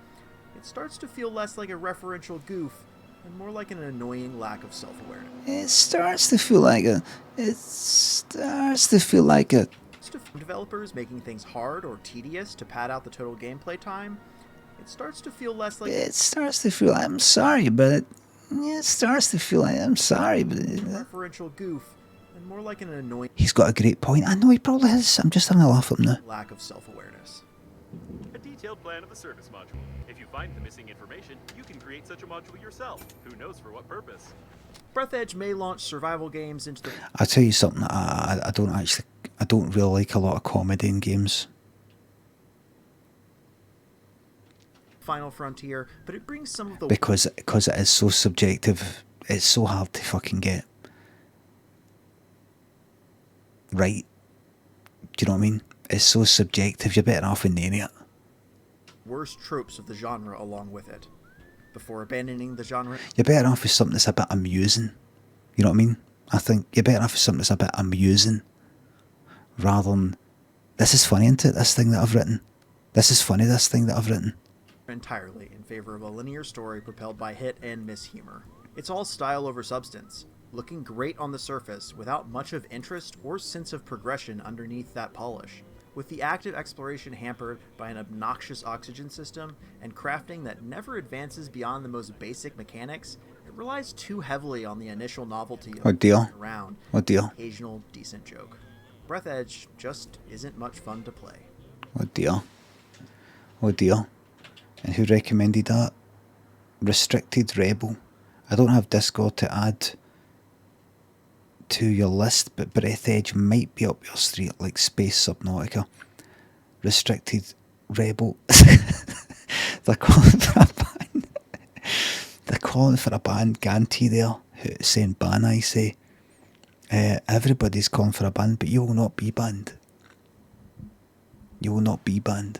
it starts to feel less like a referential goof and more like an annoying lack of self-awareness. It starts to feel like a Developers making things hard or tedious to pad out the total gameplay time, it starts to feel less like I'm sorry, but referential goof and more like an annoying he's got a great point. I know he probably has. I'm just having a laugh at him now. lack of self-awareness. A detailed plan of the service module. If you find the missing information, you can create such a module yourself. Who knows for what purpose? Breathedge may launch survival games into the I'll tell you something. I don't really like a lot of comedy in games. final frontier, but it brings some of the because it is so subjective. It's so hard to fucking get right. Do you know what I mean? It's so subjective. You're better off in naming it. worst tropes of the genre along with it. Before abandoning the genre, You're better off with something that's a bit amusing. You know what I mean? I think you're better off with something that's a bit amusing rather than, this is funny, isn't it? This thing that I've written. This is funny, this thing that I've written. entirely in favor of a linear story propelled by hit and miss humor. It's all style over substance, looking great on the surface without much of interest or sense of progression underneath that polish. With the active exploration hampered by an obnoxious oxygen system and crafting that never advances beyond the most basic mechanics, it relies too heavily on the initial novelty of around occasional decent joke. Breathedge just isn't much fun to play. Oh dear. Oh dear. And who recommended that? Restricted Rebel. I don't have Discord to add to your list, but Breathedge might be up your street like Space Subnautica. Restricted Rebel. They're calling for a ban. They're calling for a ban. Ganty there, who's saying ban, I say. Everybody's calling for a ban, but you will not be banned. You will not be banned.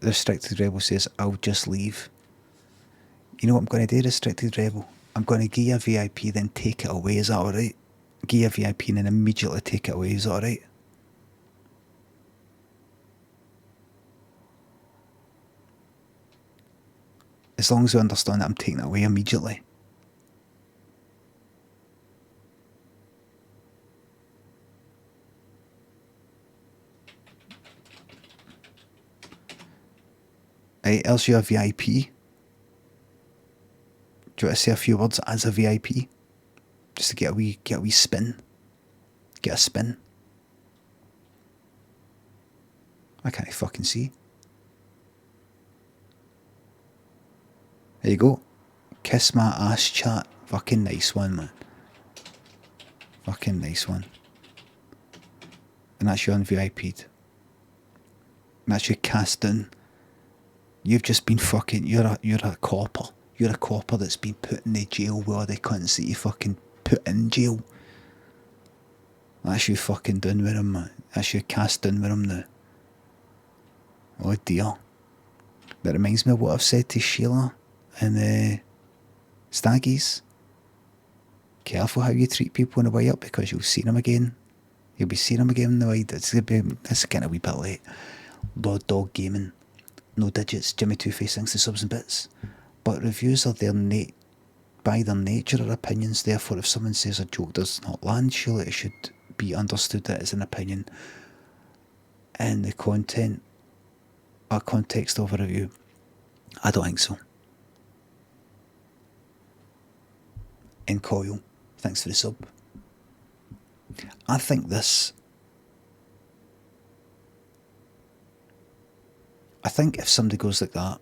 Restricted Rebel says, I'll just leave. You know what I'm going to do, Restricted Rebel? I'm going to give you a VIP, then take it away. Is that alright? Give you a VIP and then immediately take it away. Is that alright? As long as you understand that I'm taking it away immediately. Right, else you're a VIP. Do you want to say a few words as a VIP? Just to get a wee spin. Get a spin. I can't fucking see. There you go. Kiss my ass chat. Fucking nice one, man. Fucking nice one. And that's you un-VIP'd. And that's you cast down. You've just been fucking, you're a copper. You're a copper that's been put in the jail with all the cunts that you fucking put in jail. That's you fucking done with him, man. That's you cast down with him now. Oh dear. That reminds me of what I've said to Sheila and Staggies. Careful how you treat people on the way up because you'll see them again. You'll be seeing them again on the way. This is getting a wee bit late. Lord Dog Gaming. No digits, Jimmy Two-Face thinks the subs and bits. But reviews are by their nature are opinions, therefore if someone says a joke does not land, surely it should be understood that it's an opinion in the content or context of a review. I don't think so. And Coyle, thanks for the sub. I think if somebody goes like that,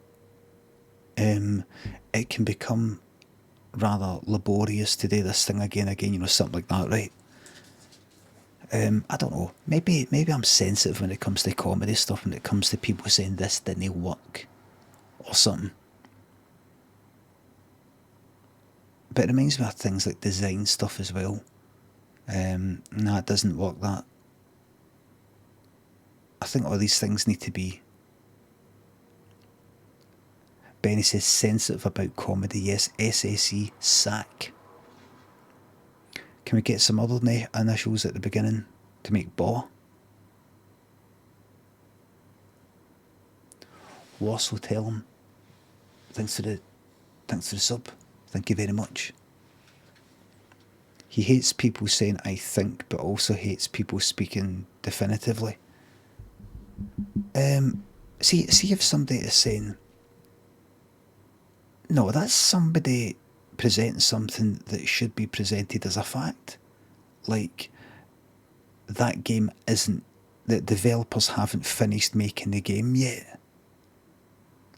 it can become rather laborious to do this thing again, something like that, right? I don't know. Maybe I'm sensitive when it comes to comedy stuff, when it comes to people saying this didn't work or something. But it reminds me of things like design stuff as well. Nah, it doesn't work that. I think all these things need to be... Benny says sensitive about comedy. Yes, SAC, SAC. Can we get some other initials at the beginning to make BAW? Ross will tell him. Thanks for the sub. Thank you very much. He hates people saying I think, but also hates people speaking definitively. See if somebody is saying, no, that's somebody presenting something that should be presented as a fact. Like, that game isn't... The developers haven't finished making the game yet.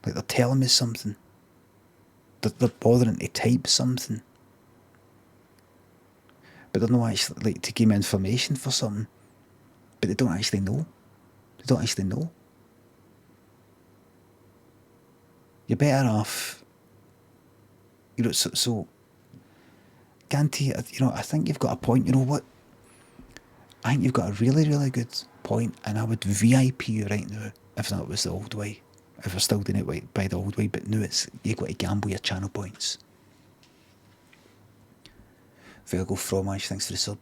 Like, they're telling me something. They're bothering to type something. But they're not actually, like, to give me information for something. But they don't actually know. You're better off... So Ganti, I think you've got a point. You know what? I think you've got a really, really good point, and I would VIP you right now if that was the old way. If we're still doing it by the old way, but now you've got to gamble your channel points. Virgo Fromage, thanks for the sub.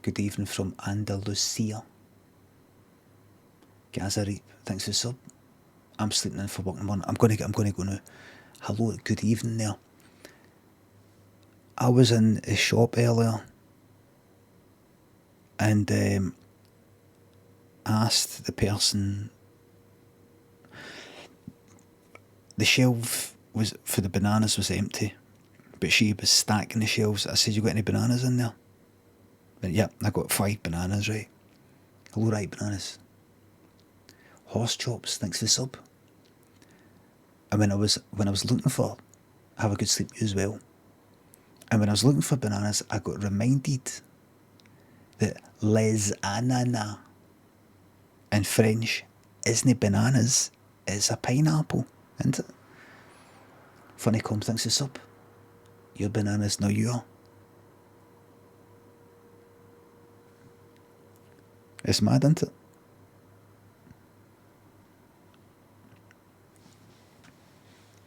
Good evening from Andalusia. Gazareep, thanks for the sub. I'm sleeping in for work in the morning. I'm going to go now. Hello, good evening there. I was in a shop earlier and asked the person... The shelf was for the bananas was empty, but she was stacking the shelves. I said, you got any bananas in there? But yep, I got 5 bananas, right? Hello, right, bananas. Horse chops, thanks for the sub. And when I was looking for have a good sleep you as well. And when I was looking for bananas, I got reminded that les ananas in French isn't bananas, it's a pineapple, isn't it? Funny com, thanks for the sub. Your bananas, no you are. It's mad, isn't it?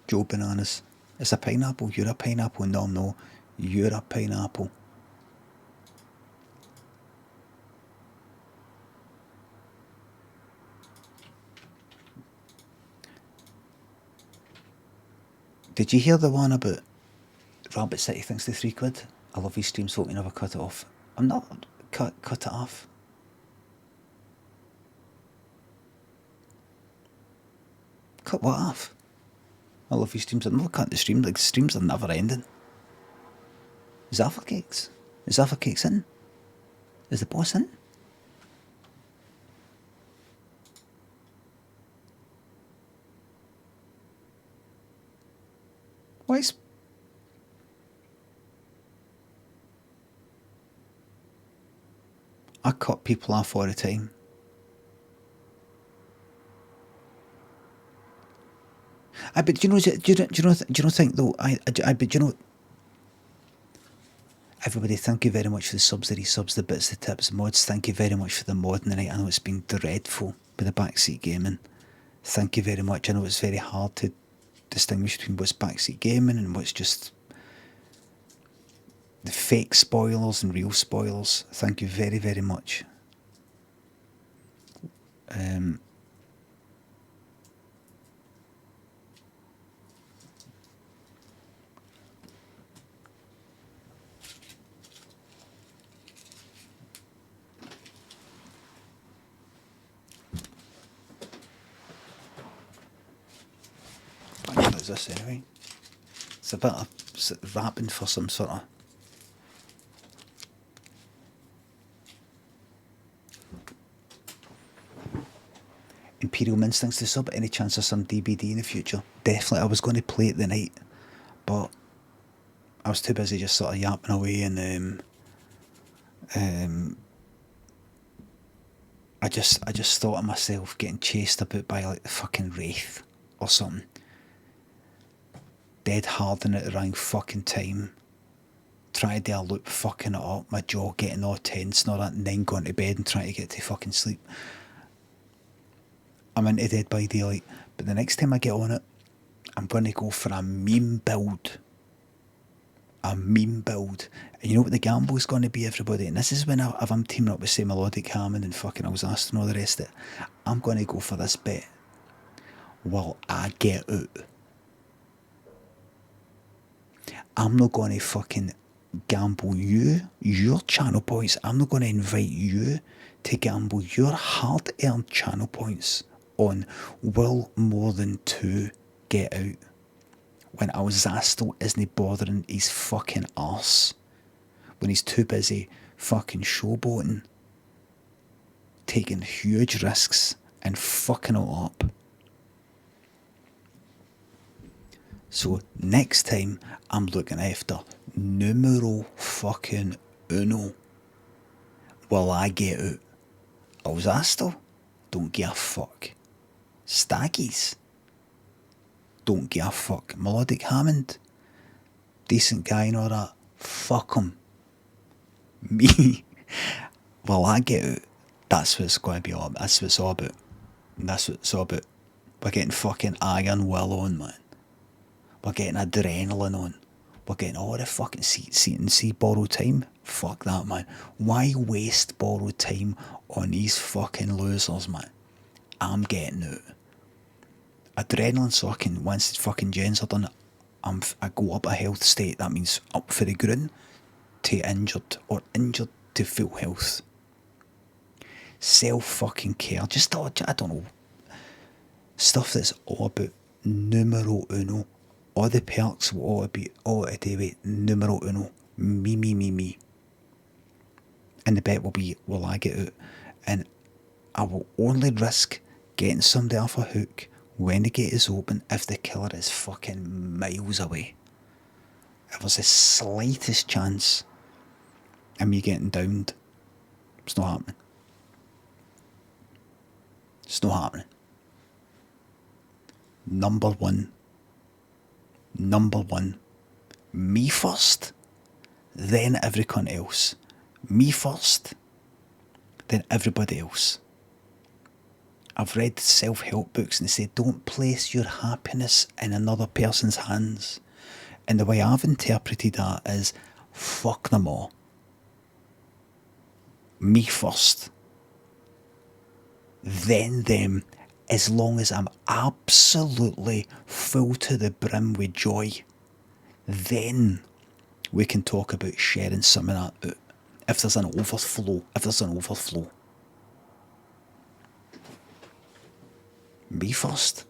Joe bananas. It's a pineapple. You're a pineapple. No, you're a pineapple. Did you hear the one about Rabbit City thinks the £3? I love his streams, hope you never cut it off. I'm not cut it off. Cut what off? I love his streams. I'm not cutting the stream. Like, the streams are never ending. Zaffa Cakes? Is Zaffa Cakes in? Is the boss in? Why is... I cut people off all the time. But do you know think though? But you know, everybody, thank you very much for the subs, the resubs, the bits, the tips, the mods. Thank you very much for the mod tonight. I know it's been dreadful with the backseat gaming. Thank you very much. I know it's very hard to distinguish between what's backseat gaming and what's just the fake spoilers and real spoilers. Thank you very, very much. is this anyway? It's a bit of rapping for some sort of... Imperial Instincts to sub. Any chance of some DBD in the future? Definitely. I was going to play it the night, but I was too busy just sort of yapping away, and I just thought of myself getting chased about by like the fucking Wraith or something. Dead hard in it around fucking time. Trying to do a loop, fucking it up, my jaw getting all tense and all that, and then going to bed and trying to get to fucking sleep. I'm into Dead by Daylight, but the next time I get on it, I'm going to go for a meme build. A meme build. And you know what the gamble's going to be, everybody? And this is when if I'm teaming up with, say, Melodic Hammond and fucking Alzast and all the rest of it, I'm going to go for this bet. Will I get out? I'm not going to fucking gamble your channel points. I'm not going to invite you to gamble your hard-earned channel points on will more than 2 get out when Alzastel isn't bothering his fucking arse, when he's too busy fucking showboating, taking huge risks and fucking it up. So next time I'm looking after numero fucking uno. Will I get out? Alzastel? Don't give a fuck. Staggies? Don't give a fuck. Melodic Hammond? Decent guy and all that? Fuck him. Me? Will I get out? That's what it's going to be all about. That's what it's all about. That's what it's all about. We're getting fucking Iron Will on, man. We're getting adrenaline on. We're getting all the fucking see borrowed time. Fuck that, man. Why waste borrowed time on these fucking losers, man? I'm getting out. Adrenaline, so I can, once the fucking gens are done, I go up a health state. That means up for the ground to injured, or injured to full health. Self fucking care. Just, I don't know. Stuff that's all about numero uno. All the perks will all be all to do with numero uno. Me. And the bet will be, will I get out? And I will only risk getting somebody off a hook when the gate is open if the killer is fucking miles away. If there's the slightest chance of me getting downed, it's not happening. It's not happening. Number one, me first, then every cunt else. Me first, then everybody else. I've read self-help books and they say don't place your happiness in another person's hands. And the way I've interpreted that is fuck them all. Me first, then them, as long as I'm absolutely full to the brim with joy. Then we can talk about sharing some of that out. If there's an overflow. Me first.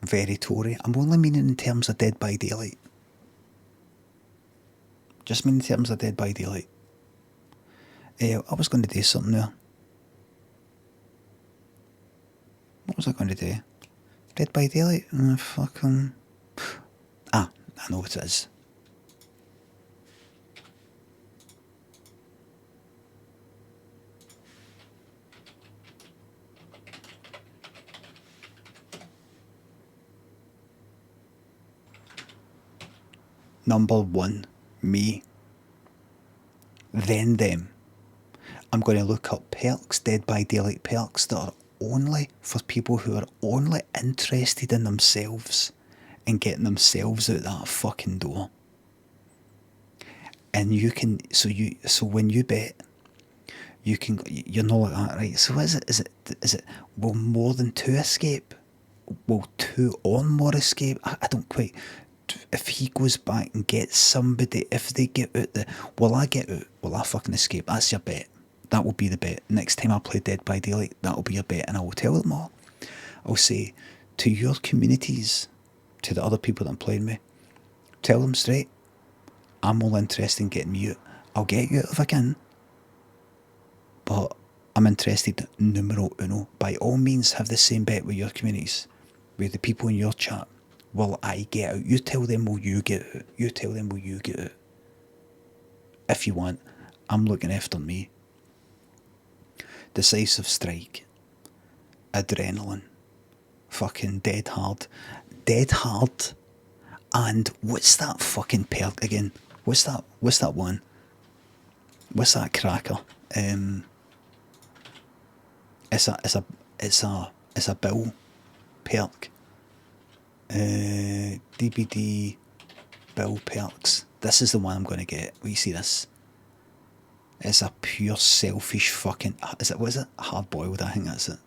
Very Tory. I'm only meaning in terms of Dead by Daylight. Just mean in terms of Dead by Daylight. I was going to do something there. What was I going to do? Dead by Daylight? Fucking... I know what it is. Number one, me. Then them. I'm going to look up perks, Dead by Daylight perks that are only for people who are only interested in themselves and getting themselves out that fucking door. And you can, so when you bet, you're not like that, right? So is it, will more than 2 escape? Will 2 or more escape? I don't quite... If he goes back and gets somebody, if they get out will I get out? Will I fucking escape? That's your bet. That will be the bet. Next time I play Dead by Daylight, that will be a bet, and I will tell them all. I'll say to your communities, to the other people that I'm playing with, tell them straight, I'm all interested in getting me out. I'll get you out if I can, but I'm interested, numero uno. By all means, have the same bet with your communities, with the people in your chat. Will I get out? You tell them, will you get out? You tell them, will you get out? If you want, I'm looking after me. Decisive Strike, Adrenaline, fucking Dead Hard, and what's that fucking perk again? What's that one? What's that cracker? It's a bill perk. DBD bill perks. This is the one I'm going to get. Will you see this? It's a pure selfish fucking... what is it? Hard boiled, I think that's it.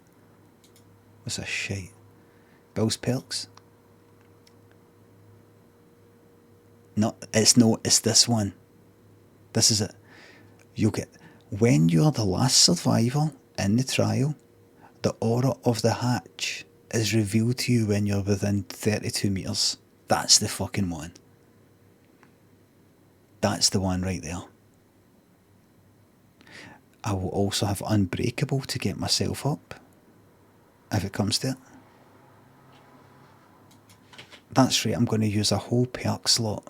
What's this shit? Bill's perks? No, it's this one. This is it. You'll get... When you're the last survivor in the trial, the aura of the hatch is revealed to you when you're within 32 metres. That's the fucking one. That's the one right there. I will also have Unbreakable to get myself up, if it comes to it. That's right, I'm going to use a whole perk slot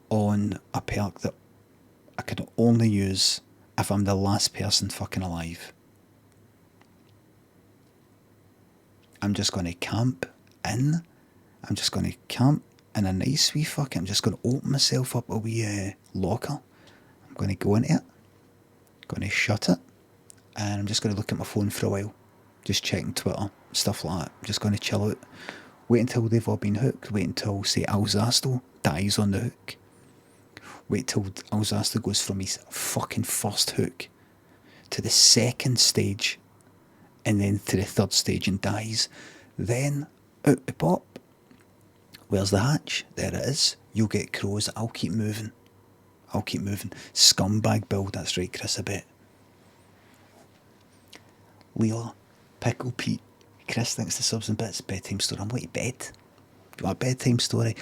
on a perk that I can only use if I'm the last person fucking alive. I'm just going to camp in. I'm just going to camp in a nice wee fucking... I'm just going to open myself up a wee locker. I'm going to go into it. Going to shut it. And I'm just going to look at my phone for a while. Just checking Twitter. Stuff like that. I'm just going to chill out. Wait until they've all been hooked. Wait until, say, Alzasto dies on the hook. Wait till Alzasto goes from his fucking first hook to the second stage, and then to the third stage and dies. Then, out the pop. Where's the hatch? There it is. You'll get crows. I'll keep moving. Scumbag build, that's right, Chris, I bet. Leela, Pickle Pete, Chris thinks the subs and bits, bedtime story. I'm like, bed? Do you want a bedtime story?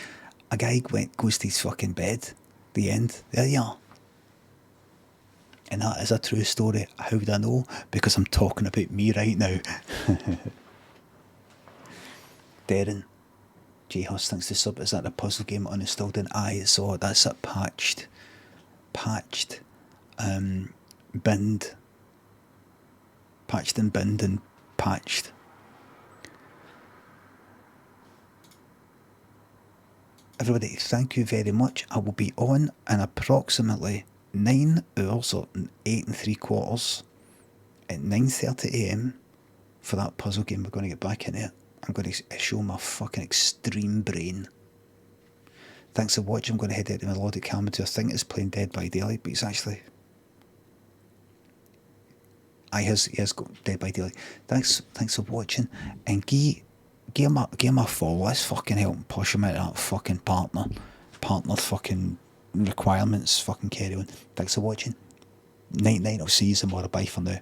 A guy goes to his fucking bed. The end. There you are. And that is a true story. How would I know? Because I'm talking about me right now. Darren, J Huss thinks the sub is that the puzzle game uninstalled in ISO. That's it, patched, binned, patched and binned and patched. Everybody, thank you very much. I will be on in approximately 9 hours or 8 3/4 at 9:30 AM for that puzzle game. We're going to get back in it. I'm going to show my fucking extreme brain. Thanks for watching. I'm going to head out to Melodic Camera to, I think it's playing Dead by Daylight, but it's actually... he has got Dead by Daylight. Thanks for watching, and give him a follow. Let's fucking help him push him out of that fucking partner fucking requirements, fucking carry on. Thanks for watching. Night, I'll see you tomorrow. Bye for now.